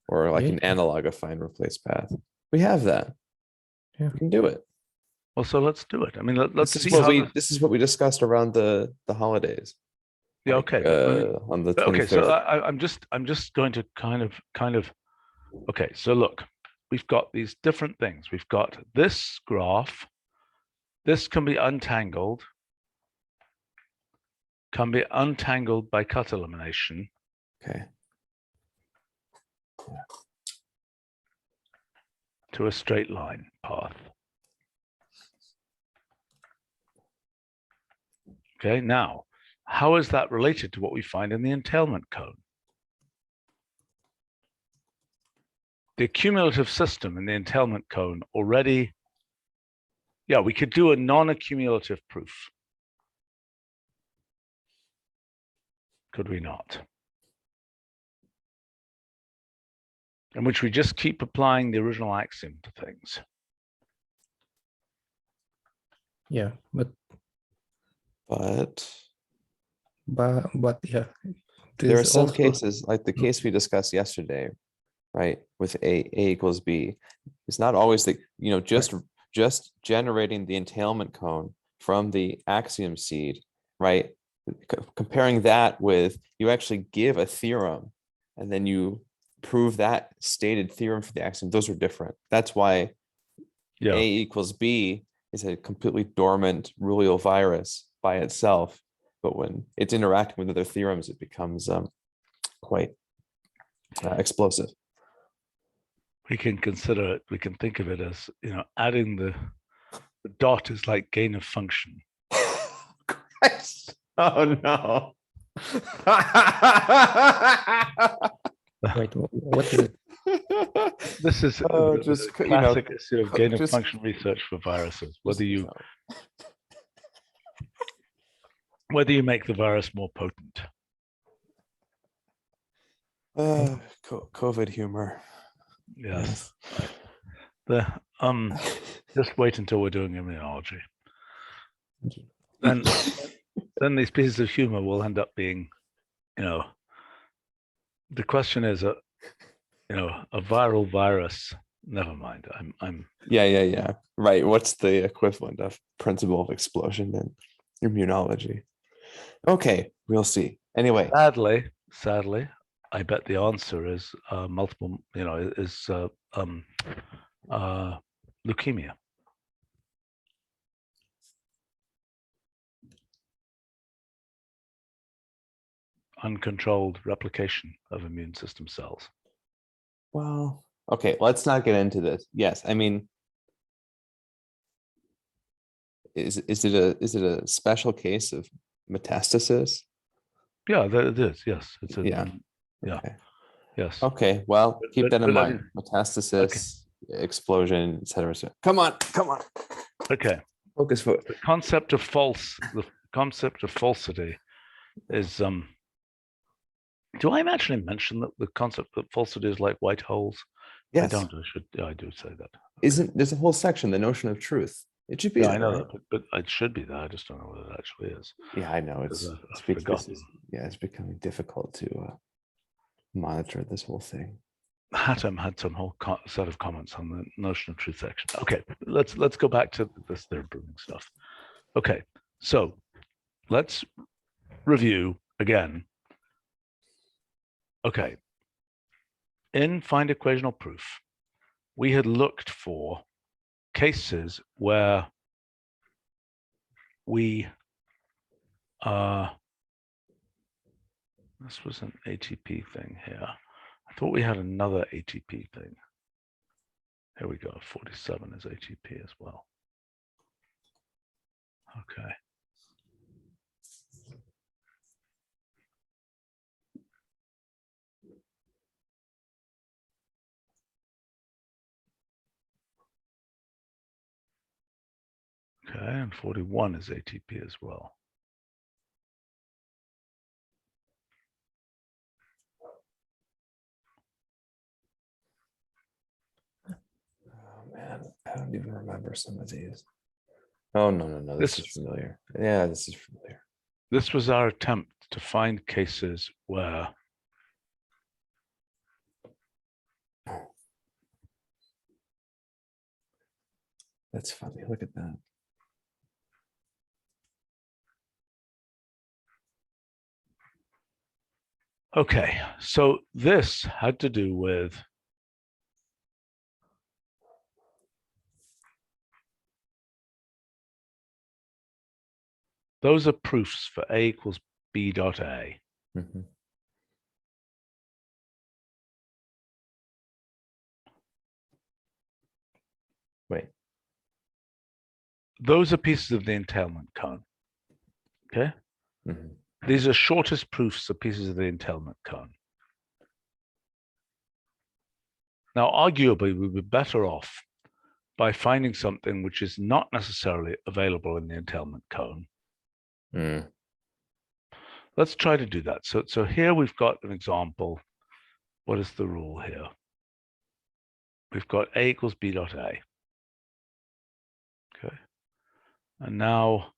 or like Yeah. an analog of find replace path, we have that. Yeah. We can do it. Well, so let's do it. I mean, let's This see is what how we this, this is what we discussed around the holidays. yeah, like, okay. But let me, on the 23rd. okay, so I'm just going to kind of okay, so look, we've got these different things. We've got this graph. This can be untangled by cut elimination. Okay. To a straight line path. Okay, now, how is that related to what we find in the entailment cone? The accumulative system in the entailment cone already, yeah, we could do a non-accumulative proof. Could we not? In which we just keep applying the original axiom to things. Yeah, but yeah, there are there's some also cases, like the case we discussed yesterday, right, with A equals B. It's not always that, just generating the entailment cone from the axiom seed, right? Comparing that with, you actually give a theorem and then you prove that stated theorem for the axiom. Those are different. That's why Yeah. A equals B is a completely dormant rulal virus by itself. But when it's interacting with other theorems, it becomes quite explosive. We can consider it, we can think of it as, adding the dot is like gain of function. Christ. Oh no. wait, what is it? This is Oh, the just, classic issue of gain of just- function research for viruses. Whether Just, you make the virus more potent. COVID humor. Yes. Just wait until we're doing immunology. Then these pieces of humor will end up being, the question is a viral virus. Never mind. I'm Yeah. Right. What's the equivalent of principle of explosion in immunology? Okay, we'll see. Anyway, sadly, I bet the answer is multiple, leukemia. Uncontrolled replication of immune system cells. well, okay, let's not get into this. Yes, I mean, is it a special case of metastasis? Yeah, it is. Yes, it's a Yeah. yeah. Okay. Yes. Okay, well, keep But- that in but I mind. mean- Metastasis, explosion, etc. Come on. Okay. Focus. The concept of falsity is do I actually mention that the concept that falsity is like white holes? Yes. I don't. I do say that. There's a whole section, the notion of truth. It should be Yeah, there, I know right? that, but it should be there. I just don't know what it actually is. Yeah, I know. Because I've It's forgotten. it's becoming difficult to monitor this whole thing. Hattem had some whole set of comments on the notion of truth section. Okay, let's go back to this theorem proving stuff. Okay, so let's review again. Okay, in find equational proof, we had looked for cases where we this was an ATP thing here. I thought we had another ATP thing. Here we go. 47 is ATP as well. Okay. Okay, and 41 is ATP as well. Oh man, I don't even remember some of these. Oh no, this This- is familiar. Yeah, this is familiar. This was our attempt to find cases where That's funny. Look at that. okay, so this had to do with those are proofs for A equals B dot A. Mhm. Wait. Those are pieces of the entailment cone. Okay. Mhm. These are shortest proofs of pieces of the entailment cone. Now, arguably, we'd be better off by finding something which is not necessarily available in the entailment cone. Mm. Let's try to do that. So here we've got an example. What is the rule here? We've got A equals B dot A. Okay. And now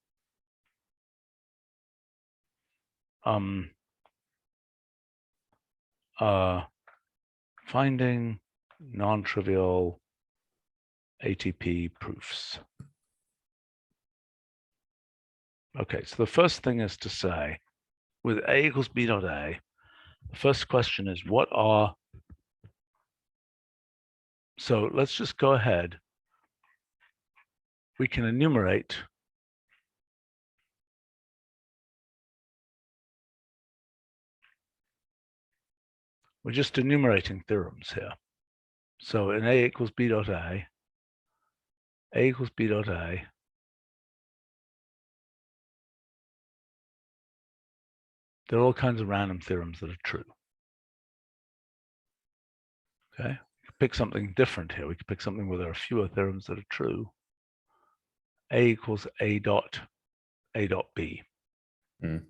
finding non-trivial ATP proofs. Okay, so the first thing is to say, with A equals B dot A, the first question is what are, so let's just go ahead. We can enumerate we're just enumerating theorems here. So in A equals B dot A equals B dot A, there are all kinds of random theorems that are true. Okay, we could pick something different here. We could pick something where there are fewer theorems that are true. A equals A dot B. Mm.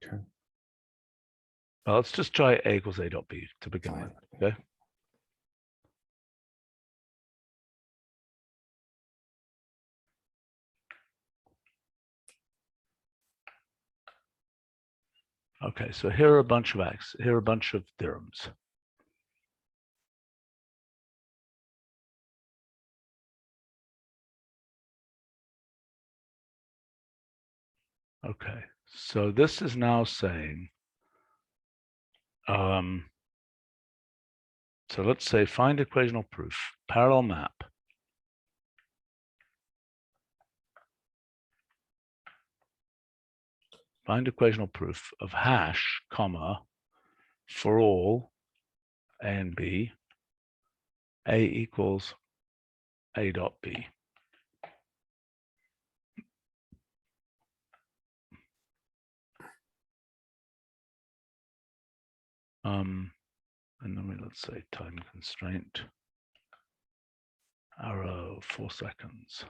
Okay. Well, let's just try A equals A dot B to begin Fine. with. Okay. Okay, so here are a bunch of theorems. Okay, so this is now saying, so let's say find equational proof, parallel map. Find equational proof of hash, comma, for all A and B, A equals A dot B. And then let's say time constraint, arrow 4 seconds.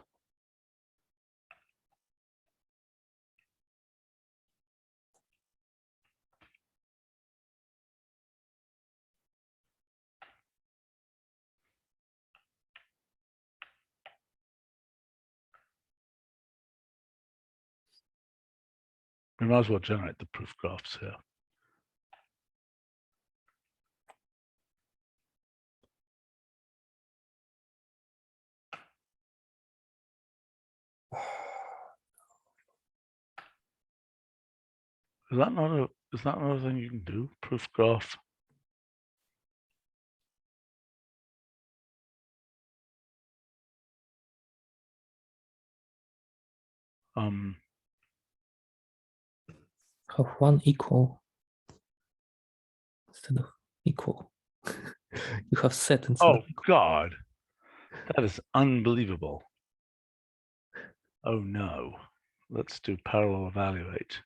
We might as well generate the proof graphs here. Is that not another thing you can do? Proof graph. Have one equal instead of equal. You have set instead Oh of equal. God, that is unbelievable. Oh no, let's do parallel evaluate.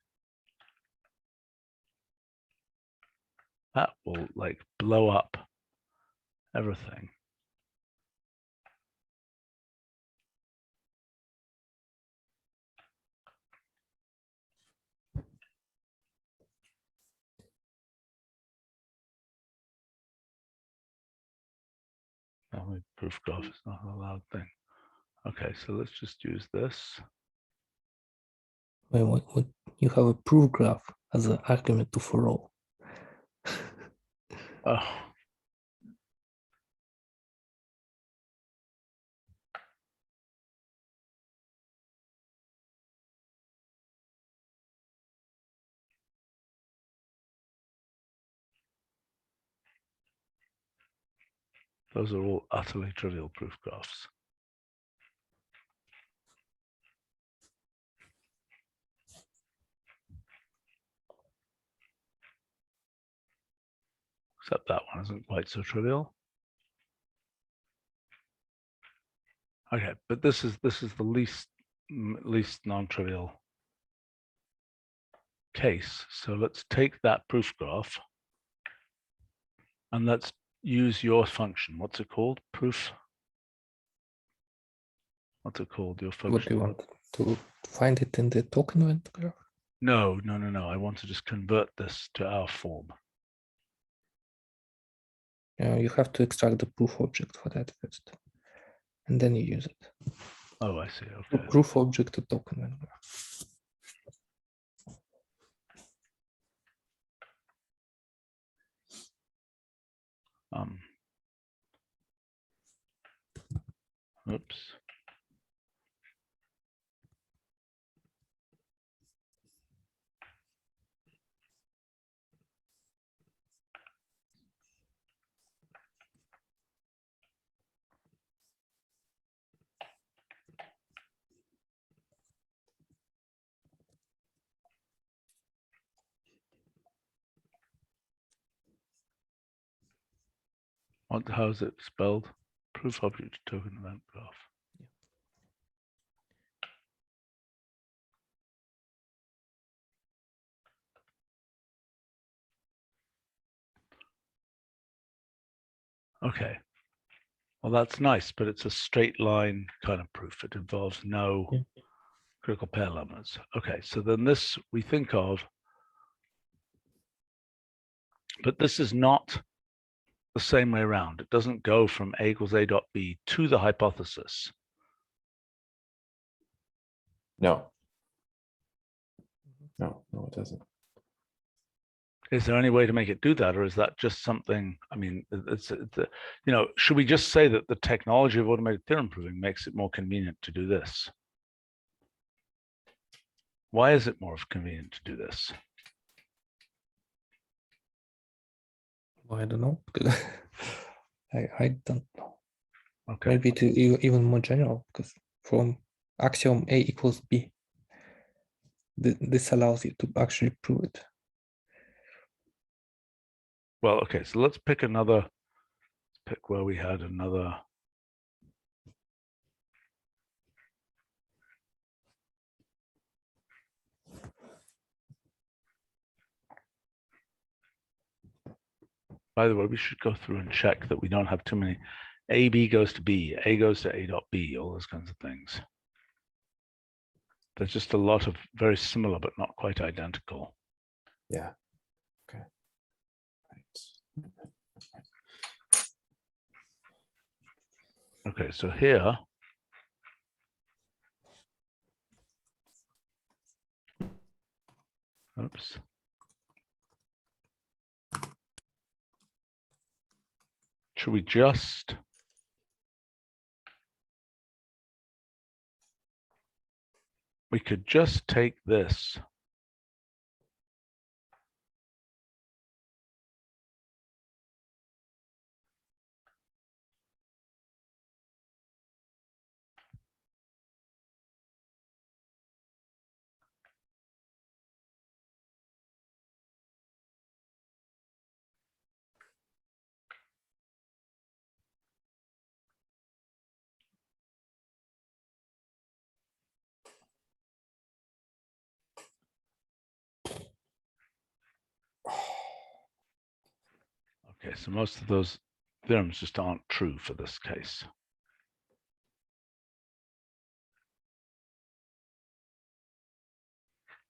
That will like blow up everything. Proof graph is not an allowed thing. Okay, so let's just use this. Wait, what? You have a proof graph as an argument to for all. Oh, those are all utterly trivial proof graphs. Except that one isn't quite so trivial. Okay, but this is the least non-trivial case. So let's take that proof graph and let's use your function. What's it called? Proof. What's it called? Your function. What do you want to find it in the token event graph? No. I want to just convert this to our form. You have to extract the proof object for that first, and then you use it. Oh, I see. Okay. Proof object to token event graph. Oops. How is it spelled? Proof object to token event graph. Okay. Well, that's nice, but it's a straight line kind of proof. It involves no critical pair limits. Okay, so then this we think of, but this is not the same way around. It doesn't go from A equals A dot B to the hypothesis. No, it doesn't. Is there any way to make it do that, or is that just something? I mean, should we just say that the technology of automated theorem proving makes it more convenient to do this? Why is it more convenient to do this? Well, I don't know. Because I don't know. Okay. Maybe to even more general, because from axiom A equals B, this allows you to actually prove it. Well, okay, so let's pick where we had another. By the way, we should go through and check that we don't have too many. A, B goes to B, A goes to A dot B, all those kinds of things. There's just a lot of very similar, but not quite identical. Yeah. Okay. Right. Okay, so here, oops. Should we just we could just take this Okay, so most of those theorems just aren't true for this case.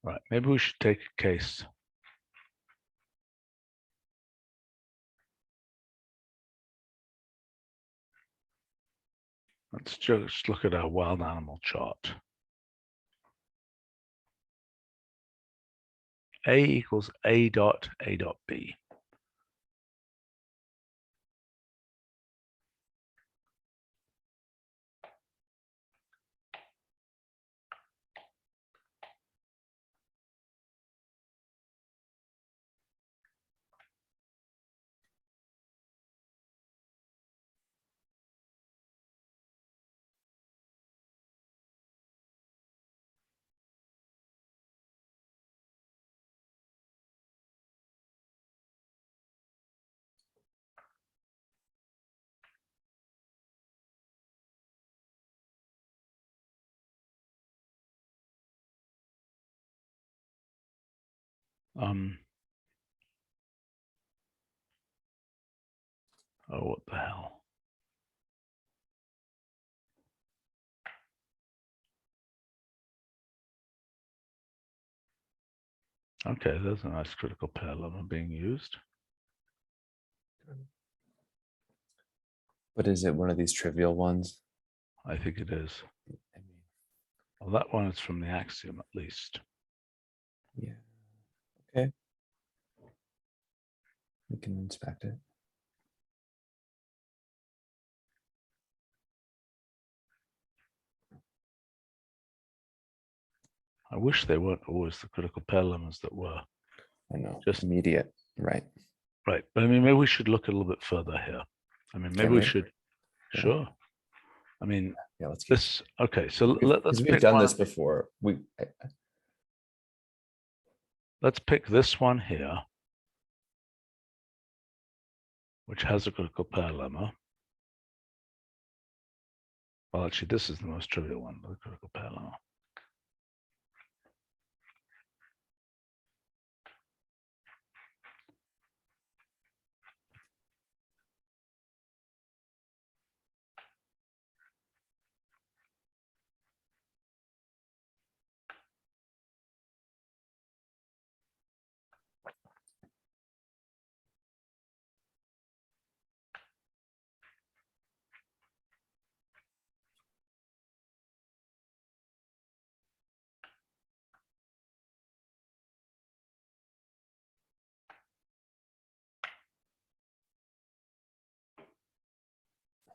Right, maybe we should take a case. Let's just look at our wild animal chart. A equals A dot B. Oh, what the hell? Okay, there's a nice critical pair lemma being used. But is it one of these trivial ones? I think it is. I mean, Well, that one is from the axiom at least. yeah. Okay. We can inspect it. I wish they weren't always the critical pair lemmas that were. I know. Just Immediate. Right. right. But I mean, maybe we should look a little bit further here. I mean, maybe Can we we? should. Yeah. Sure. I mean, Yeah, let's keep this. Okay, so let's because we've pick done one. this before. Let's pick this one here, which has a critical pair lemma. Well, actually, this is the most trivial one, the critical pair lemma.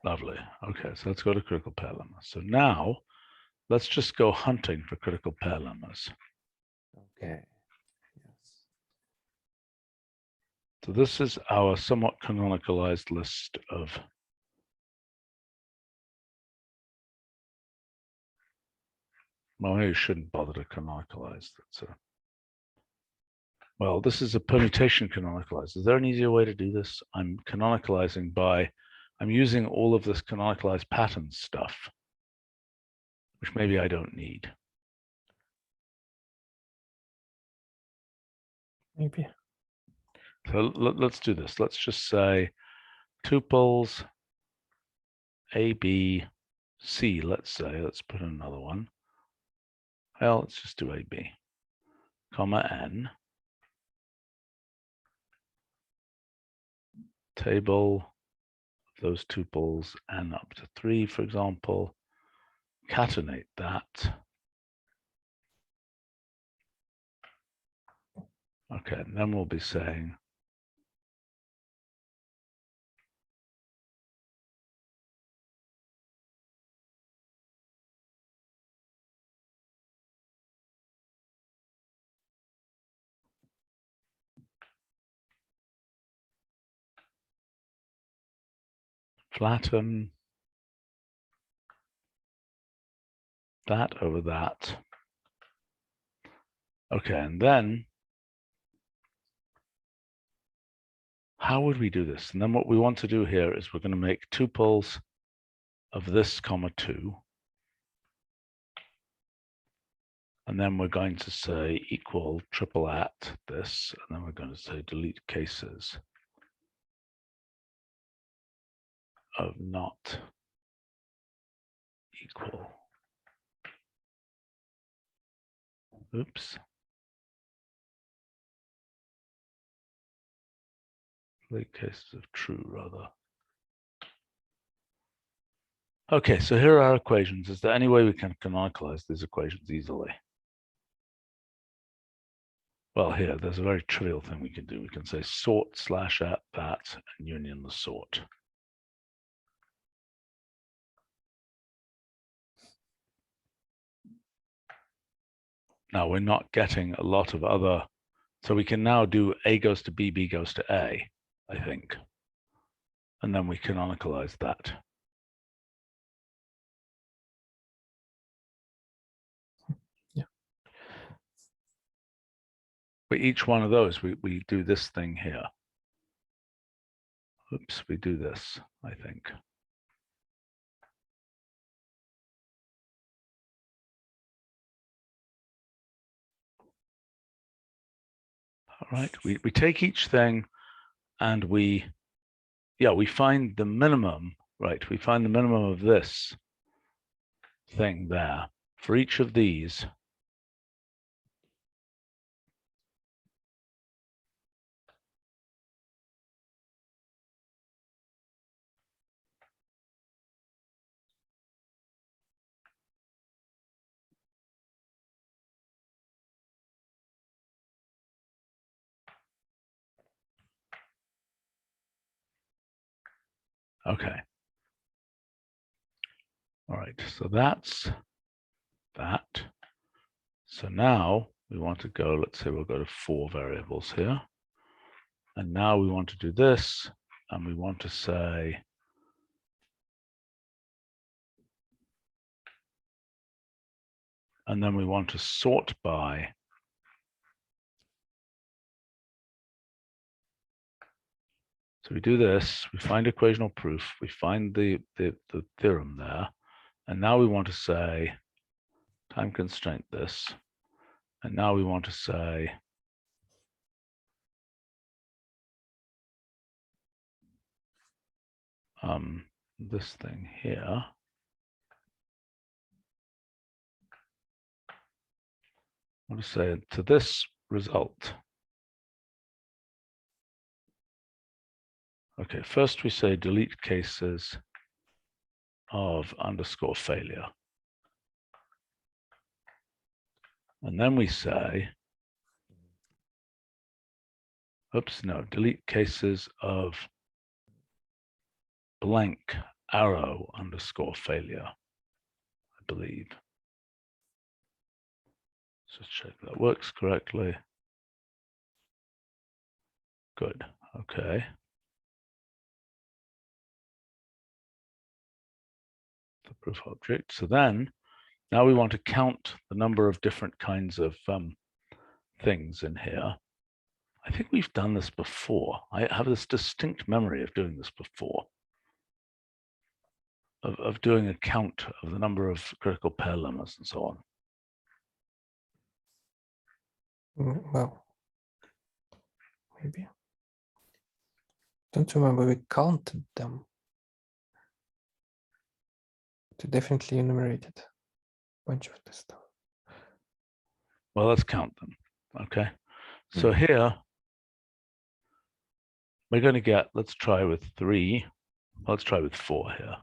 Lovely. Okay, so let's go to critical pair lemma. So now let's just go hunting for critical pair lemmas. Okay. Yes. So this is our somewhat canonicalized list of well, maybe you shouldn't bother to canonicalize. Well, this is a permutation canonicalized. Is there an easier way to do this? I'm canonicalizing by, I'm using all of this canonicalized pattern stuff, which maybe I don't need. Maybe. So let's do this. Let's just say tuples A, B, C, let's say. Let's put in another one. Well, let's just do A, B, comma, N. Table of those tuples N up to 3, for example. Concatenate that. Okay, and then we'll be saying flatten that over that. Okay, and then how would we do this? And then what we want to do here is we're going to make tuples of this comma 2. And then we're going to say equal triple at this, and then we're going to say delete cases. of not equal. Oops. Late cases of true, rather. Okay, so here are our equations. Is there any way we can canonicalize these equations easily? Well, here, there's a very trivial thing we can do. We can say sort slash at that and union the sort. Now, we're not getting a lot of other, so we can now do A goes to B, B goes to A, I think. And then we canonicalize that. Yeah. For each one of those, we do this thing here. Oops, we do this, I think. All right, we take each thing and we find the minimum, right? We find the minimum of this thing there for each of these. Okay. All right, so that's that. So now we want to go, let's say we'll go to 4 variables here. And now we want to do this, and we want to say, and then we want to sort by. So we do this, we find equational proof, we find the theorem there, and now we want to say, time constraint this, and now we want to say, this thing here, I want to say to this result. Okay, first we say delete cases of underscore failure. And then we say, oops, no, delete cases of blank arrow underscore failure, I believe. So check that works correctly. Good, okay. The proof object. So then, now we want to count the number of different kinds of things in here. I think we've done this before. I have this distinct memory of doing this before. Of doing a count of the number of critical pair lemmas and so on. Well, maybe. Don't remember we counted them. We definitely enumerated a bunch of this stuff. Well, let's count them. Okay. So here we're going to get, let's try with 3. Let's try with 4 here.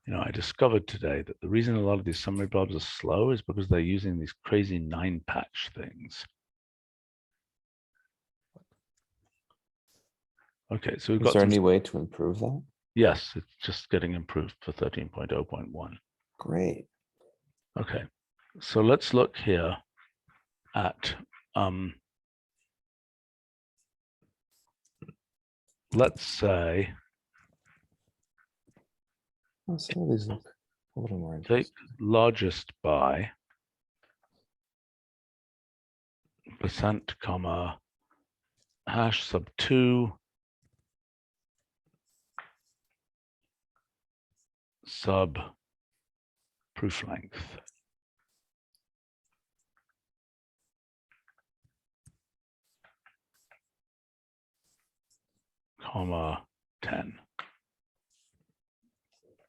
You know, I discovered today that the reason a lot of these summary blobs are slow is because they're using these crazy 9-patch things. Okay, so we've got. Is there any way to improve that? Yes, it's just getting improved for 13.0.1. Great. Okay. So let's look here at, let's say, Oh, some of these look a little more take interesting. largest by percent comma hash sub 2 sub proof length. Comma 10.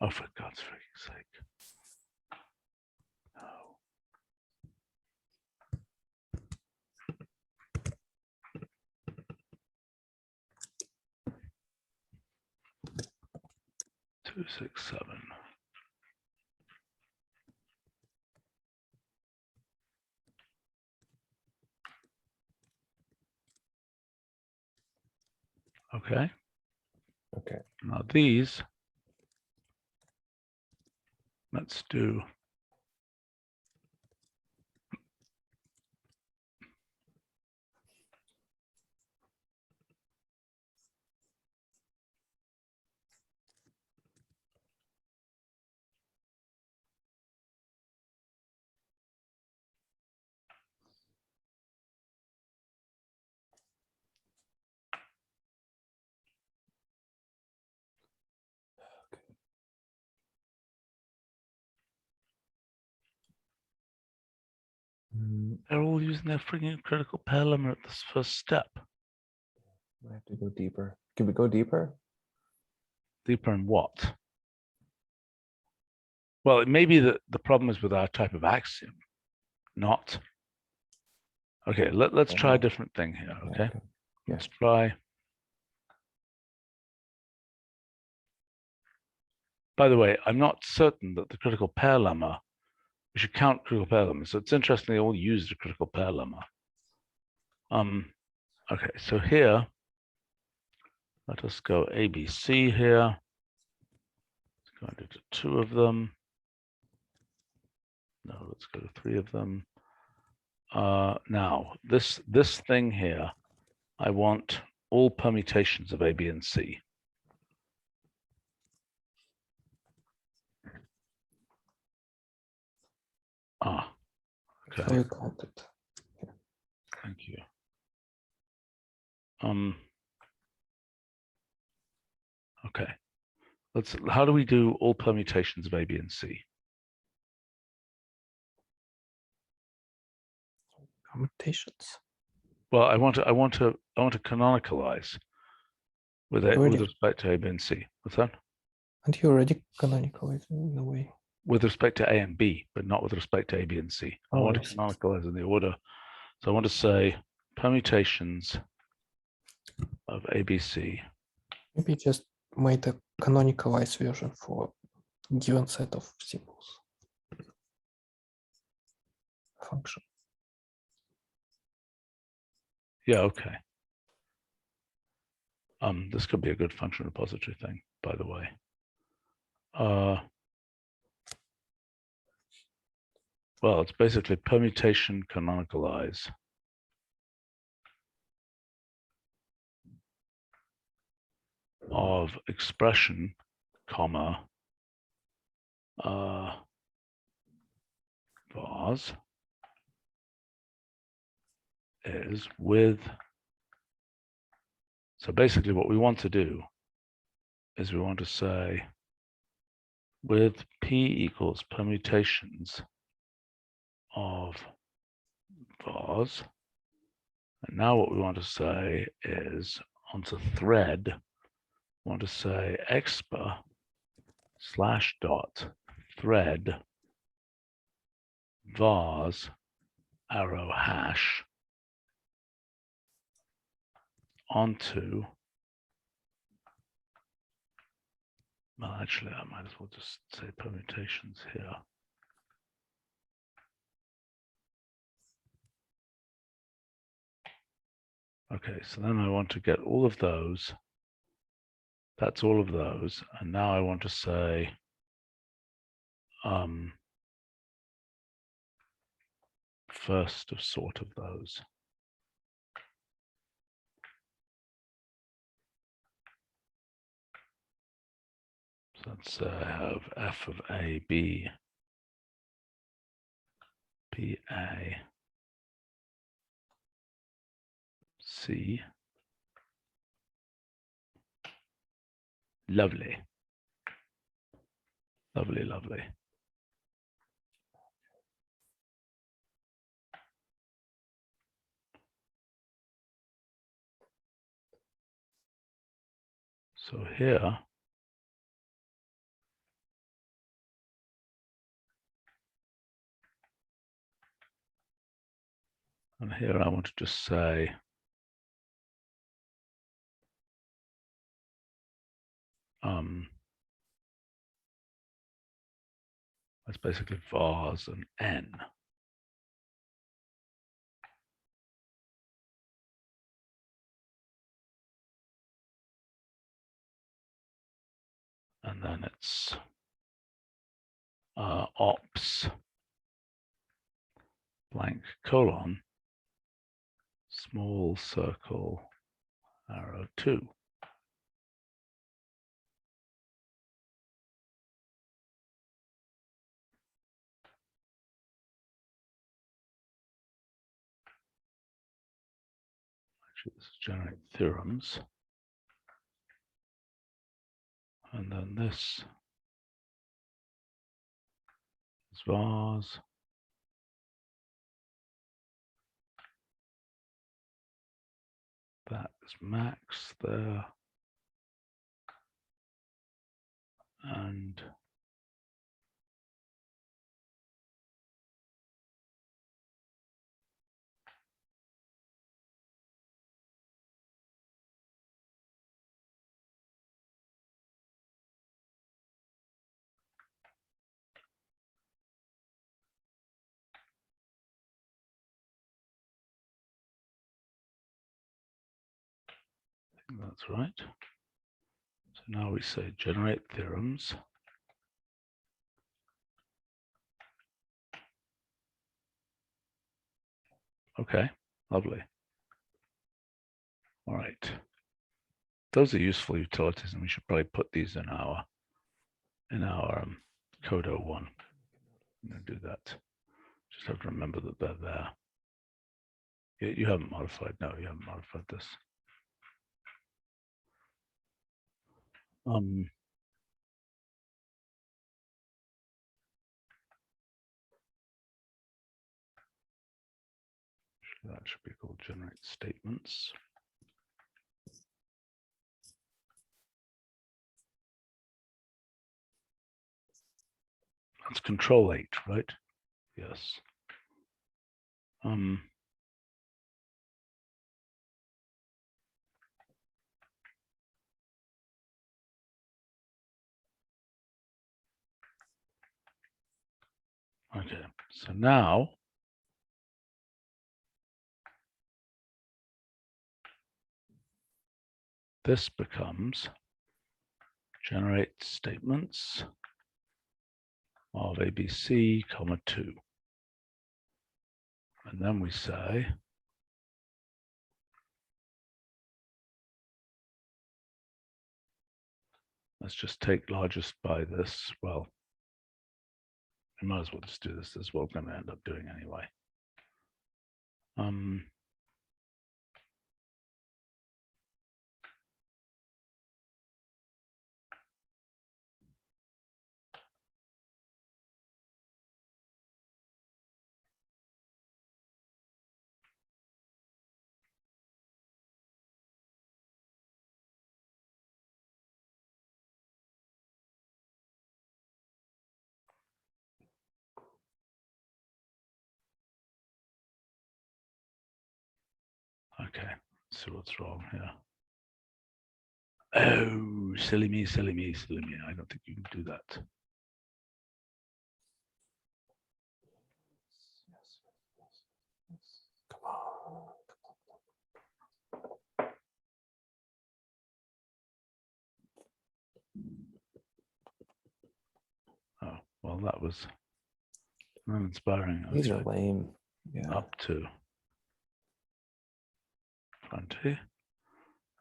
Oh, for God's sake. No. Two, 6, 7. Okay. Okay. Now these, let's do they're all using their freaking critical pair limit at this first step. I have to go deeper. Can we go deeper? Deeper in what? Well, it may be that the problem is with our type of axiom, not. Okay, let's try a different thing here, Yeah, okay? Yeah. Let's try. By the way, I'm not certain that the critical pair lemma, we should count critical pair lemma. So it's interesting they all use the critical pair lemma. Okay, so here, let us go ABC here. Let's go into 2 of them. No, let's go to 3 of them. Now, this thing here, I want all permutations of A, B, and C. Ah, So okay, you count it. thank you. Okay, how do we do all permutations of A, B, and C? Permutations. Well, I want to canonicalize with Already. respect to A, B, and C. What's that? And you already canonicalize in a way. With respect to A and B, but not with respect to A, B, and C. I Oh, want I to see. canonicalize in the order. So I want to say permutations of A, B, C. Maybe just made a canonicalized version for given set of symbols. Function. Yeah, okay. This could be a good function repository thing, by the way. Well, it's basically permutation canonicalize of expression, comma, vars is with. So basically what we want to do is we want to say with P equals permutations of vars. And now what we want to say is onto thread, we want to say expa / dot thread vars arrow hash onto, well, actually, I might as well just say permutations here. Okay, so then I want to get all of those. That's all of those. And now I want to say, first of sort of those. So let's have f of a, b, b, a, c. Lovely. Lovely, lovely. So here, and here I want to just say, that's basically vars and n. And then it's ops blank colon small circle arrow 2. Actually, this is generate theorems. And then this is vars. That is max there. And I think that's right. So now we say generate theorems. Okay, lovely. All right. Those are useful utilities, and we should probably put these in our code 01. I'm going to do that. Just have to remember that they're there. You haven't modified. No, you haven't modified this. That should be called generate statements. That's control 8, right? Yes. Okay, so now this becomes generate statements of ABC, comma 2. And then we say let's just take largest by this. Well, we might as well just do this. This is what we're going to end up doing anyway. Okay, let's see what's wrong here. Oh, silly me, silly me, silly me. I don't think you can do that. Come on. Oh, well, that was uninspiring. These are Okay. lame. Yeah. up to 20.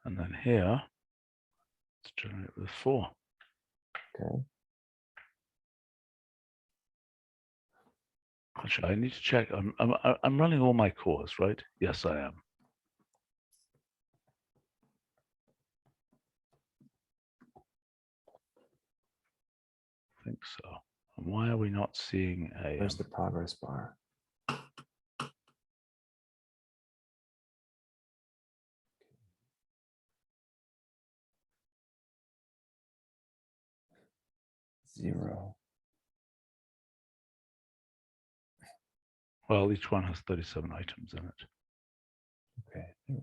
And then here, let's generate with 4. Okay. Actually, I need to check. I'm running all my cores, right? Yes, I am. I think so. And why are we not seeing a? Where's the progress bar? Zero. Well, each one has 37 items in it. Okay. There we go.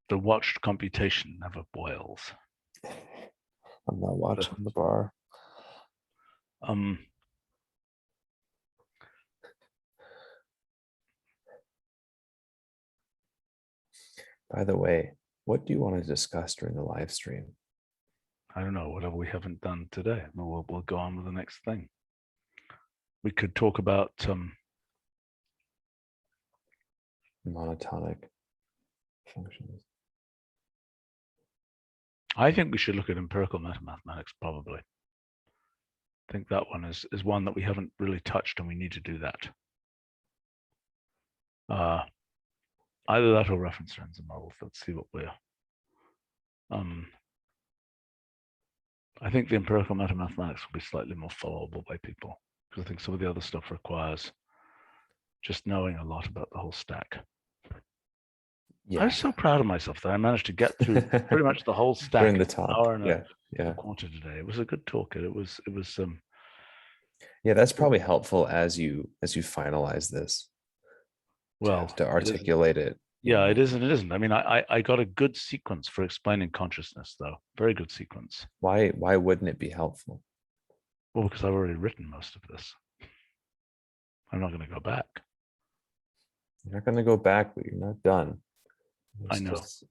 The watched computation never boils. I'm not watching the bar. By the way, what do you want to discuss during the live stream? I don't know, whatever we haven't done today. We'll go on with the next thing. We could talk about Monotonic functions. I think we should look at empirical mathematics, probably. I think that one is one that we haven't really touched, and we need to do that. Either that or reference Renzo models. Let's see what we're. I think the empirical mathematics will be slightly more followable by people, because I think some of the other stuff requires just knowing a lot about the whole stack. Yeah. I was so proud of myself that I managed to get through pretty much the whole stack During the in an talk. hour and Yeah. a quarter today. It was a good talk. It was Yeah, that's probably helpful as you finalize this. well To articulate it. Yeah, it is and it isn't. I mean, I got a good sequence for explaining consciousness, though. Very good sequence. Why wouldn't it be helpful? Well, because I've already written most of this. I'm not going to go back. You're not going to go back, but you're not done. I know. Just,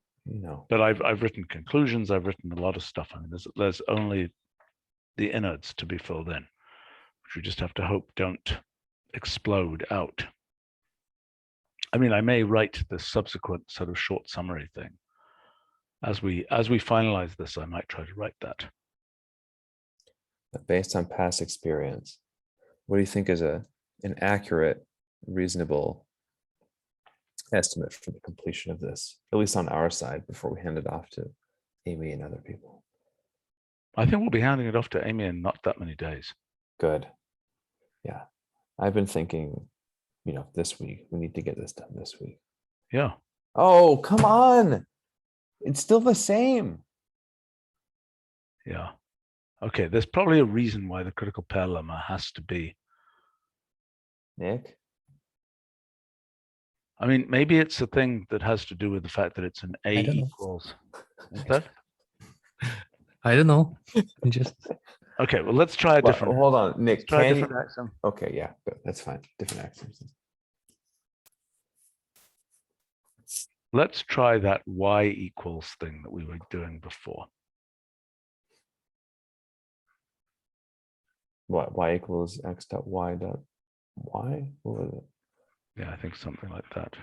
But I've written conclusions. I've written a lot of stuff. I mean, there's only the innards to be filled in, which we just have to hope don't explode out. I mean, I may write the subsequent sort of short summary thing. As we finalize this, I might try to write that. based on past experience, what do you think is an accurate, reasonable estimate for the completion of this, at least on our side, before we hand it off to Amy and other people? I think we'll be handing it off to Amy in not that many days. Good. Yeah. I've been thinking, this week, we need to get this done this week. Yeah. Oh, come on. It's still the same. Yeah. Okay. There's probably a reason why the critical pair lemma has to be. Nick? I mean, maybe it's a thing that has to do with the fact that it's an A I don't know. equals. Is that? I don't know. Just Okay. Well, let's try a Well, different. hold on, Nick. Try a Can different you? axiom. Okay, yeah, good. That's fine. Different axioms. Let's try that Y equals thing that we were doing before. What? Y equals x dot y dot y? What was it? Yeah, I think something like that.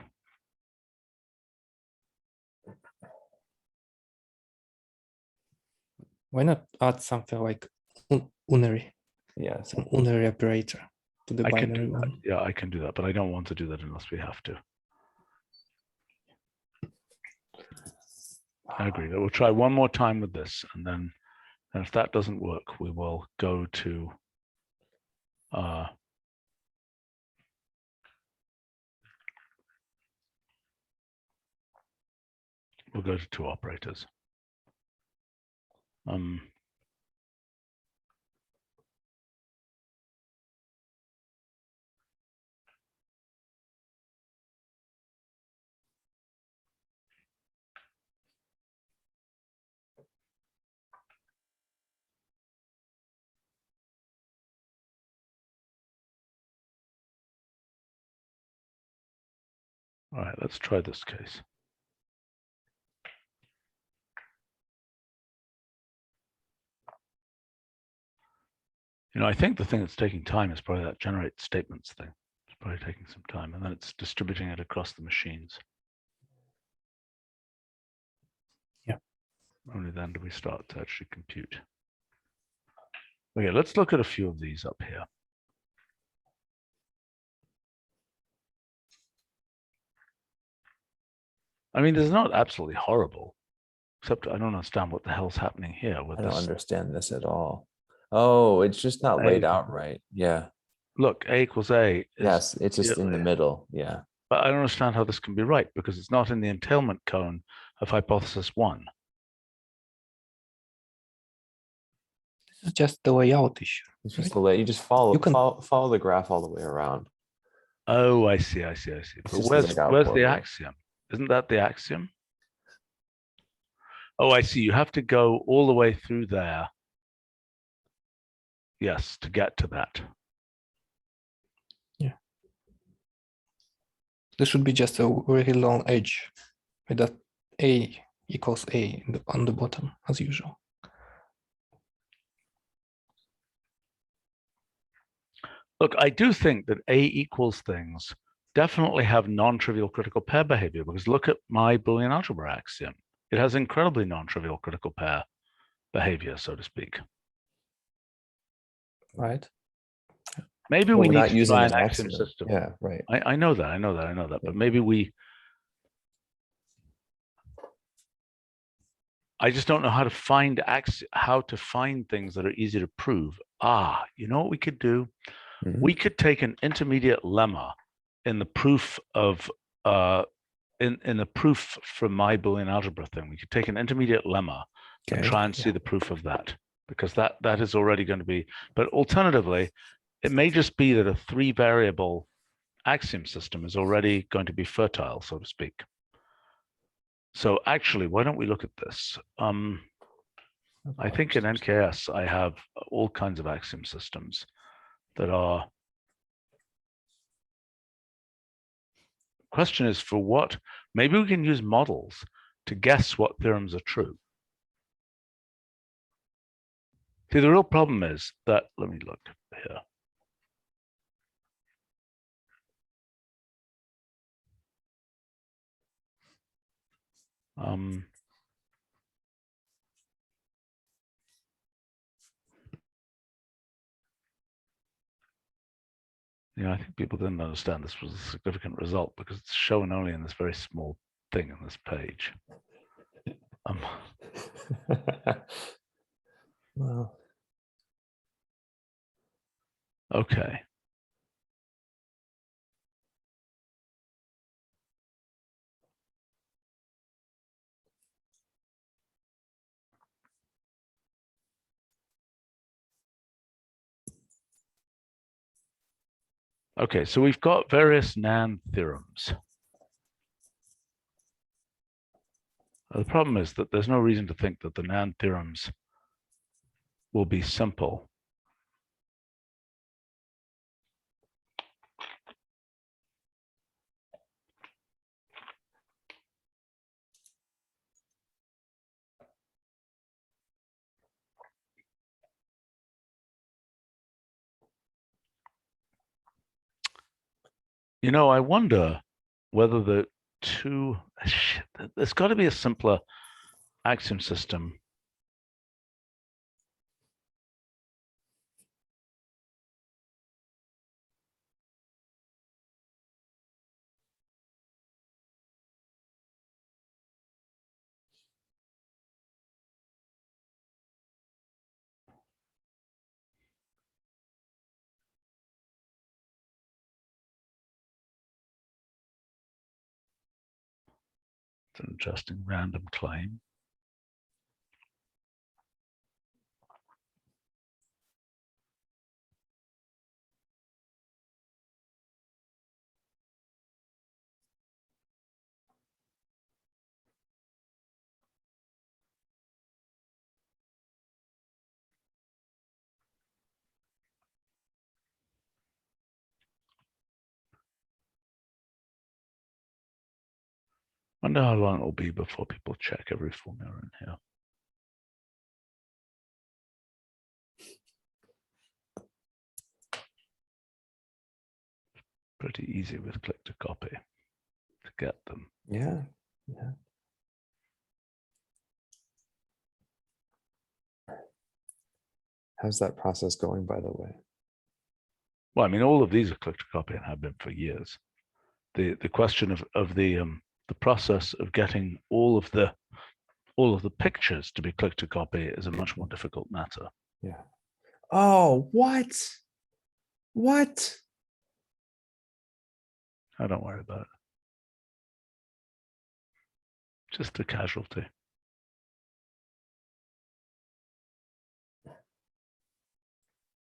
Why not add something like unary, Yes. some unary operator to the I can binary do that. one? Yeah, I can do that, but I don't want to do that unless we have to. I agree. We'll try one more time with this, and then and if that doesn't work, we will go to we'll go to two operators. All right, let's try this case. You know, I think the thing that's taking time is probably that generate statements thing. It's probably taking some time, and then it's distributing it across the machines. Yeah. Only then do we start to actually compute. Okay, let's look at a few of these up here. I mean, this is not absolutely horrible, except I don't understand what the hell's happening here with I don't this. understand this at all. Oh, it's just not laid out right. Yeah. Look, A equals A. Yes, it's just in the middle. Yeah. But I don't understand how this can be right because it's not in the entailment cone of hypothesis 1. This is just the layout issue. It's just the way you just follow You can- follow the graph all the way around. Oh, I see. But just where's laid out the poorly. axiom? Isn't that the axiom? Oh, I see. You have to go all the way through there. Yes, to get to that. Yeah. This should be just a very long edge with that A equals A on the bottom, as usual. Look, I do think that A equals things definitely have non-trivial critical pair behavior because look at my Boolean algebra axiom. It has incredibly non-trivial critical pair behavior, so to speak. Right. Maybe Well, we we're need not to using try an an axiom axiom. system. Yeah, right. I know that, but maybe I just don't know how to find things that are easy to prove. You know what we could do? Mhm. We could take an intermediate lemma in the proof of in the proof from my Boolean algebra thing. We could take an intermediate lemma and Okay. try and see the proof of that, because that is already going to be. But alternatively, it may just be that a 3-variable axiom system is already going to be fertile, so to speak. So actually, why don't we look at this? I think in NKS, I have all kinds of axiom systems that are. Question is for what? Maybe we can use models to guess what theorems are true. See, the real problem is that, let me look here. I think people didn't understand this was a significant result because it's shown only in this very small thing on this page. Well, Okay. Okay, so we've got various NAND theorems. The problem is that there's no reason to think that the NAND theorems will be simple. I wonder whether the there's got to be a simpler axiom system It's an interesting random claim. Wonder how long it will be before people check every formula in here. Pretty easy with click to copy to get them. Yeah. Yeah. How's that process going, by the way? Well, I mean, all of these are click to copy and have been for years. The question of the process of getting all of the pictures to be click to copy is a much more difficult matter. Yeah. Oh, what? What? I don't worry about it. Just a casualty.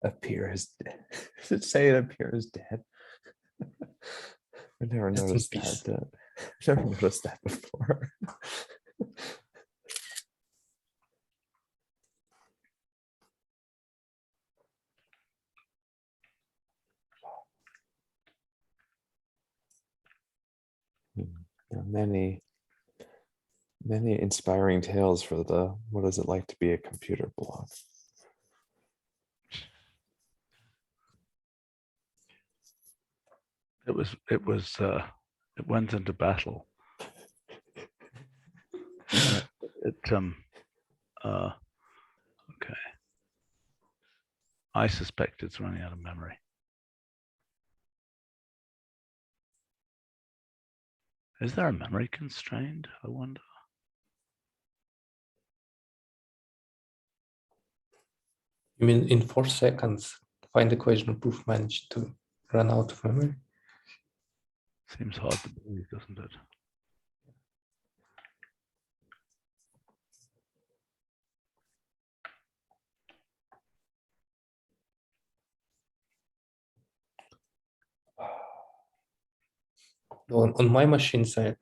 Appears dead. Does it say it appears dead? I never Rest in noticed peace. that. I never noticed that before. There are many inspiring tales for the what is it like to be a computer blog. It went into battle. Okay. I suspect it's running out of memory. Is there a memory constraint? I wonder. You mean in 4 seconds, find equation proof managed to run out of memory? Seems hard to believe, doesn't it? On my machine, I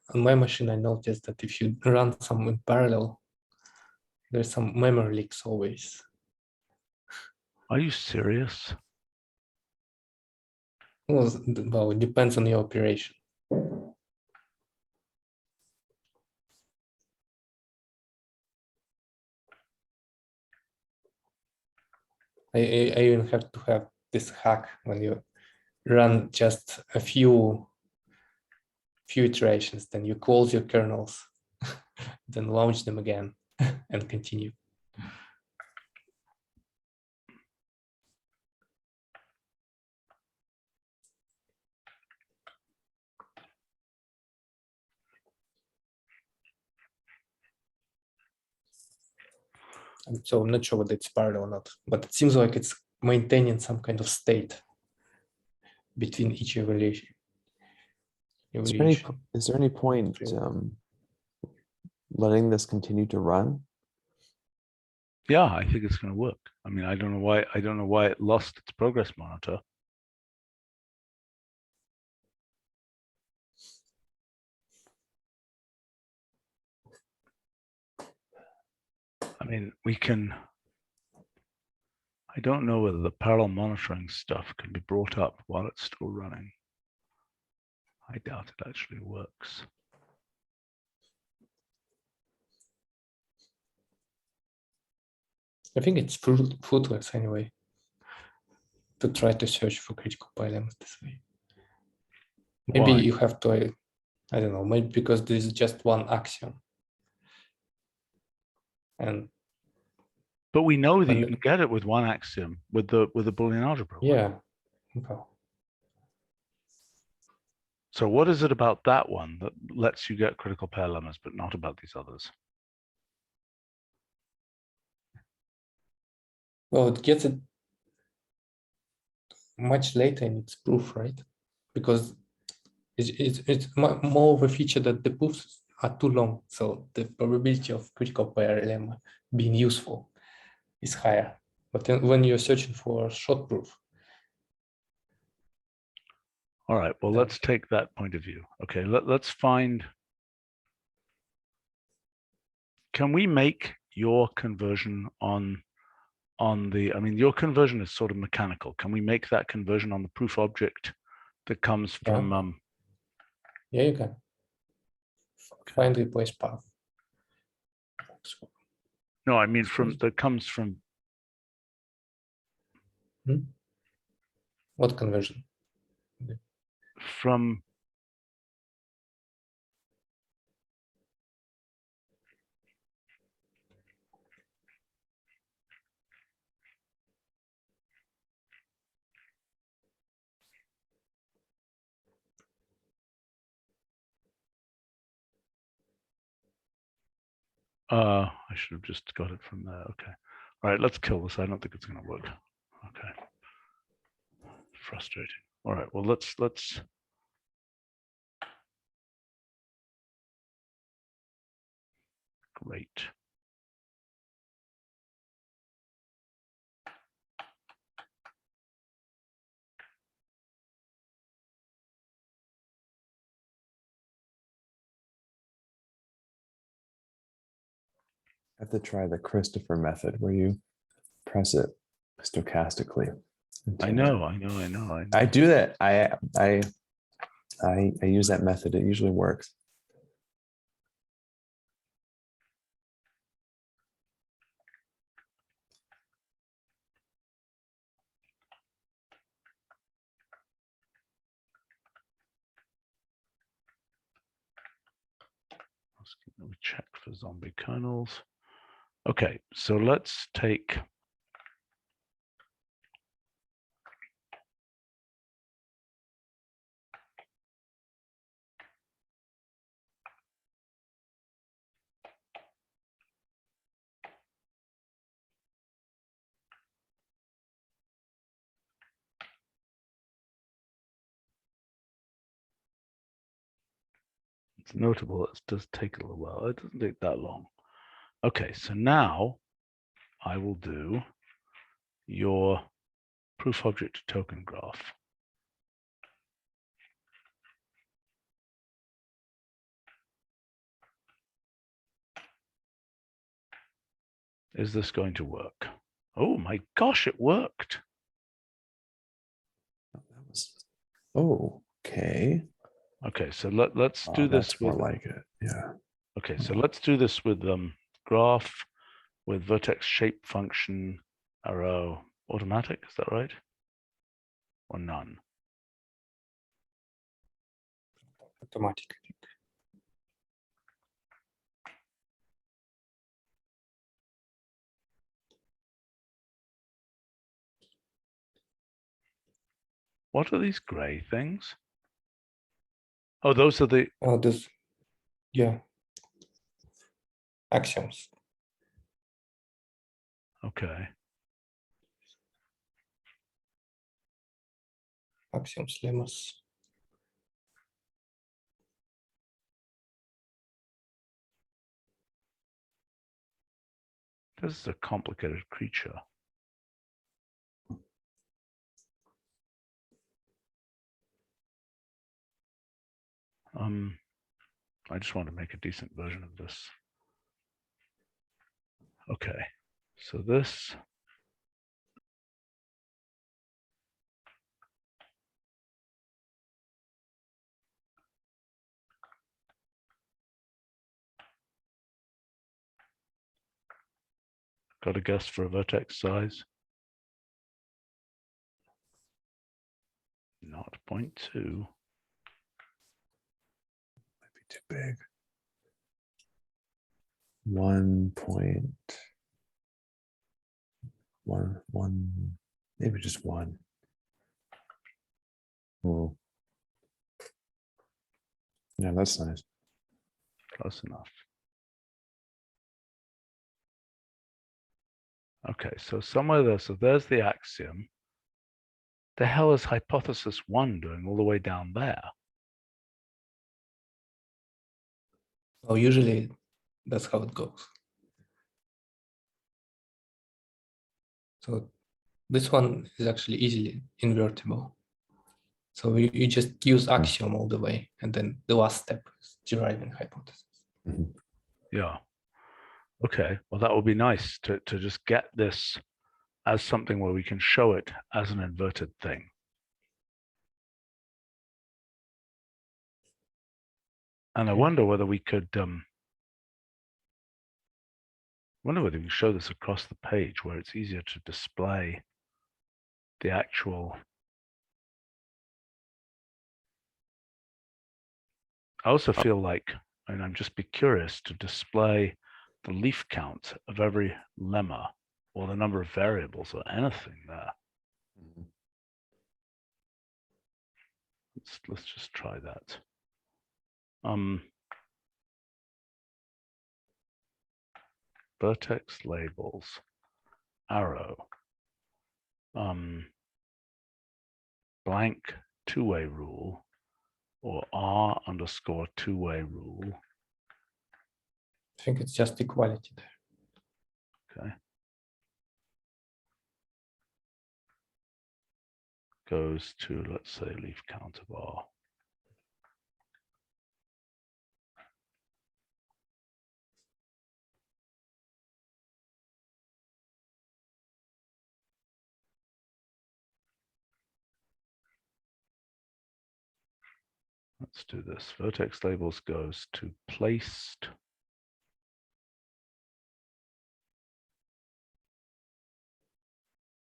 noticed that if you run some in parallel, there's some memory leaks always. Are you serious? Well, it depends on your operation. I even have to have this hack when you run just a few iterations, then you close your kernels, then launch them again and continue. And so I'm not sure whether it's parallel or not, but it seems like it's maintaining some kind of state between each evaluation. Is there any point letting this continue to run? Yeah, I think it's going to work. I mean, I don't know why it lost its progress monitor. I mean, I don't know whether the parallel monitoring stuff can be brought up while it's still running. I doubt it actually works. I think it's fruitless anyway to try to search for critical pi-lemmas this way. Maybe Why? you have to, I don't know, maybe because this is just one axiom. But we know that you can get it with one axiom with the Boolean algebra. Yeah. Okay. So what is it about that one that lets you get critical pair lemmas, but not about these others? Well, it gets it much later in its proof, right? Because it's more of a feature that the proofs are too long, so the probability of critical pair lemma being useful is higher. But when you're searching for short proof, All right, well, let's take that point of view. Okay, let's find, can we make your conversion on the, I mean, your conversion is sort of mechanical. Can we make that conversion on the proof object that comes from, yeah, you can find replace path. no, I mean that comes from, What conversion? from, I should have just got it from there. Okay. All right, let's kill this. I don't think it's going to work. Okay. Frustrating. All right, well, let's great. I have to try the Christopher method where you press it stochastically. I know. I do that. I use that method. It usually works. Let me check for zombie kernels. Okay, so let's take it's notable, it does take a little while. It doesn't take that long. Okay, so now I will do your proof object token graph. Is this going to work? Oh my gosh, it worked. That was, oh, okay. Okay, so let's do this more with, like it. Yeah. okay, so let's do this with graph with vertex shape function arrow automatic, is that right? Or none? Automatic. What are these gray things? Oh, those are the, Oh, this, yeah, axioms. okay. Axioms, lemmas. This is a complicated creature. I just want to make a decent version of this. Okay, so this, got a guess for a vertex size? Not 0.2. Might be too big. 1.1, maybe just 1. Oh. Yeah, that's nice. Close enough. Okay, so somewhere there, so there's the axiom. The hell is hypothesis 1 doing all the way down there? So usually that's how it goes. So this one is actually easily invertible. So you just use axiom all the way, and then the last step is deriving hypothesis. Mhm. Yeah. Okay. Well, that would be nice to just get this as something where we can show it as an inverted thing. And I Okay. wonder whether we could wonder whether we can show this across the page where it's easier to display the actual. I also feel like, and I'm just be curious to display the leaf count of every lemma or the number of variables or anything there. Mhm. Let's just try that. Vertex labels, arrow, blank two-way rule, or R underscore two-way rule. I think it's just equality there. Okay. Goes to, let's say, leaf count of R. Let's do this. Vertex labels goes to placed.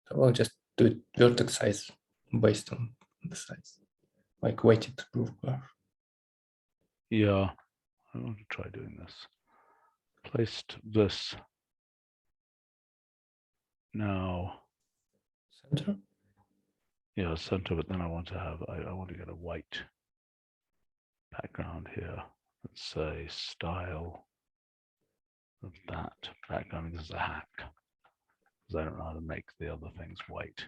So I'll just do it vertex size based on the size, like weighted proof graph. Yeah, I want to try doing this. Placed this. Now, Center. yeah, center, but then I want to have, I want to get a white background here. Let's say style of that background. This is a hack because I don't know how to make the other things white.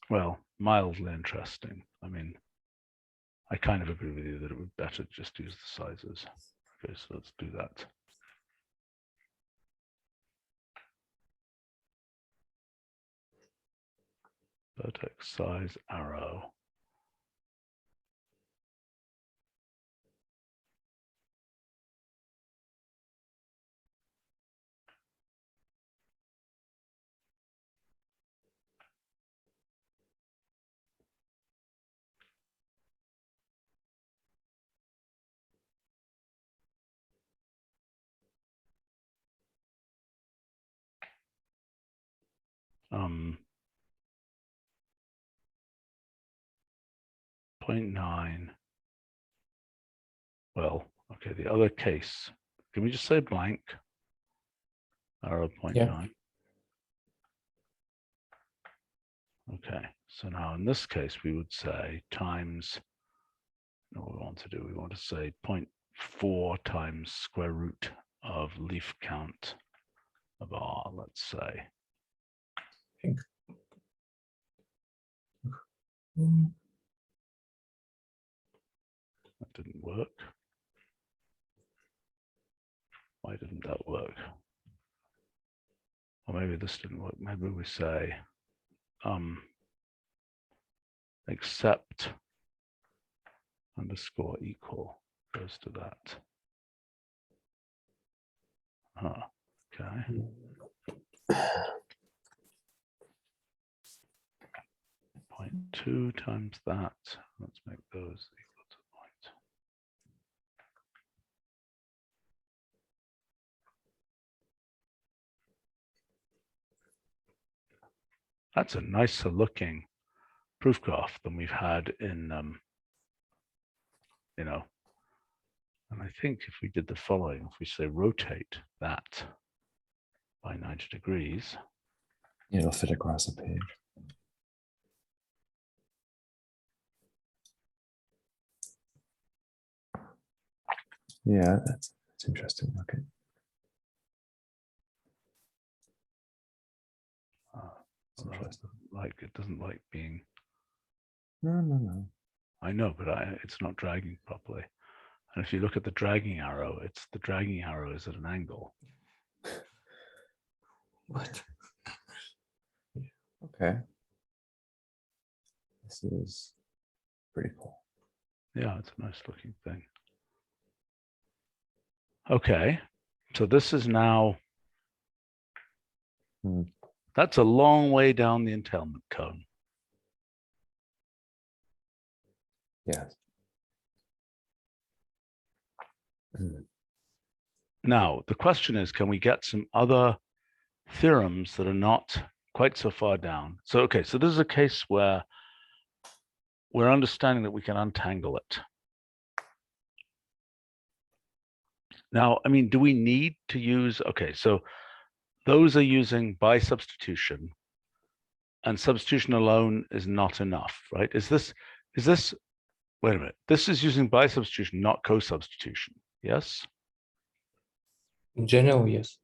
Well, mildly interesting. I mean, I kind of agree with you that it would be better to just use the sizes. Okay, so let's do that. Vertex size arrow. Um, 0.9. Well, okay, the other case. Can we just say blank? Arrow 0.9. Yeah. Okay, so now in this case, we would say times, what we want to do, we want to say 0.4 times square root of leaf count of R, let's say. Mm, That didn't work. Why didn't that work? Or maybe this didn't work. Maybe we say except underscore equal goes to that. Huh. Okay. 0.2 times that. Let's make those equal to point. That's a nicer looking proof graph than we've had in, you know, and I think if we did the following, if we say rotate that by 90 degrees, It'll fit across the page. Yeah, that's interesting. Okay. interesting. It doesn't like being. No. I know, but it's not dragging properly. And if you look at the dragging arrow, the dragging arrow is at an angle. What? Okay. This is pretty cool. Yeah, it's a nice looking thing. Okay, so this is now, that's a long way down the entailment cone. Yes. Now, the question is, can we get some other theorems that are not quite so far down? So, okay, so this is a case where we're understanding that we can untangle it. Now, I mean, do we need to use, okay, so those are using by substitution, and substitution alone is not enough, right? Is this, wait a minute, this is using by substitution, not co-substitution, yes? In general, yes.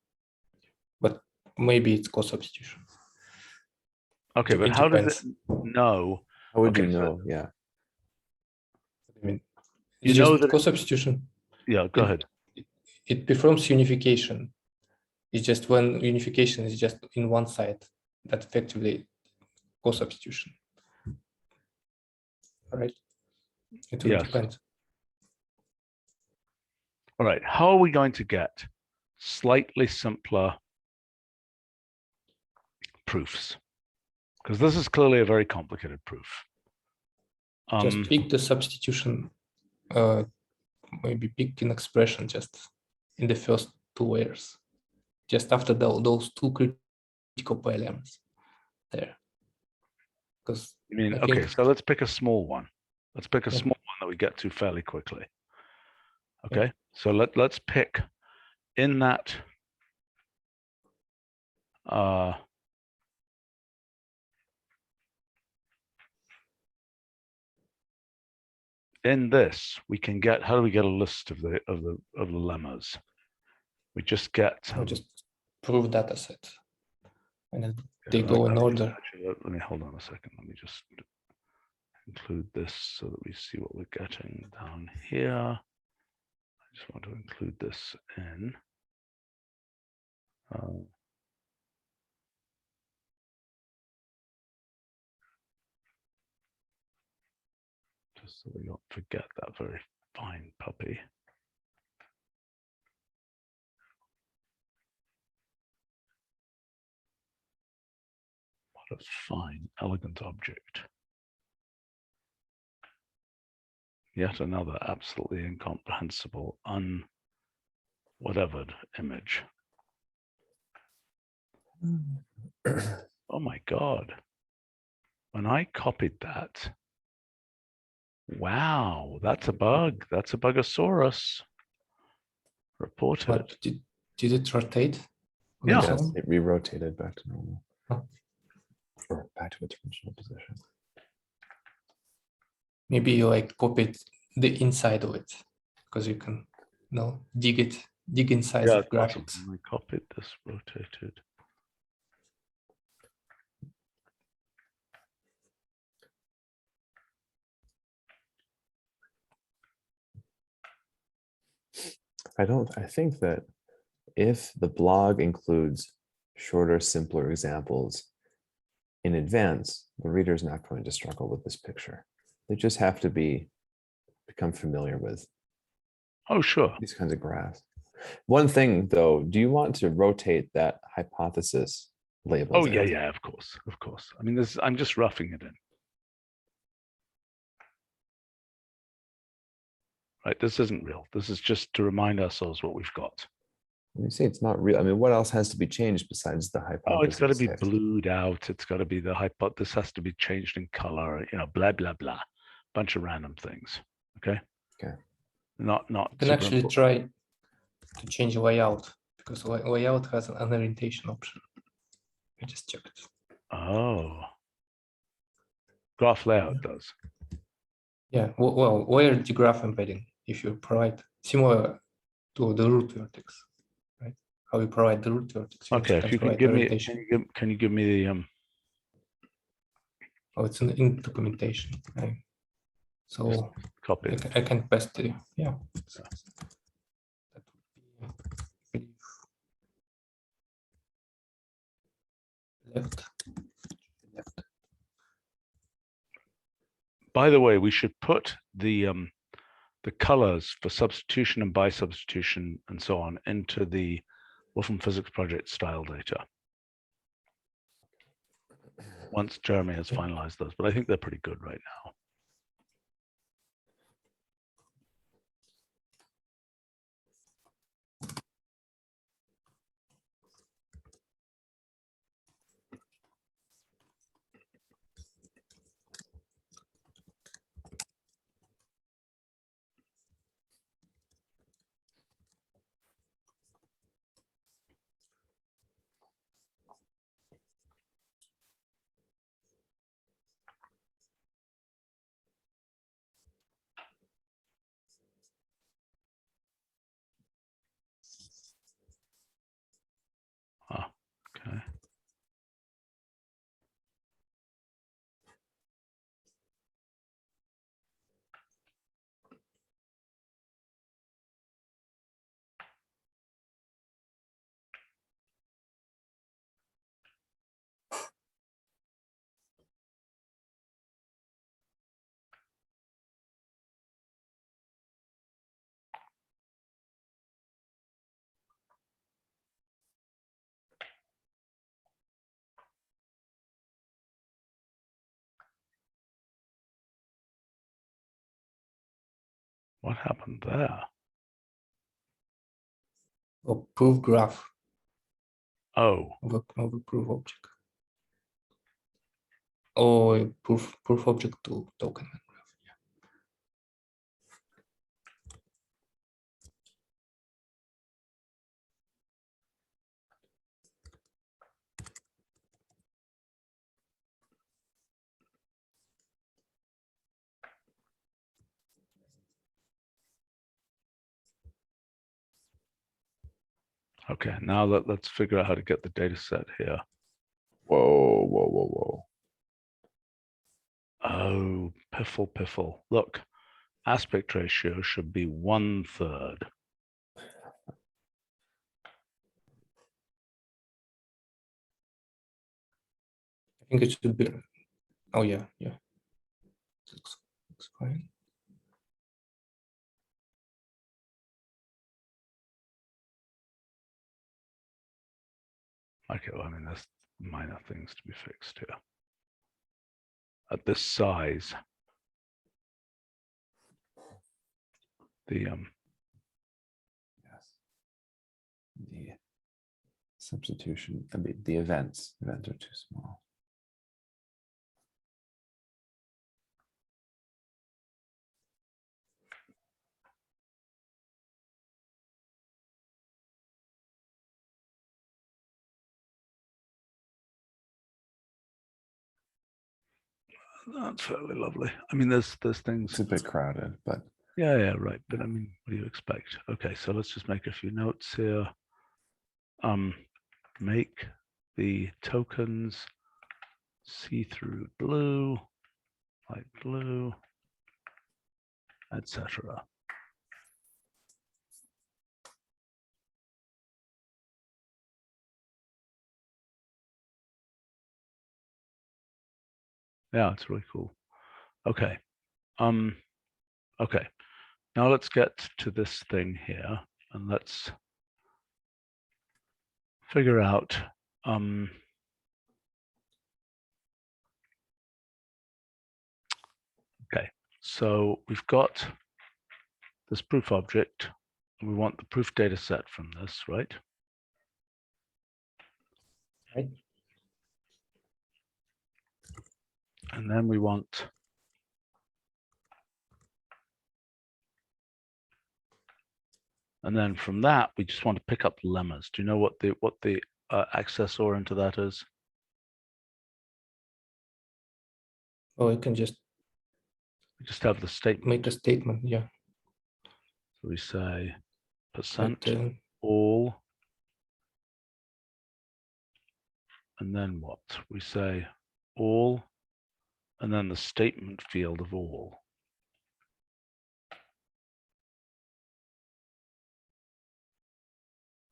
But maybe it's co-substitution. Okay, but It how does depends. it know? How would you Okay, so know? Yeah. I mean, you it's know just that co-substitution. yeah, go ahead. It performs unification. It's just when unification is just in one side, that effectively co-substitution. All right. It will Yes. depend. All right, how are we going to get slightly simpler proofs? Because this is clearly a very complicated proof. Just pick the substitution, maybe pick an expression just in the first two layers, just after those two critical elements there. Because I mean, I okay, think, so let's pick a small one. Let's pick a Yeah. small one that we get to fairly quickly. Yeah. Okay, so let's pick in that in this, we can get, how do we get a list of the lemmas? We just get I'll just prove data set. And then they yeah, go in order. Actually, let me hold on a second. Let me just include this so that we see what we're getting down here. I just want to include this in. Just so we don't forget that very fine puppy. What a fine, elegant object. Yet another absolutely incomprehensible, whatevered image. Oh my God. When I copied that, wow, that's a bug. That's a Bugosaurus. Reported. But did it rotate? on Yeah. its Yes, own? it re-rotated back to normal. Oh. Or back to its original position. Maybe you like copied the inside of it because you can dig inside Yeah, the graphics. I copied this, rotated. I think that if the blog includes shorter, simpler examples in advance, the reader is not going to struggle with this picture. They just have to become familiar with Oh, sure. these kinds of graphs. One thing though, do you want to rotate that hypothesis label? Oh, yeah, of course, of course. I mean, I'm just roughing it in. Right, this isn't real. This is just to remind ourselves what we've got. When you say it's not real, I mean, what else has to be changed besides the hypothesis? Oh, it's got to be text? blued out. It's got to be this has to be changed in color, blah, blah, blah. Bunch of random things. Okay. Okay. Not You can actually try to change layout because layout has an orientation option. I just checked. Oh. Graph layout does. Yeah, well, where the graph embedding, if you provide similar to the root vertex, right? How you provide the root vertex. Okay, if you can give me, can you give me the Oh, it's in documentation. So Copy it. I can paste it. Yeah. That would be left. By the way, we should put the colors for substitution and by substitution and so on into the Wolfram Physics Project style data once Jeremy has finalized those, but I think they're pretty good right now. Ah, okay. What happened there? Oh, proof graph Oh, of a proof object. Oh, proof object to token graph. okay. Now let's figure out how to get the data set here. Whoa, whoa, whoa, whoa. Oh, piffle, piffle. Look, aspect ratio should be 1/3. I think it should be. Oh yeah, yeah. Looks fine. Okay, well, I mean, there's minor things to be fixed here. At this size, the Yes. The substitution, the events are too small. that's fairly lovely. I mean, there's things. It's a bit crowded, but Yeah, right. But I mean, what do you expect? Okay, so let's just make a few notes here. Make the tokens see-through blue, light blue, etc. Yeah, it's really cool. Okay. Okay. Now let's get to this thing here and let's figure out okay, so we've got this proof object and we want the proof data set from this, right? Right. And then we want and then from that we just want to pick up lemmas. Do you know what the accessor into that is? Oh, I can just We just have the statement. make a statement. Yeah. So we say But, %all, and then what? We say all and then the statement field of all.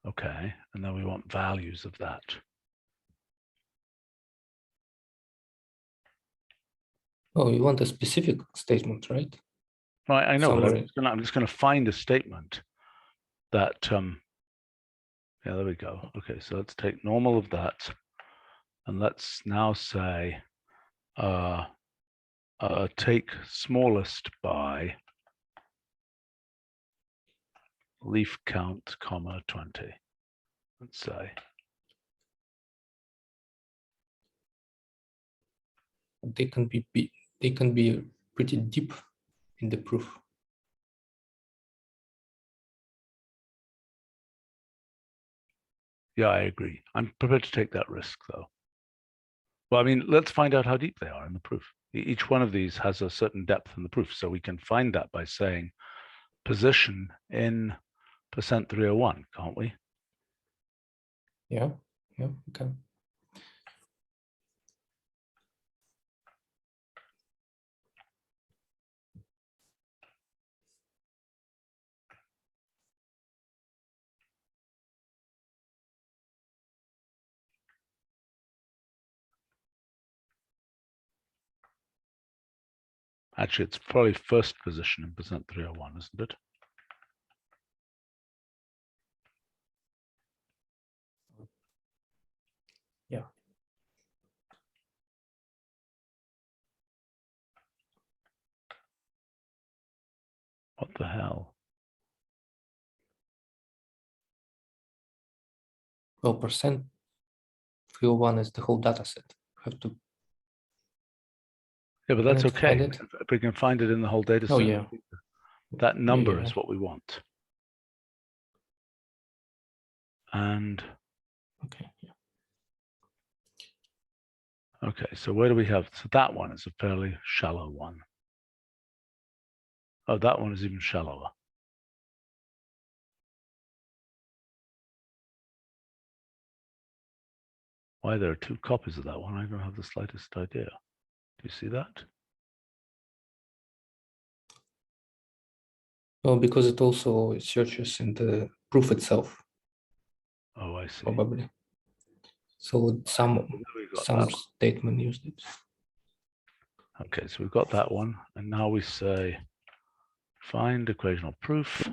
Okay, and then we want values of that. Oh, you want a specific statement, right? Right, I know, but Summary. I'm just gonna find a statement that yeah, there we go. Okay, so let's take normal of that, and let's now say take smallest by leaf count, comma 20. Let's say. They can be pretty deep in the proof. Yeah, I agree. I'm prepared to take that risk, though. Well, I mean, let's find out how deep they are in the proof. Each one of these has a certain depth in the proof, so we can find that by saying position in %301, can't we? Yeah, okay. Actually, it's probably first position in %301, isn't it? Yeah. What the hell? Well, %301 is the whole data set. Have to. Yeah, but that's Can I find okay. it? If we can find it in the whole data set, Oh yeah. that number Yeah. is what we want. And Okay. Yeah. okay, so where do we have? So that one is a fairly shallow one. Oh, that one is even shallower. Why there are two copies of that one? I don't have the slightest idea. Do you see that? Well, because it also searches in the proof itself, Oh, I see. probably. So some We got that one. statement used it. Okay, so we've got that one, and now we say find equational proof.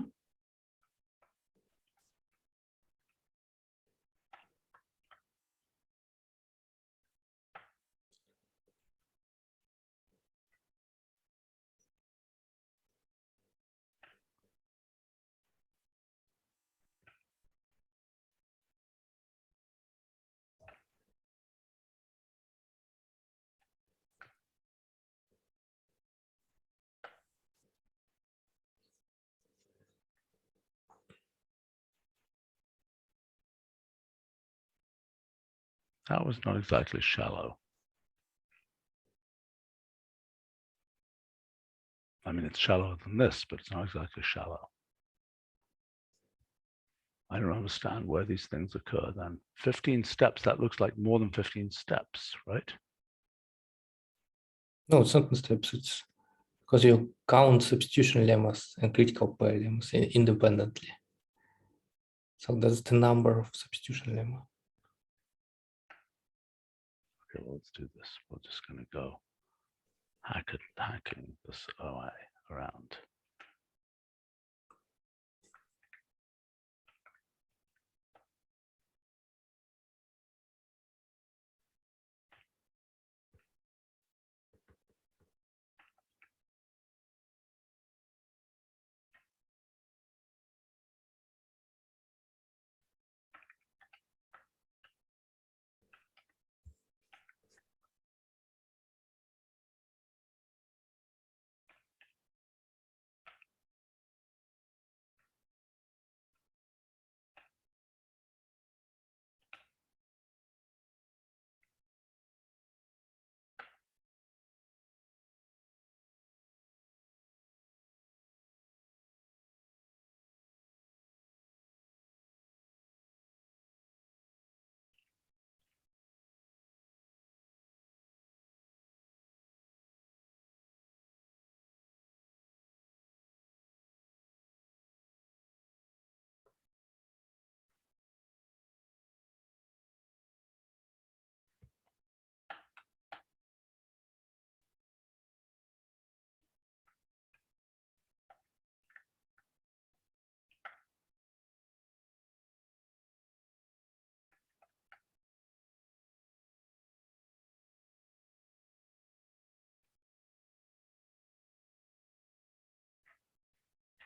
That was not exactly shallow. I mean, it's shallower than this, but it's not exactly shallow. I don't understand where these things occur then. 15 steps, that looks like more than 15 steps, right? No, it's not in steps. It's because you count substitution lemmas and critical pair lemmas independently. So that's the number of substitution lemma. Okay, well, let's do this. We're just going to go hacking this OI around.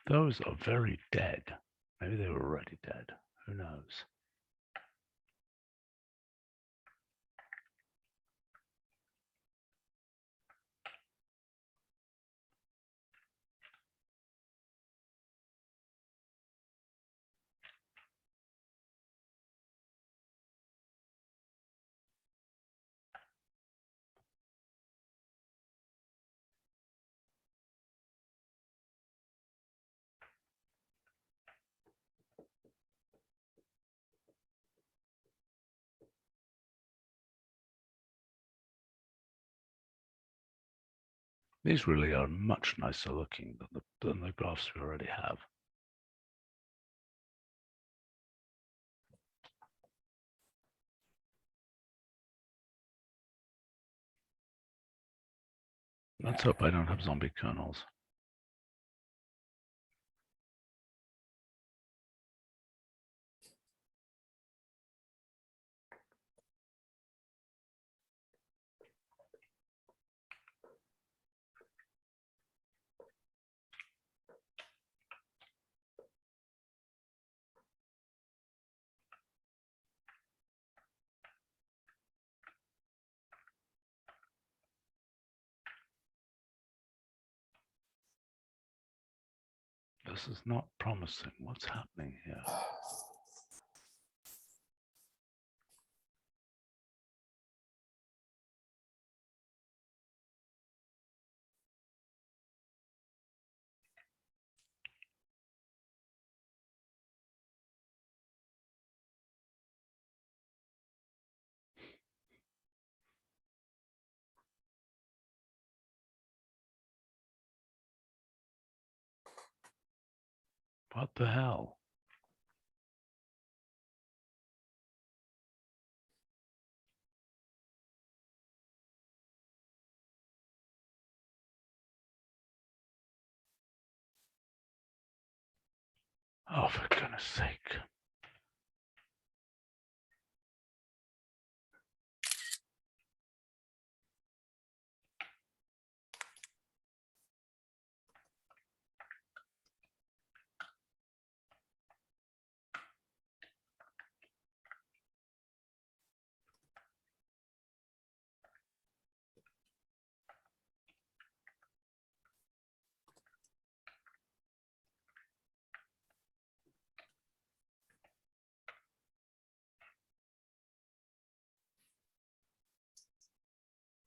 Those are very dead. Maybe they were already dead. Who knows? These really are much nicer looking than the graphs we already have. Let's hope I don't have zombie kernels. This is not promising. What's happening here? What the hell? Oh, for goodness sake.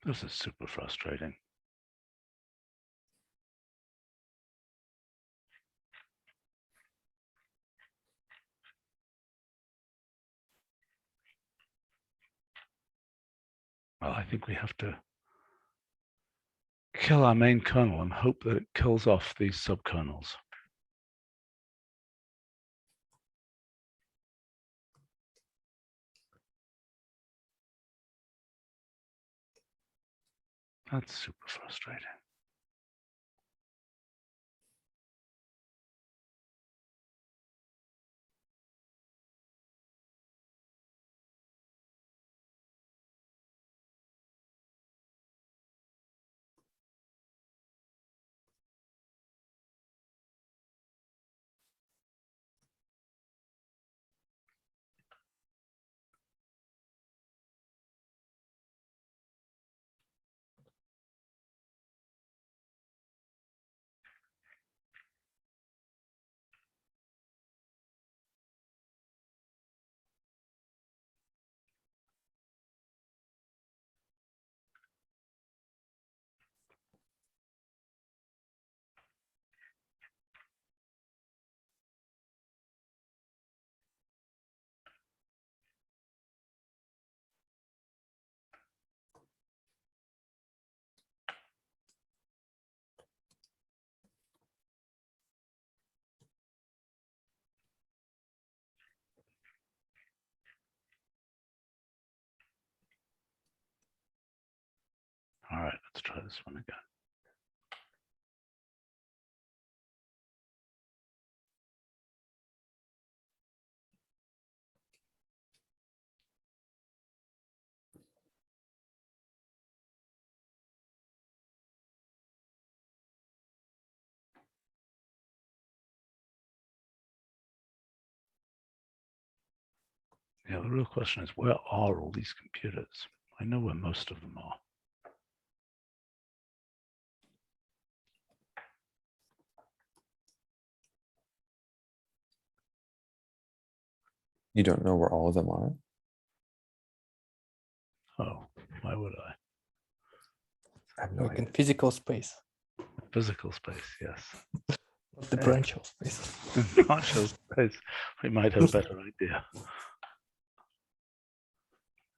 This is super frustrating. Well, I think we have to kill our main kernel and hope that it kills off these subkernels. That's super frustrating. All right, let's try this one again. Yeah, the real question is, where are all these computers? I know where most of them are. You don't know where all of them are? Oh, why would I? I have no Like idea. in physical space, Physical space, yes. not the Hey. branch of space. In partial space, we might have a better idea.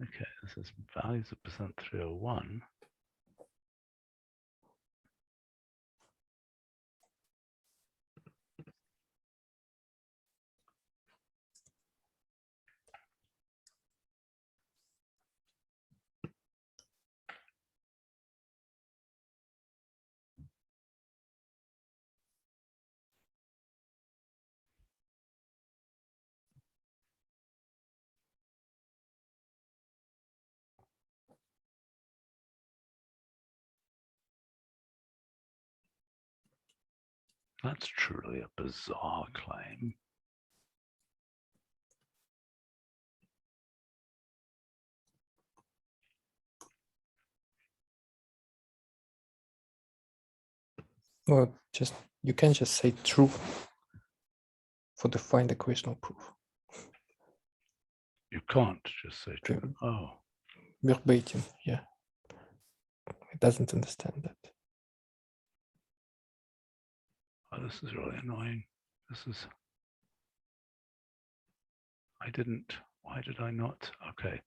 Okay, this is values of %301. That's truly a bizarre claim. Well, just you can just say true for the find equational proof. You can't just say true. Okay. Oh, Verbatim, yeah. It doesn't understand that. oh, this is really annoying. This is, why did I not? Okay.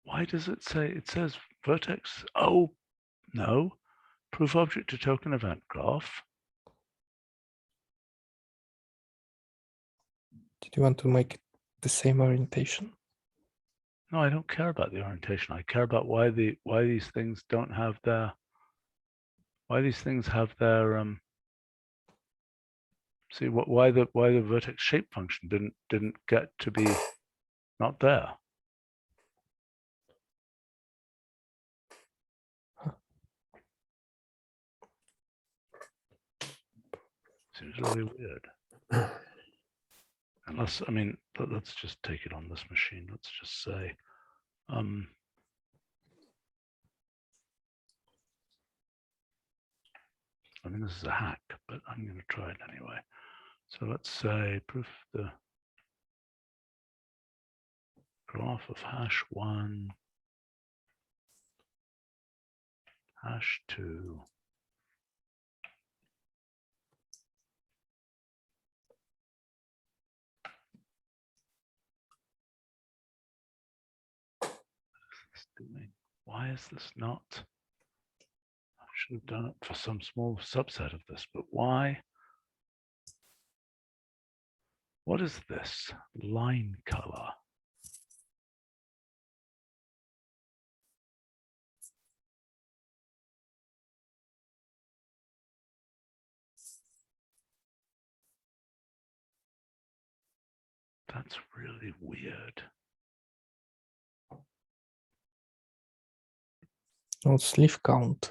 Why does it say, it says vertex? Oh, no. Proof object to token event graph. Did you want to make it the same orientation? No, I don't care about the orientation. I care about why these things don't have their, why these things have their, see what, why the vertex shape function didn't get to be not there. Seems really weird. Unless, I mean, let's just take it on this machine. Let's just say, I mean, this is a hack, but I'm going to try it anyway. So let's say proof the graph of #1, #2. Doing? Why is this not? I should have done it for some small subset of this, but why? What is this line color? That's really weird. No, sleeve count.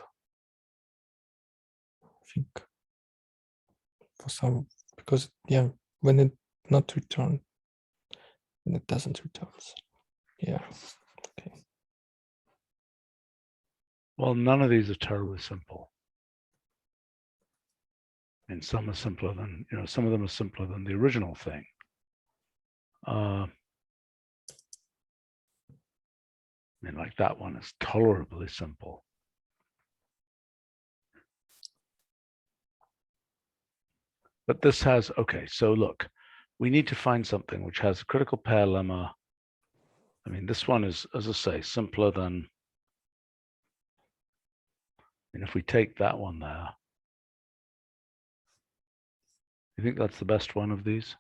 I think for some, because yeah, when it not return, when it doesn't return. Yeah. Okay. Well, none of these are terribly simple. And some are simpler than, some of them are simpler than the original thing. I mean, like that one is tolerably simple. But this has, okay, so look, we need to find something which has a critical pair lemma. I mean, this one is, as I say, simpler than, and if we take that one there, you think that's the best one of these?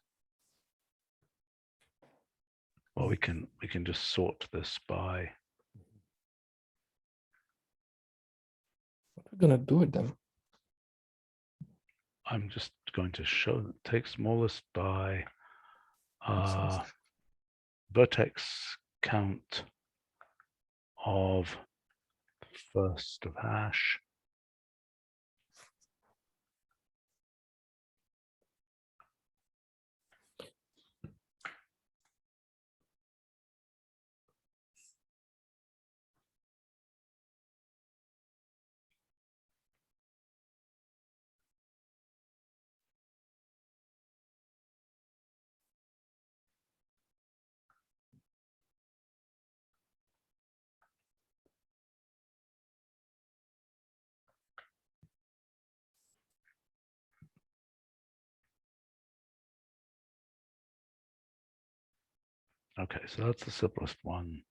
Well, we can just sort this by, What we're gonna do with them? I'm just going to show, take smallest by vertex count of first of hash. Okay, so that's the simplest one.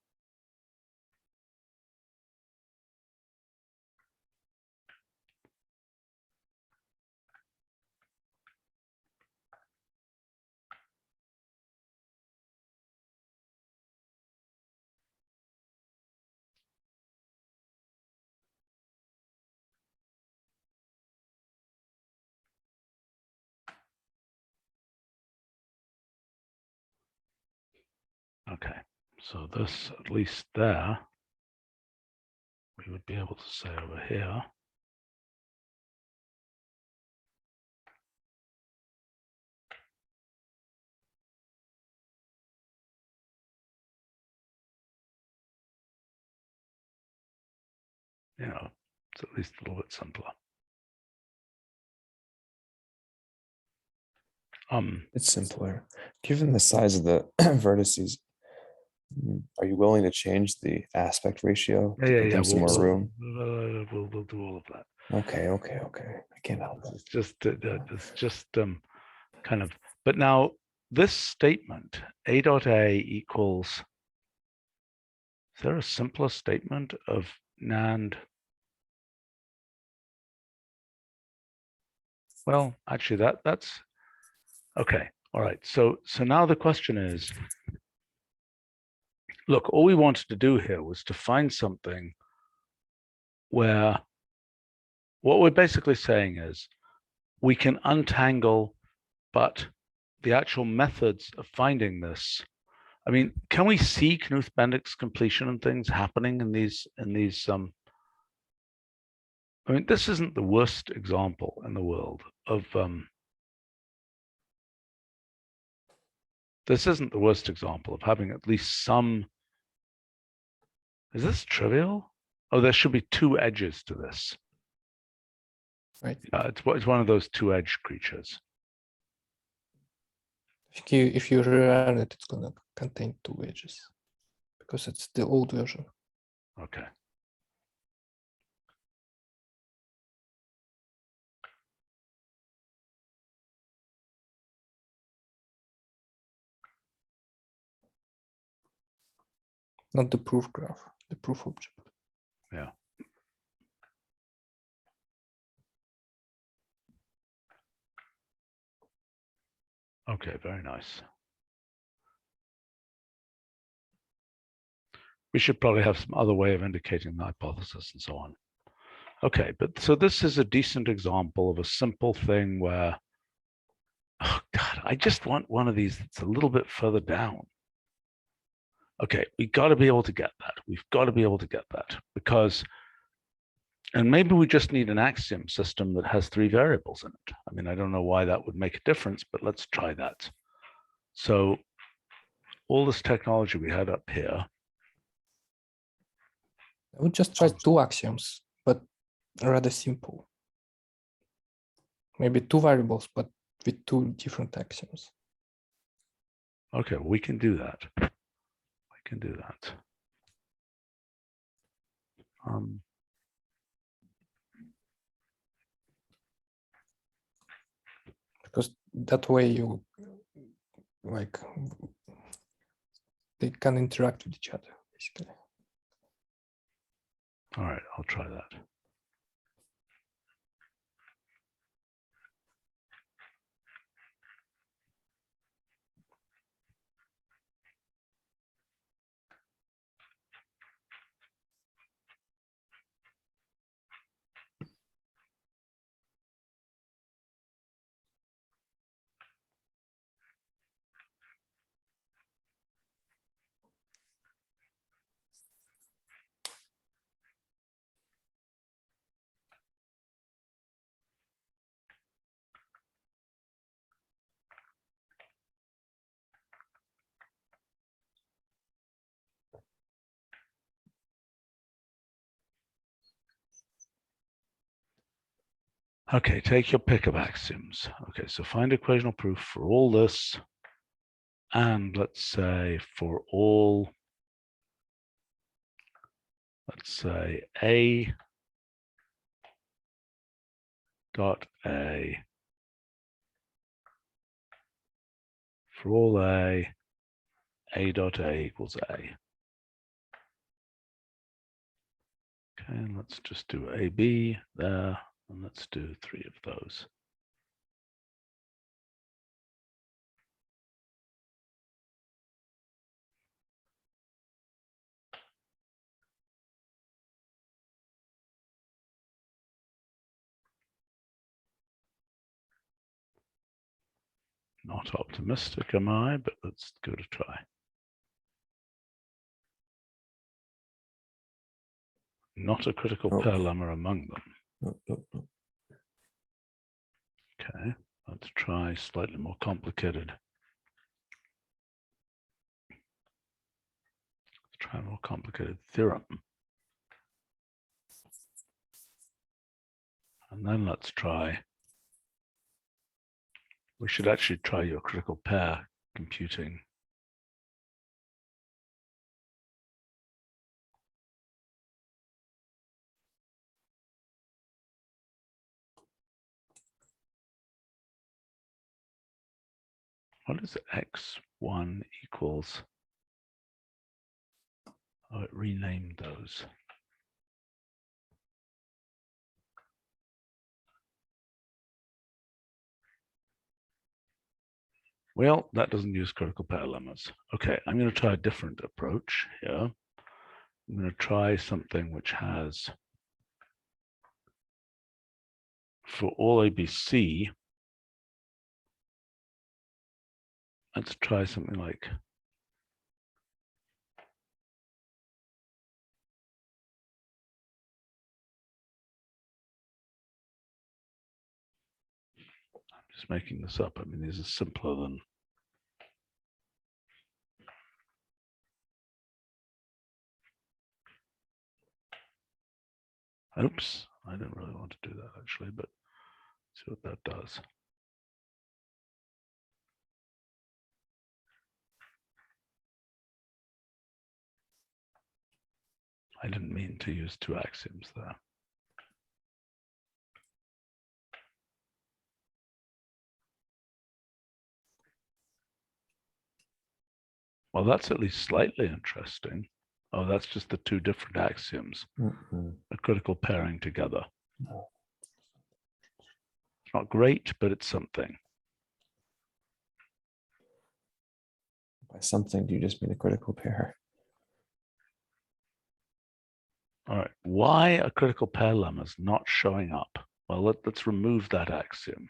Okay, so this, at least there, we would be able to say over here. You know, it's at least a little bit simpler. It's simpler. Given the size of the vertices, are you willing to change the aspect ratio to give them some more room? We'll do all of that. Okay. I can't help it. It's just kind of. But now this statement A dot A equals. Is there a simpler statement of NAND? Well, actually, that's okay. All right. So now the question is, look, all we wanted to do here was to find something where what we're basically saying is we can untangle, but the actual methods of finding this. I mean, can we see Knuth-Bendick's completion and things happening in these? I mean, this isn't the worst example in the world of. This isn't the worst example of having at least some. Is this trivial? Oh, there should be two edges to this. Right. It's one of those two-edged creatures. If you rerun it, it's gonna contain two edges because it's the old version. Okay. Not the proof graph, the proof object. Yeah. Okay, very nice. We should probably have some other way of indicating the hypothesis and so on. Okay, but so this is a decent example of a simple thing where, oh God, I just want one of these that's a little bit further down. Okay, we got to be able to get that. We've got to be able to get that because, and maybe we just need an axiom system that has three variables in it. I mean, I don't know why that would make a difference, but let's try that. So all this technology we had up here. I would just try two axioms, but rather simple. Maybe two variables, but with two different axioms. Okay, well, we can do that. We can do that. Because that way you like they can interact with each other, basically. All right, I'll try that. Okay, take your pick of axioms. Okay, so find equational proof for all this. And let's say for all, let's say A dot A, for all A A dot A equals A. Okay, and let's just do AB there, and let's do 3 of those. Not optimistic, am I? But let's give it a try. Not a critical Oh. pair lemma among them. Nope, nope, nope. Okay, let's try slightly more complicated. Let's try a more complicated theorem. And then let's try, we should actually try your critical pair computing. What is X1 equals? Oh, it renamed those. Well, that doesn't use critical pair lemmas. Okay, I'm going to try a different approach here. I'm going to try something which has, for all ABC, let's try something like just making this up. I mean, these are simpler than. Oops, I didn't really want to do that actually, but see what that does. I didn't mean to use 2 axioms there. Well, that's at least slightly interesting. Oh, that's just the 2 different axioms, a critical pairing together. No. It's not great, but it's something. By something, do you just mean a critical pair? All right, why a critical pair lemma is not showing up? Well, let's remove that axiom.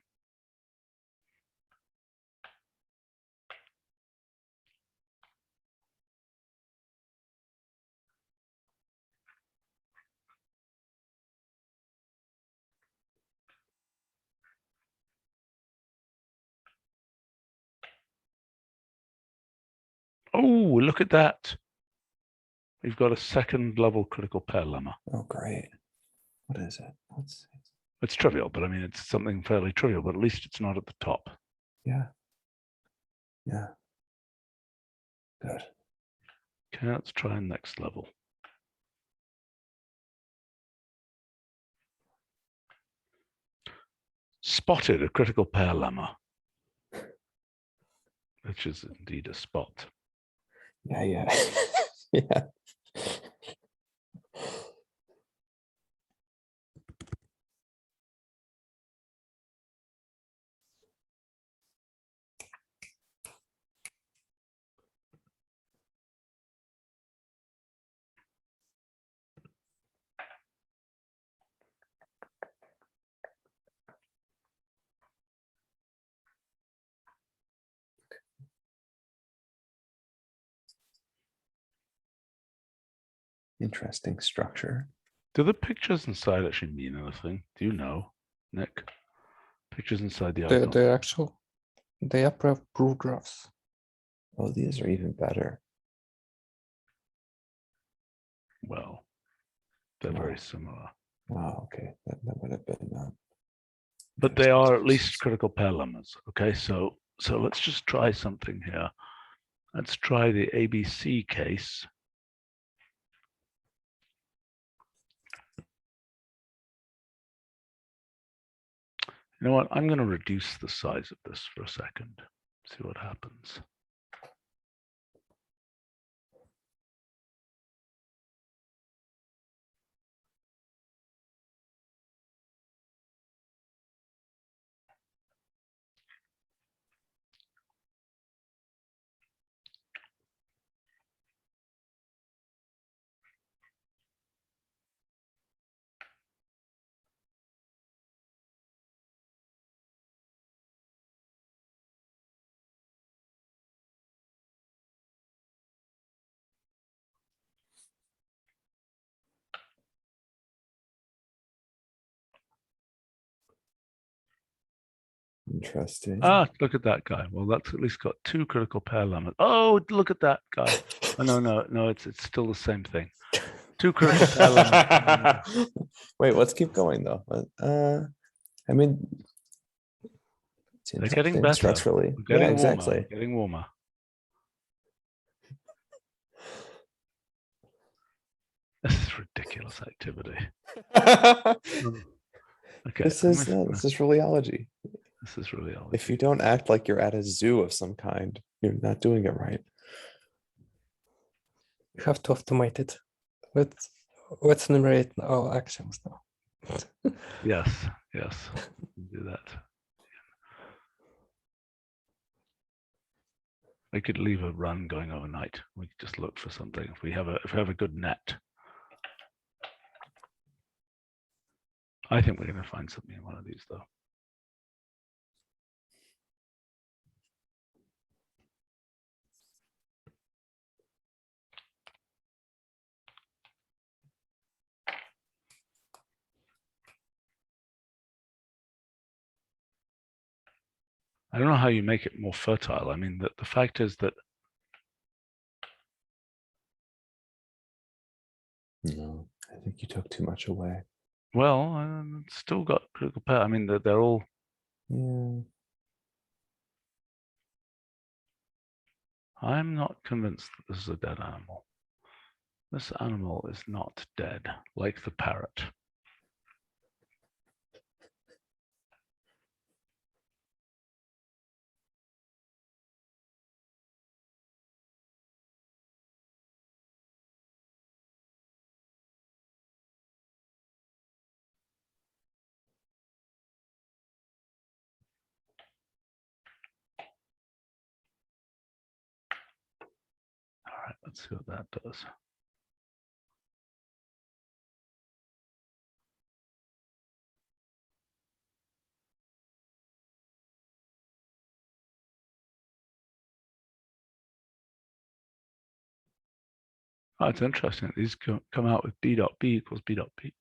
Oh, look at that. We've got a 2nd level critical pair lemma. Oh, great. What is it? Let's see. It's trivial, but I mean, it's something fairly trivial, but at least it's not at the top. Yeah. Yeah. Good. Okay, let's try next level. Spotted a critical pair lemma, which is indeed a spot. Yeah, yeah. Yeah. Interesting structure. Do the pictures inside actually mean anything? Do you know, Nick? Pictures inside the icon. They're actual, they are proof graphs. Oh, these are even better. Well, they're Wow. very similar. Wow, okay. That would have been But they are at least critical pair lemmas. Okay, so let's just try something here. Let's try the ABC case. You know what? I'm going to reduce the size of this for a second. See what happens. Interesting. Ah, look at that guy. Well, that's at least got 2 critical pair lemmas. Oh, look at that guy. Oh, no, it's still the same thing. 2 critical pair lemmas. Wait, let's keep going though. I mean, it's They're getting interesting better. structurally. We're Yeah, getting warmer. exactly. Getting warmer. This is ridiculous activity. Okay, This is rheology. This is really all. If you don't act like you're at a zoo of some kind, you're not doing it right. You have to automate it. Let's enumerate all actions now. Yes, do that. We could leave a run going overnight. We could just look for something if we have a good net. I think we're going to find something in one of these though. I don't know how you make it more fertile. I mean, the fact is that No, I think you took too much away. well, it's still got critical pair. I mean, they're all. Yeah. I'm not convinced that this is a dead animal. This animal is not dead, like the parrot. All right, let's see what that does. Oh, it's interesting. These come out with B dot B equals B dot B.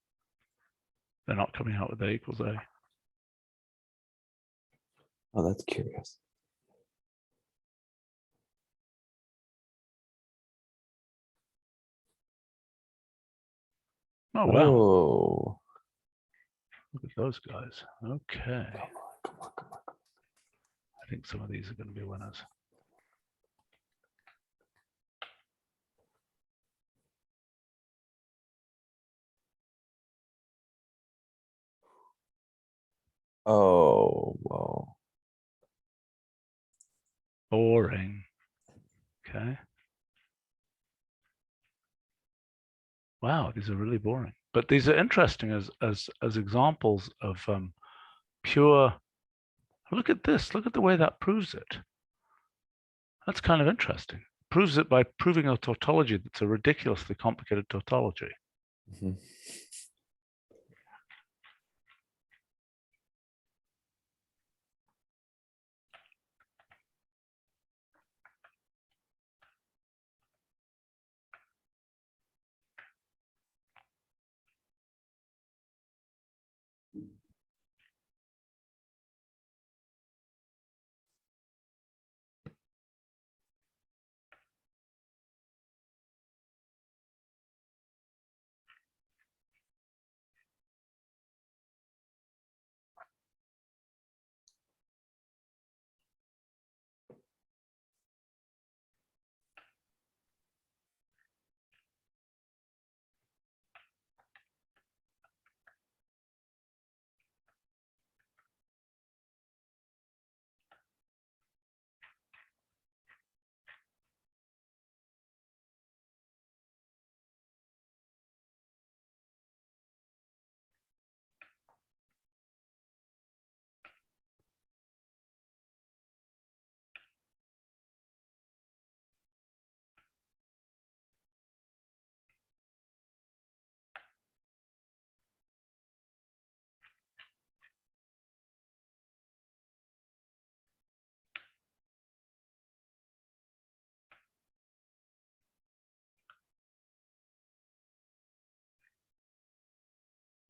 They're not coming out with A equals A. Oh, that's curious. Oh, wow. Oh, Look at those guys. Okay. come on. I think some of these are going to be winners. Oh, whoa. Boring. Okay. Wow, these are really boring. But these are interesting as examples of pure. Look at this. Look at the way that proves it. That's kind of interesting. Proves it by proving a tautology that's a ridiculously complicated tautology. Mhm.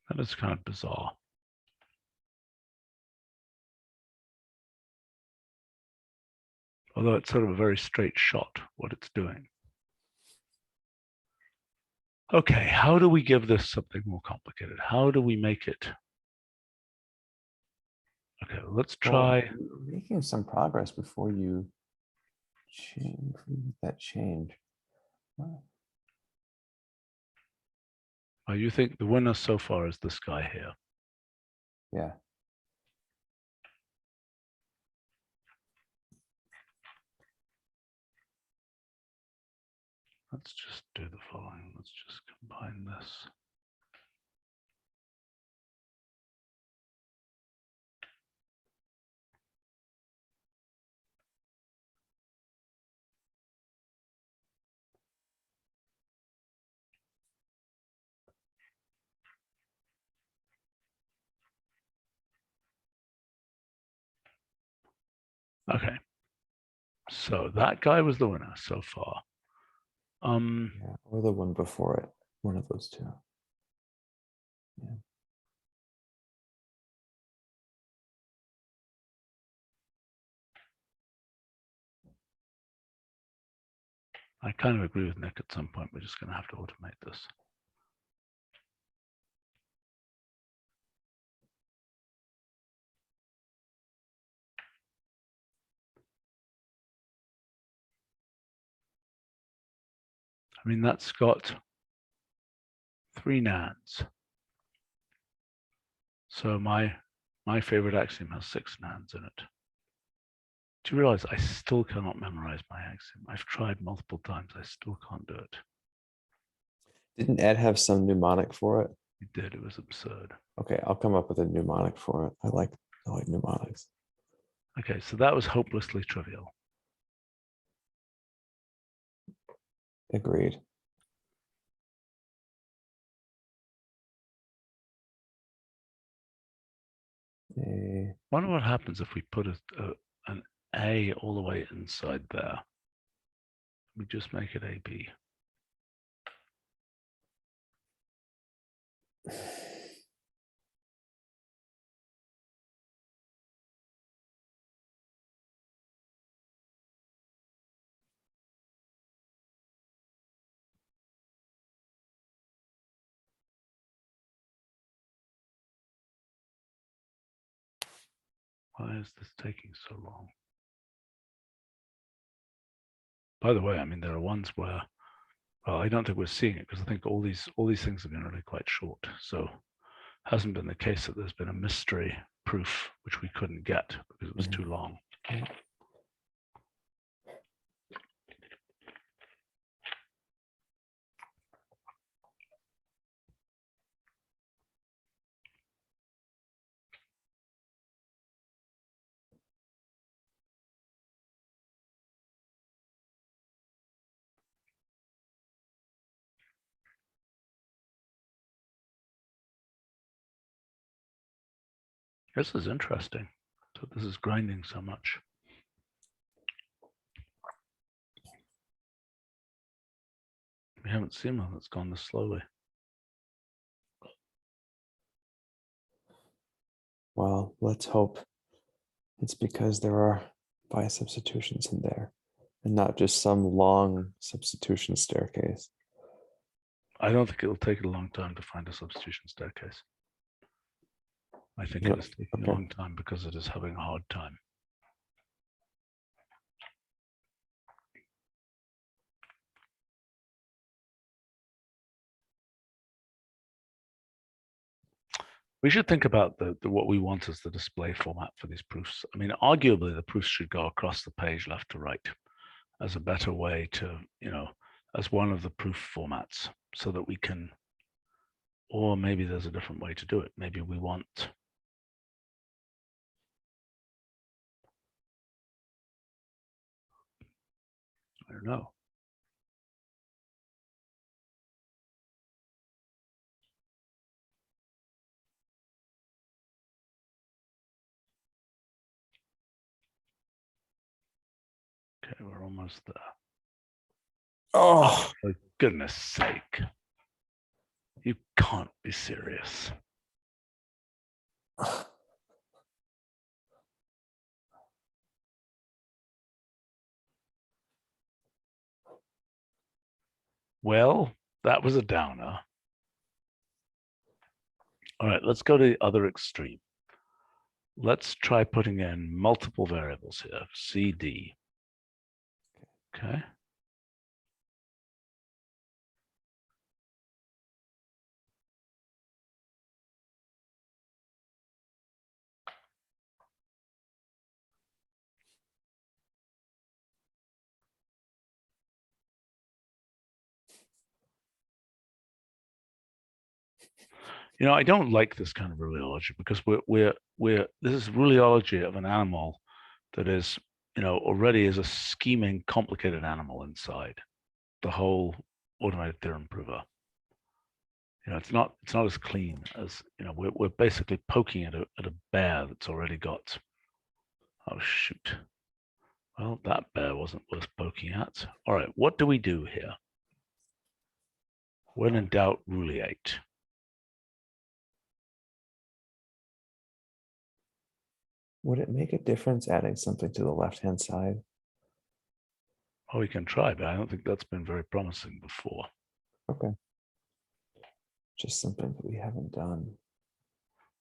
That is kind of bizarre. although it's sort of a very straight shot what it's doing. Okay, how do we give this something more complicated? How do we make it? Okay, let's try. Well, you're making some progress before you change that change. Wow. You think the winner so far is this guy here? Yeah. Let's just do the following. Let's just combine this. Okay. So that guy was the winner so far. Yeah, or the one before it. One of those two. Yeah. I kind of agree with Nick at some point. We're just going to have to automate this. I mean, that's got 3 nands. So my favorite axiom has 6 nands in it. Do you realize I still cannot memorize my axiom? I've tried multiple times. I still can't do it. Didn't Ed have some mnemonic for it? It did. It was absurd. Okay, I'll come up with a mnemonic for it. I like mnemonics. Okay, so that was hopelessly trivial. Agreed. Wonder what happens if we put an A all the way inside there. We just make it AB. Why is this taking so long? By the way, I mean, there are ones where, well, I don't think we're seeing it because I think all these things have been really quite short. So it hasn't been the case that there's been a mystery proof which we couldn't get because it was too long. This is interesting. So this is grinding so much. We haven't seen one that's gone this slowly. Well, let's hope it's because there are bias substitutions in there and not just some long substitution staircase. I don't think it'll take a long time to find a substitution staircase. I think Yep. it is taking Okay. a long time because it is having a hard time. We should think about the what we want as the display format for these proofs. I mean, arguably the proofs should go across the page left to right as a better way to, as one of the proof formats so that we can, or maybe there's a different way to do it. Maybe we want, I don't know. Okay, we're almost there. Oh, For goodness sake. You can't be serious. Well, that was a downer. All right, let's go to the other extreme. Let's try putting in multiple variables here, C, D. Okay. You know, I don't like this kind of rheology because this is rheology of an animal that is, you know, already is a scheming, complicated animal inside the whole automated theorem prover. You know, it's not as clean as, you know, we're basically poking at a bear that's already got. Oh shoot. Well, that bear wasn't worth poking at. All right, what do we do here? When in doubt, rheoliate. Would it make a difference adding something to the left-hand side? Oh, we can try, but I don't think that's been very promising before. Okay. Just something that we haven't done.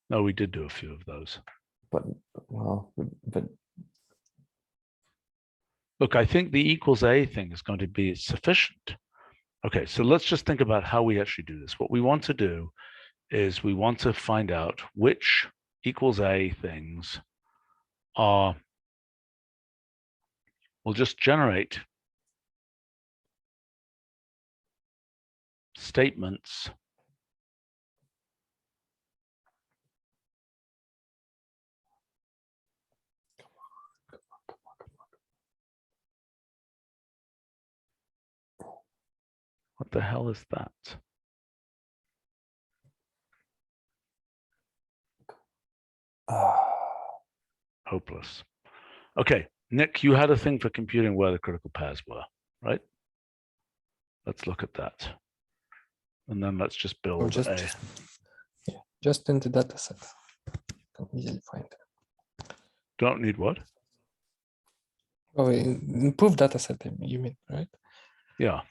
No, we did do a few of those. But, well, but Look, I think the equals A thing is going to be sufficient. Okay, so let's just think about how we actually do this. What we want to do is we want to find out which equals A things are, we'll just generate statements What the hell is that? Hopeless. Okay, Nick, you had a thing for computing where the critical pairs were, right? Let's look at that. And then let's just Or build just in the data set. Can easily find it. Don't need what? Oh, improved data set, you mean, right? Yeah,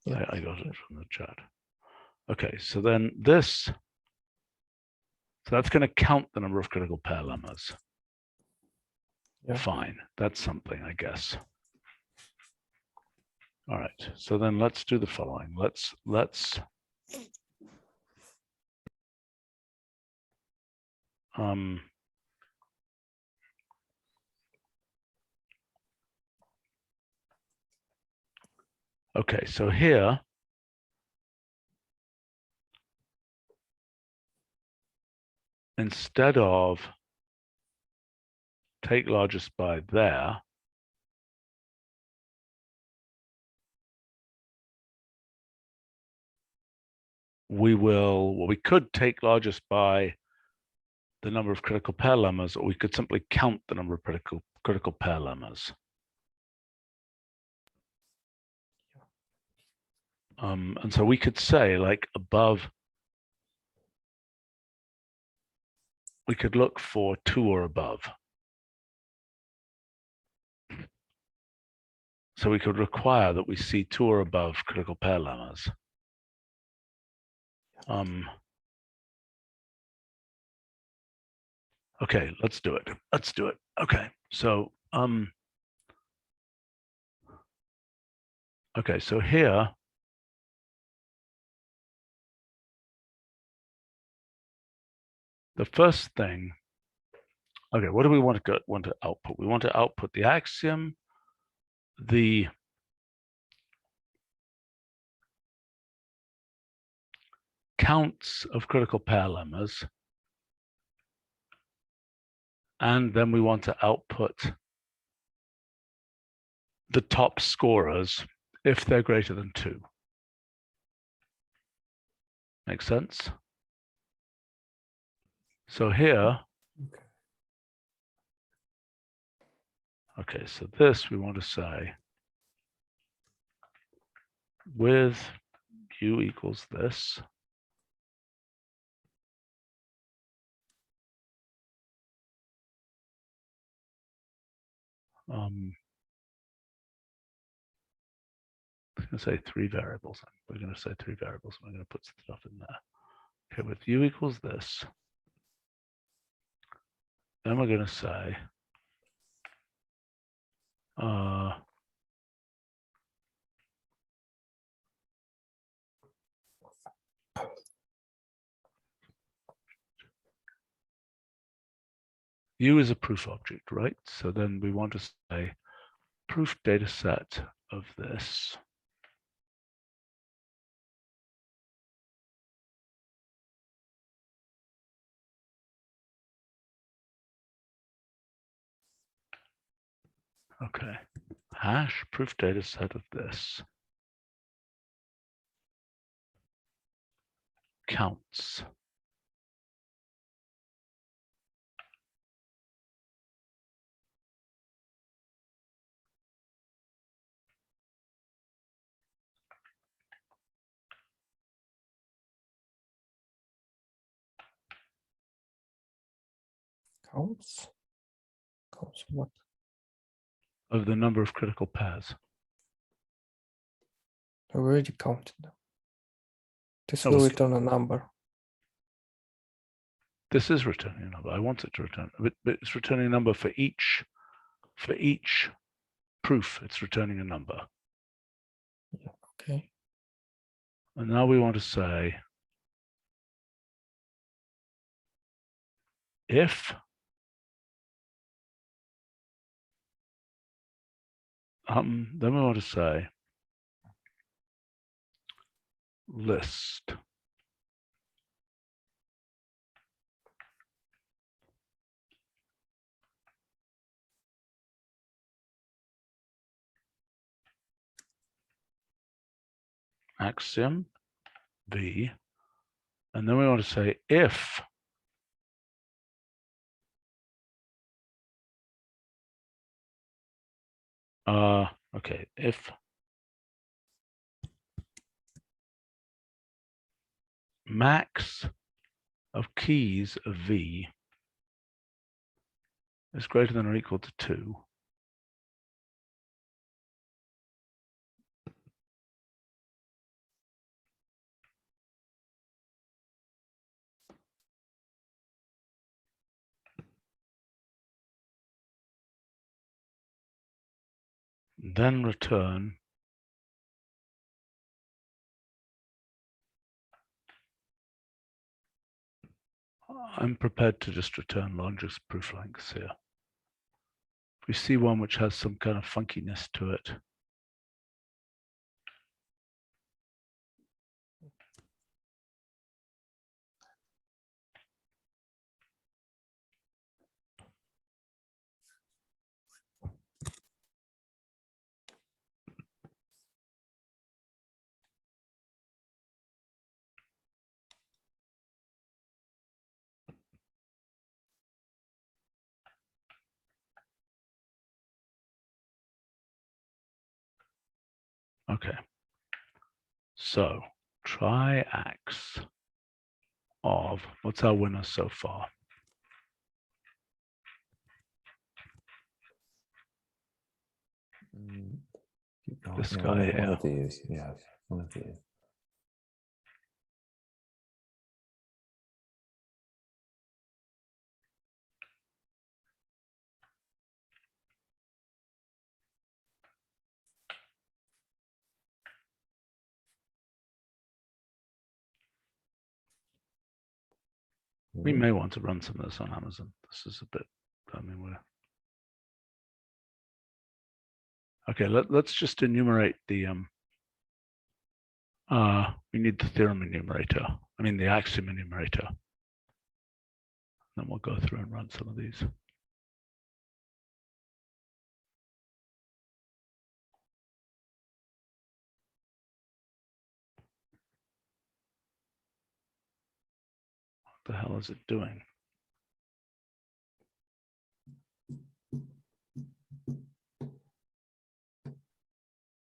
Yeah. I got it from the chat. Okay, so then this, so that's going to count the number of critical pair lemmas. Yeah. Fine, that's something, I guess. All right, so then let's do the following. Let's okay, so here instead of take largest by there, we will, well, we could take largest by the number of critical pair lemmas, or we could simply count the number of critical pair lemmas. And so we could say, like, above, we could look for 2 or above. So we could require that we see 2 or above critical pair lemmas. Okay, let's do it. Let's do it. Okay, so okay, so here the first thing. Okay, what do we want to output? We want to output the axiom, the counts of critical pair lemmas, and then we want to output the top scorers if they're greater than 2. Make sense? So here, okay, so this we want to say with u equals this. going to say 3 variables. We're going to say 3 variables. We're going to put stuff in there. Okay, with u equals this. Then we're going to say u is a proof object, right? So then we want to say proof data set of this. Okay, hash proof data set of this counts. Counts? Counts what? Of the number of critical pairs. I already counted them. This Oh, will it's- return a number. This is returning a number. I want it to return, but it's returning a number for each proof. It's returning a number. Yeah, okay. And now we want to say if then we want to say list axiom v, and then we want to say if okay, if max of keys of v is greater than or equal to 2, then return I'm prepared to just return longest proof lengths here. If we see one which has some kind of funkiness to it, okay. So try X of, what's our winner so far? Keep going. This Yeah, guy one here. of these. Yeah, one of these. We may want to run some of this on Amazon. This is a bit, I mean, we're okay. Let's just enumerate the we need the theorem enumerator. I mean the axiom enumerator. Then we'll go through and run some of these. What the hell is it doing?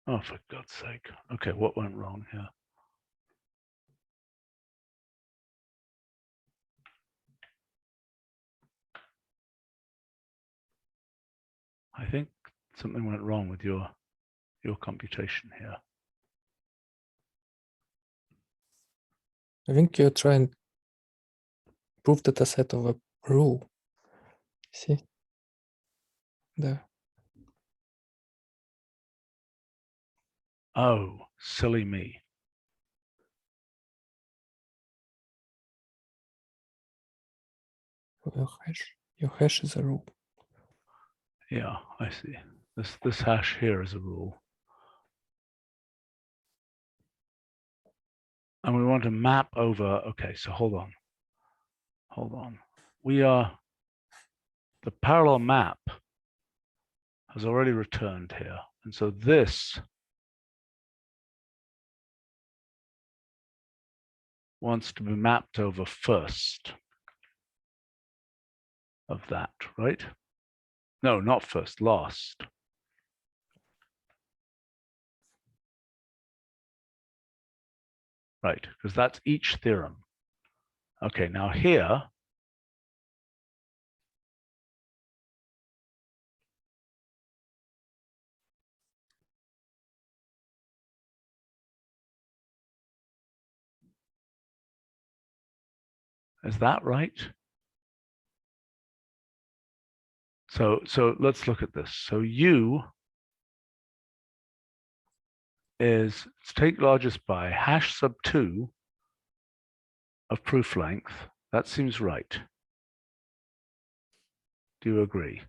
Oh, for God's sake. Okay, what went wrong here? I think something went wrong with your computation here. I think you're trying to prove that a set of a rule. See? There. Oh, silly me. Your hash is a rule. Yeah, I see. This hash here is a rule. And we want to map over, okay, so hold on. Hold on. The parallel map has already returned here. And so this wants to be mapped over first of that, right? No, not first, last. Right, because that's each theorem. Okay, now here, is that right? So let's look at this. So U is, let's take largest by hash sub 2 of proof length. That seems right. Do you agree?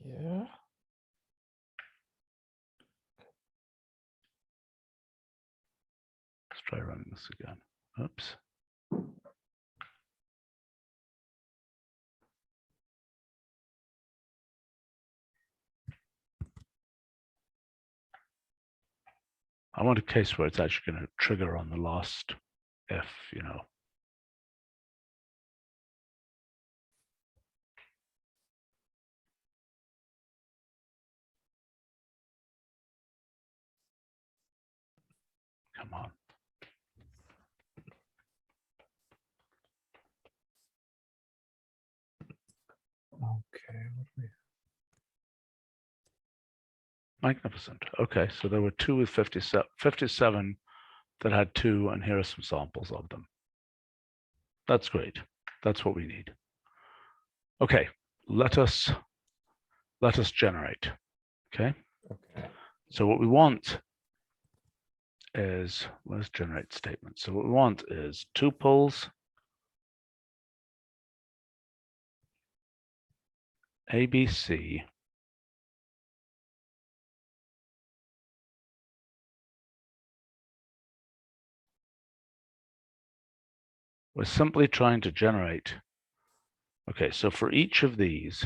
Yeah. Let's try running this again. Oops. I want a case where it's actually going to trigger on the last if, you know. Come on. Okay. Magnificent. Okay, so there were 2 with 57 that had 2, and here are some samples of them. That's great. That's what we need. Okay, let us generate. Okay. Okay. So what we want is, let's generate statements. So what we want is tuples ABC we're simply trying to generate. Okay, so for each of these,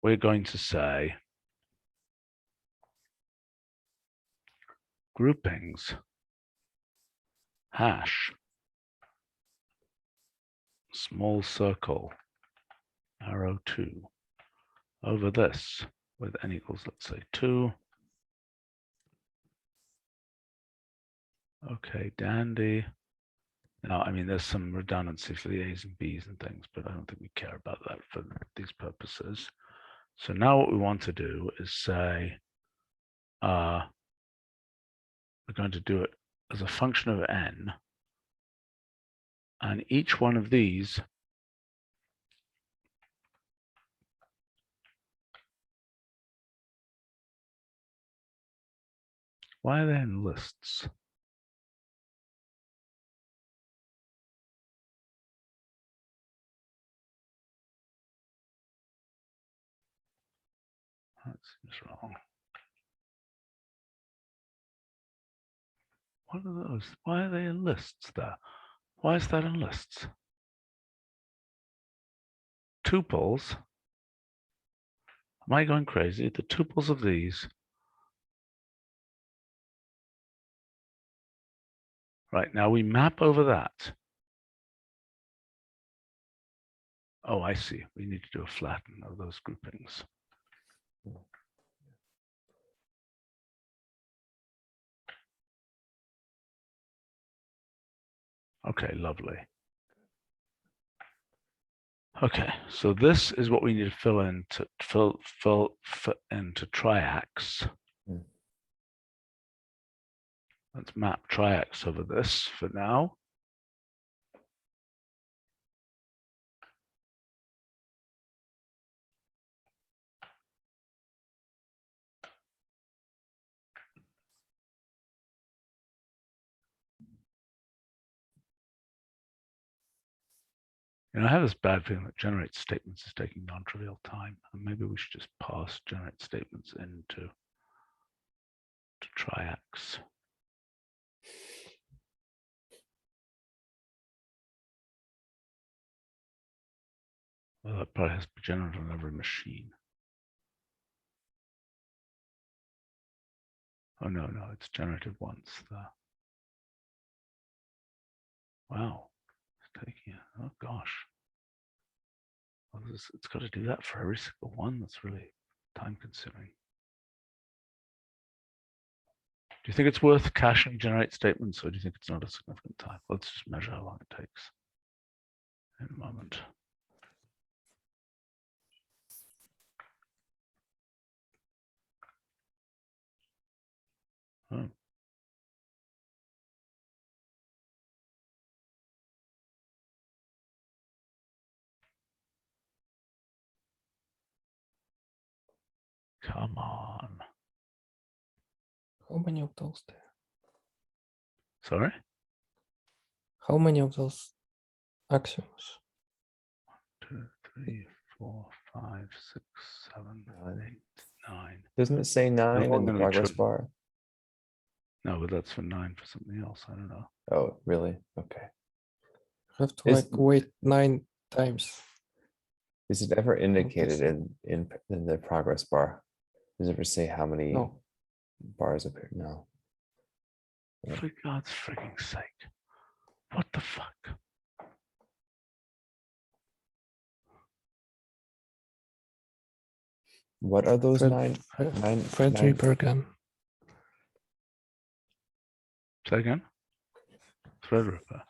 we're going to say groupings hash small circle arrow 2 over this with n equals, let's say 2. Okay, dandy. Now, I mean, there's some redundancy for the A's and B's and things, but I don't think we care about that for these purposes. So now what we want to do is say, we're going to do it as a function of n. And each one of these why are they in lists? That seems wrong. What are those? Why are they in lists there? Why is that in lists? Tuples. Am I going crazy? The tuples of these. Right, now we map over that. Oh, I see. We need to do a flatten of those groupings. Okay, lovely. Okay, so this is what we need to fill in to fill into triacs. Let's map triax over this for now. I have this bad feeling that generate statements is taking non-trivial time, and maybe we should just pass generate statements into triax. Well, that probably has to be generated on every machine. Oh no, it's generated once. Wow, it's taking it. Oh gosh. Well, it's got to do that for every single one. That's really time consuming. Do you think it's worth caching generate statements, or do you think it's not a significant time? Let's just measure how long it takes in a moment. Oh. Come on. How many of those there? Sorry? How many of those axioms? 2, 3, 4, 5, 6, 7, 8, 9. Doesn't it say 9 all in the gonna be progress true. bar? No, but that's for 9 for something else. I don't know. Oh, really? Okay. I have to Is- like wait 9 times. Is it ever indicated see. in the progress bar? Does it ever say how many No. bars appear? No. Yeah. For God's freaking sake. What the fuck? What are those nine? Fredrikbergen. Say again? Threadripper.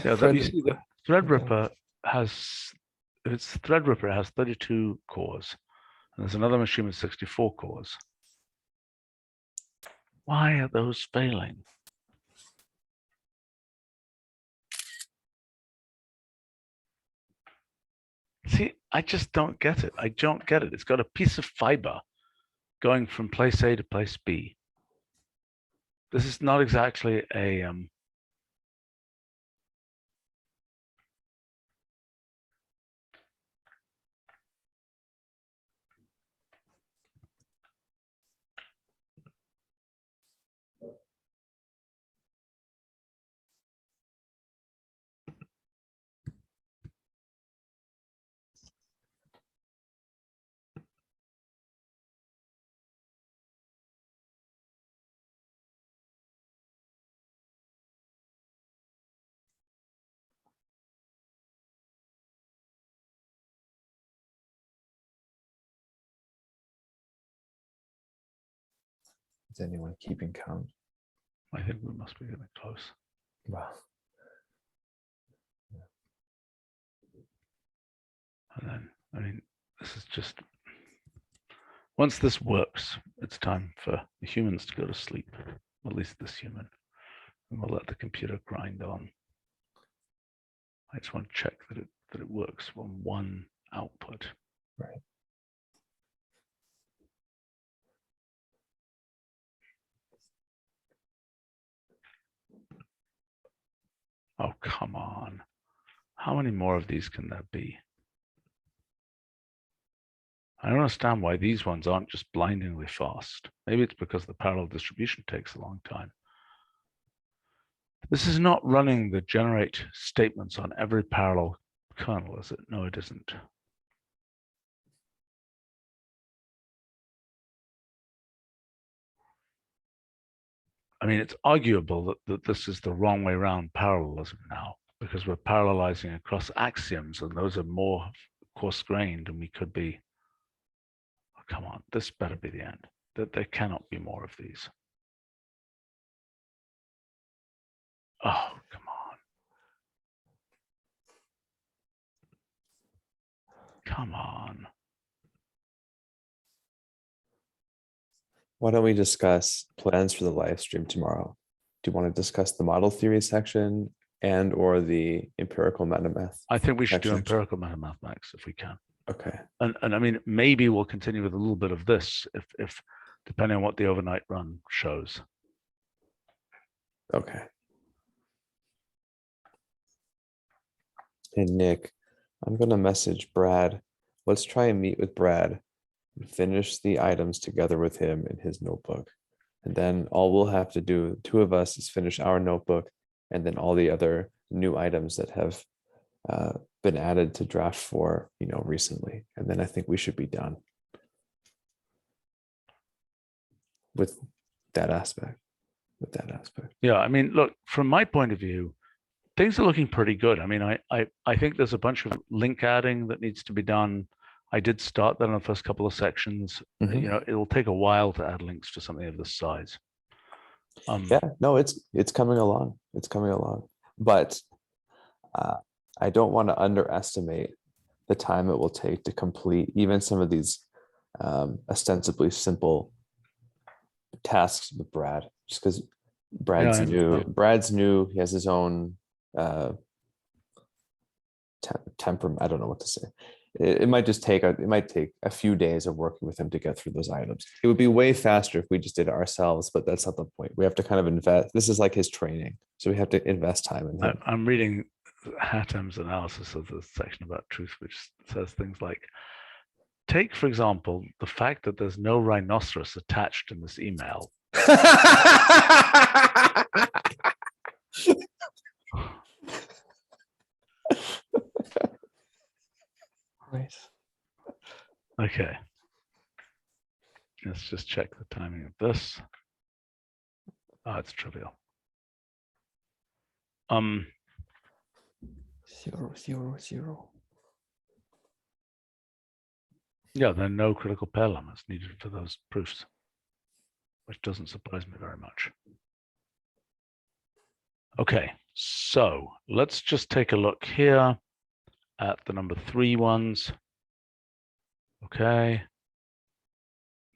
Yeah, that, you see the Threadripper has, if it's Threadripper, it has 32 cores. And there's another machine with 64 cores. Why are those failing? See, I just don't get it. I don't get it. It's got a piece of fiber going from place A to place B. This is not exactly a Is anyone keeping count? I think we must be getting close. Wow. And then, I mean, this is just, once this works, it's time for the humans to go to sleep, at least this human, and we'll let the computer grind on. I just want to check that it works from one output. Right. Oh, come on. How many more of these can there be? I don't understand why these ones aren't just blindingly fast. Maybe it's because the parallel distribution takes a long time. This is not running the generate statements on every parallel kernel, is it? No, it isn't. I mean, it's arguable that this is the wrong way around parallelism now, because we're parallelizing across axioms, and those are more coarse-grained, and we could be, oh, come on, this better be the end. That there cannot be more of these. Oh, come on. Come on. Why don't we discuss plans for the live stream tomorrow? do you want to discuss the model theory section and or the empirical metamath? I think we should do section? empirical metamathematics if we can. Okay. And I mean, maybe we'll continue with a little bit of this if depending on what the overnight run shows. Okay. Hey, Nick, I'm going to message Brad. Let's try and meet with Brad and finish the items together with him in his notebook. And then all we'll have to do, two of us, is finish our notebook and then all the other new items that have been added to draft 4, recently. And then I think we should be done with that aspect. Yeah, I mean, look, from my point of view, things are looking pretty good. I mean, I think there's a bunch of link adding that needs to be done. I did start that on the first couple of sections. Mhm. It'll take a while to add links to something of this size. Yeah, no, it's coming along. It's coming along. But I don't want to underestimate the time it will take to complete even some of these ostensibly simple tasks with Brad, just because Brad's I new. know. Brad's new. He has his own temperament. I don't know what to say. It might just take a few days of working with him to get through those items. It would be way faster if we just did it ourselves, but that's not the point. We have to kind of invest. This is like his training, so we have to invest time in him. I'm reading Hatem's analysis of the section about truth, which says things like, take, for example, the fact that there's no rhinoceros attached in this email. Nice. Okay. Let's just check the timing of this. Oh, it's trivial. 0, 0, 0. Yeah, there are no critical pair lemmas needed for those proofs, which doesn't surprise me very much. Okay, so let's just take a look here at the number 3 ones. Okay,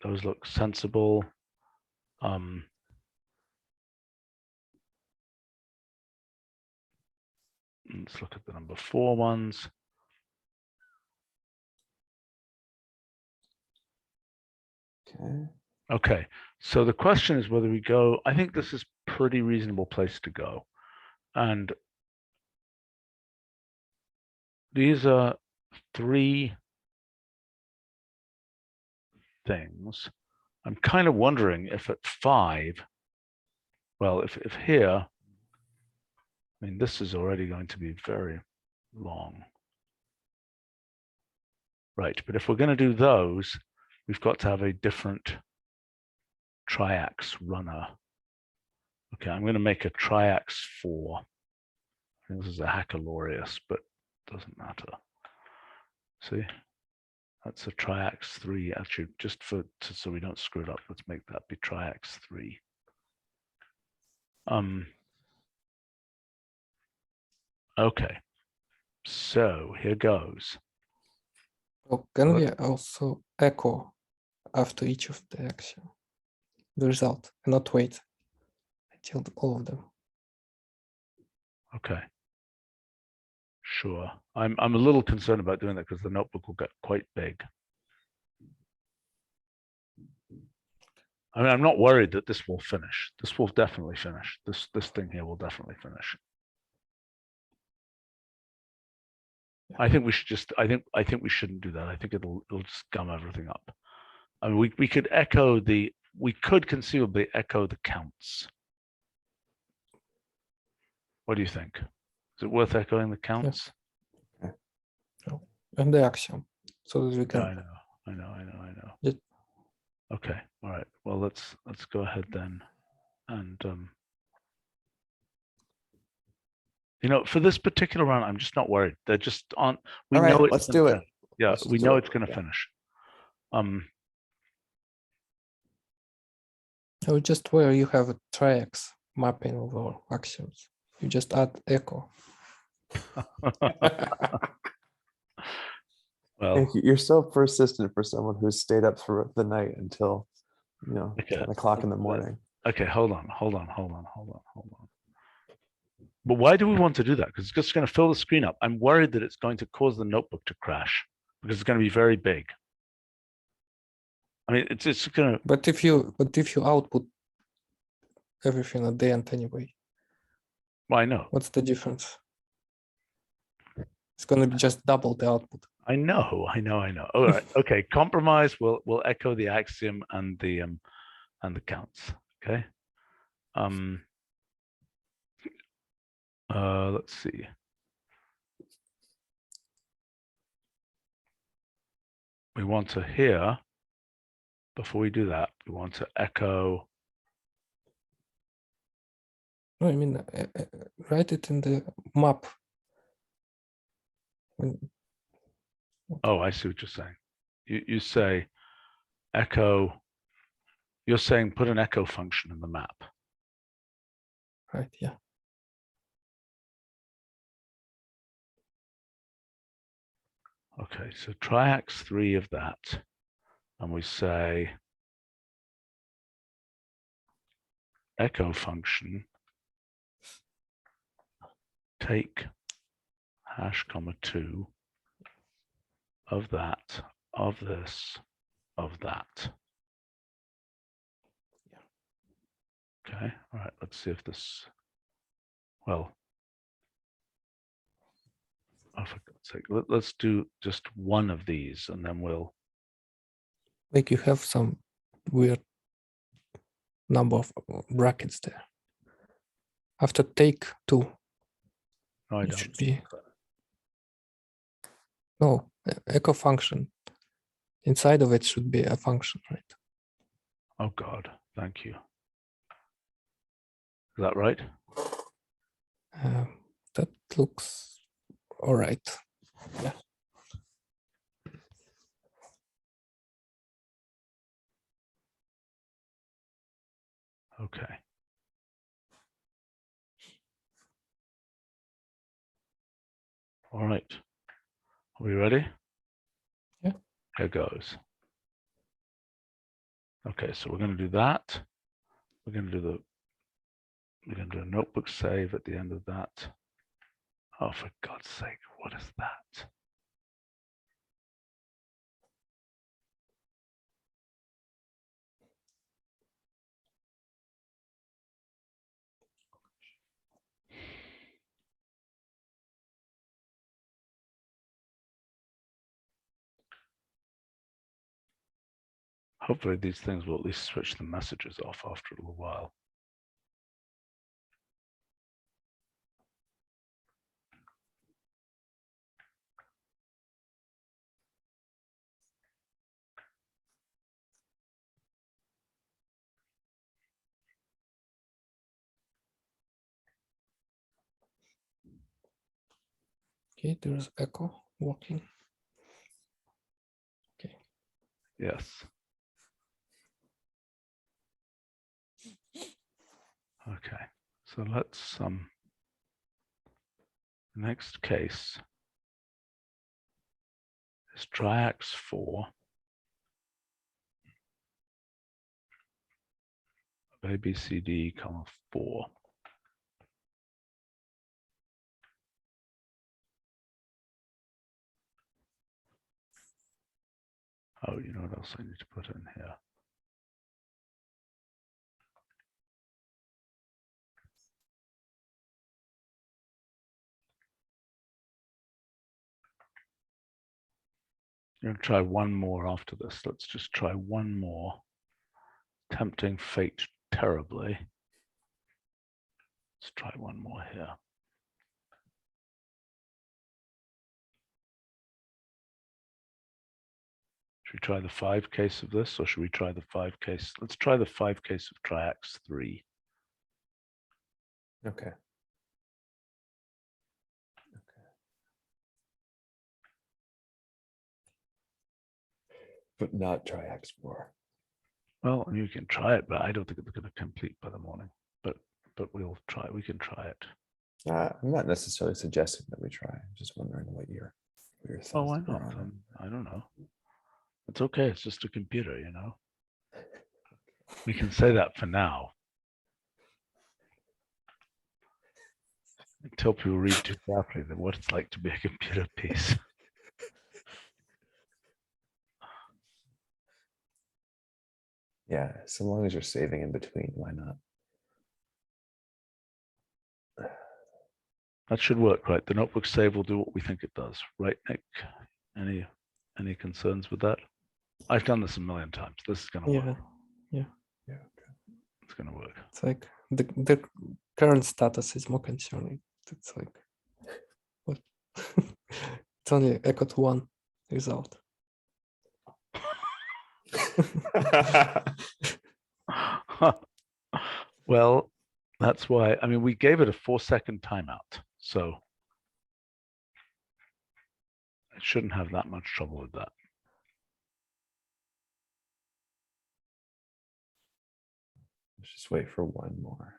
those look sensible. Let's look at the number 4 ones. Okay, so the question is whether we go, I think this is pretty reasonable place to go. And these are 3 things. I'm kind of wondering if at 5, well, if here, I mean, this is already going to be very long. Right, but if we're going to do those, we've got to have a different triax runner. Okay, I'm going to make a triax 4. I think this is a Hackalorius, but it doesn't matter. See, that's a triax 3. Actually, just so we don't screw it up, let's make that be triax 3. Okay, so here goes. Oh, can we also echo after each of the action the result and not wait until all of them? Okay. Sure. I'm a little concerned about doing that because the notebook will get quite big. I mean, I'm not worried that this will finish. This will definitely finish. This thing here will definitely finish. I think we should just. I think we shouldn't do that. I think it'll just gum everything up. I mean, we could echo the. We could conceivably echo the counts. What do you think? Is it worth echoing the counts? Yeah. And the action, so that we can. Yeah, I know. Yeah. Okay. All right. Well, let's go ahead then, and for this particular round, I'm just not worried. They're just on. We know it's. Let's do it. Yeah, Let's we do know it. it's going to finish. So just where you have a triax mapping of all actions, you just add echo. Well, you're so persistent for someone who's stayed up through the night until 10 o'clock in the morning. Okay, hold on. But why do we want to do that? Because it's just going to fill the screen up. I'm worried that it's going to cause the notebook to crash because it's going to be very big. I mean, it's going to. But if you output everything at the end anyway, Well, I know. what's the difference? It's going to be just double the output. I know. All right. Okay. Compromise. We'll echo the axiom and the counts. Okay. Let's see. We want to here, before we do that, we want to echo. No, I mean, write it in the map. Oh, I see what you're saying. You say echo. You're saying put an echo function in the map. Right, yeah. Okay, so try x3 of that. And we say echo function take hash comma 2 of that, of this, of that. Okay, all right, let's see if this, well, oh, for God's sake, let's do just one of these and then we'll. Like you have some weird number of brackets there. After take 2, No, I it don't. should be, no, echo function. Inside of it should be a function, right? Oh God, thank you. Is that right? That looks all right. Yeah. Okay. All right. Are we ready? Yeah. Here goes. Okay, so we're going to do that. We're going to do a notebook save at the end of that. Oh, for God's sake, what is that? Hopefully these things will at least switch the messages off after a little while. Okay, there's echo working. Okay. Yes. Okay, so let's next case is try x4 of ABCD, 4. Oh, you know what else I need to put in here? I'm going to try one more after this. Let's just try one more. Tempting fate terribly. Let's try one more here. Should we try the 5 case of this, or should we try the 5 case? Let's try the 5 case of try x3. Okay. But not try X4. Well, you can try it, but I don't think it's going to complete by the morning. But we'll try. We can try it. I'm not necessarily suggesting that we try. I'm just wondering what your thoughts Oh, why are not? on it. I don't know. It's okay. It's just a computer, you know. We can say that for now. Tell people read too carefully that what it's like to be a computer piece. Yeah, so long as you're saving in between, why not? That should work, right? The notebook save will do what we think it does, right, Nick? Any concerns with that? I've done this a million times. This is gonna Yeah, work. yeah. Yeah. Okay. It's gonna work. It's like the current status is more concerning. It's like what? It's only echoed one result. Well, that's why, I mean, we gave it a 4-second timeout, so it shouldn't have that much trouble with that. Let's just wait for one more.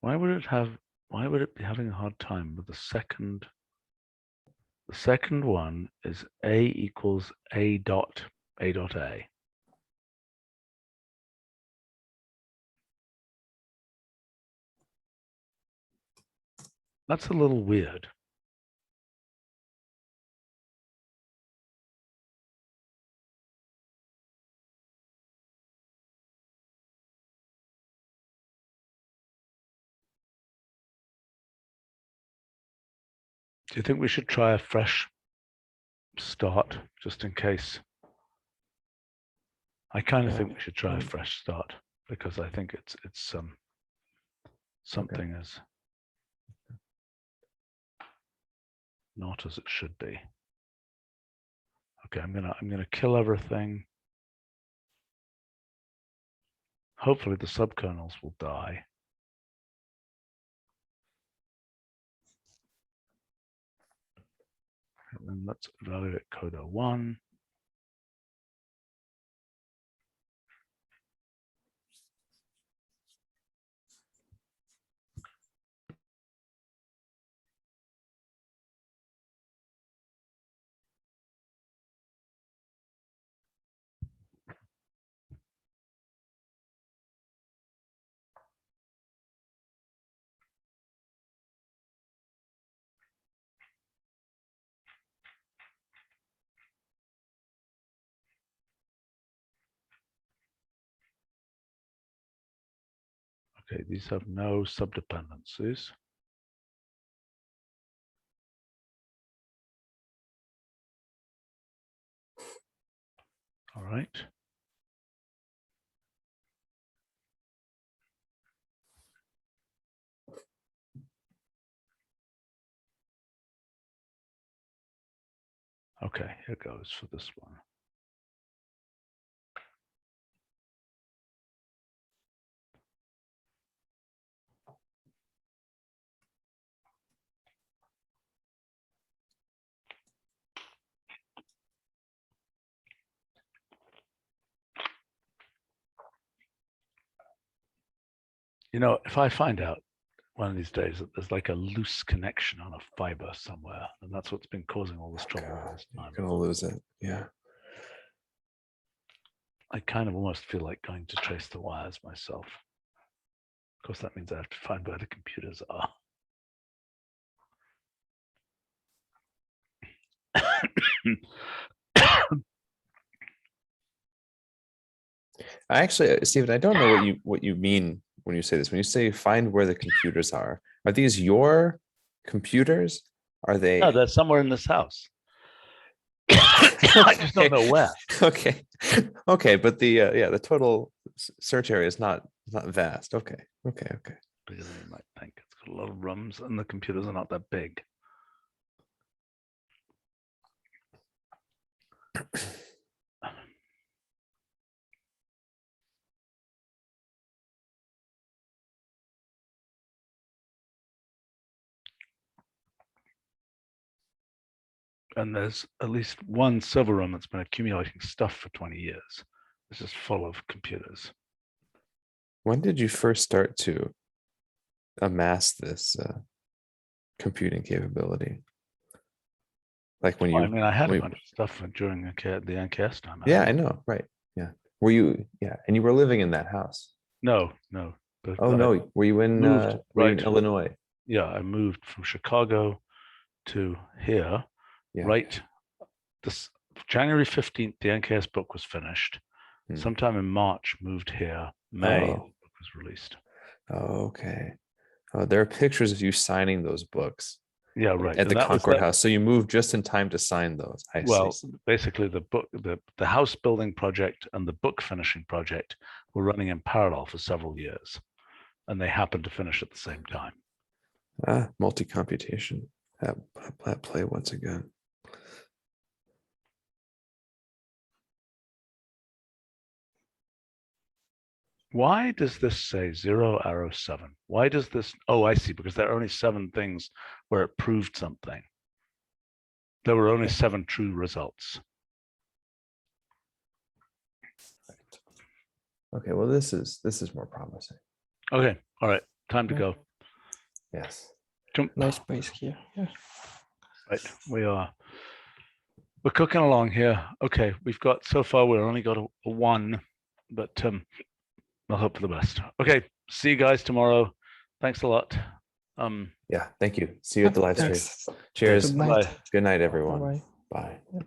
Why would it be having a hard time with the second? The second one is A equals A dot A. That's a little weird. Do you think we should try a fresh start just in case? I kind of Yeah, think we should try a um, fresh start because I think it's something is not as it should be. Okay, I'm gonna kill everything. Hopefully the subkernels will die. And then let's evaluate coda 1. Okay, these have no subdependencies. All right. Okay, here goes for this one. You know, if I find out one of these days that there's like a loose connection on a fiber somewhere, and that's what's been causing all this trouble all this time, You're gonna lose it. Yeah. I kind of almost feel like going to trace the wires myself. Of course, that means I have to find where the computers are. Stephen, I don't know what you mean when you say this. When you say find where the computers are these your computers? Are they? No, they're somewhere in this house. I just don't know where. Okay, okay, but the total search area is not vast. Okay. Bigger than you might think. It's got a lot of rooms, and the computers are not that big. And there's at least one server room that's been accumulating stuff for 20 years. It's just full of computers. When did you first start to amass this computing capability? Like when you? Well, I mean, I had a when- bunch of stuff during the NKS time. Yeah, I know. Right. Yeah. Were you? Yeah, and you were living in that house. No, no. But Oh I no, were you in moved, right. Illinois? Yeah, I moved from Chicago to here, Yeah. right. This January 15th, the NKS book was finished. Hmm. Sometime in March, moved here. May, the Oh. book was released. Okay. Oh, there are pictures of you signing those books Yeah, right. at the And that was Concord that. House. So you moved just in time to sign those. I Well, see. basically the book, the house building project and the book finishing project were running in parallel for several years, and they happened to finish at the same time. Multi-computation at play once again. Why does this say 0 arrow 7? Why does this? Oh, I see, because there are only 7 things where it proved something. There were only 7 true results. Okay, well, this is more promising. Okay, all right, time to Yeah. go. Yes. Jump. Nice space here. Yeah. Right, we're cooking along here. Okay, we've got so far we've only got a 1, but I'll hope for the best. Okay, see you guys tomorrow. Thanks a lot. Yeah, thank you. See you at the live stream. Thanks. Cheers. Good night. Bye. Good night, everyone. Bye-bye. Bye. Yeah.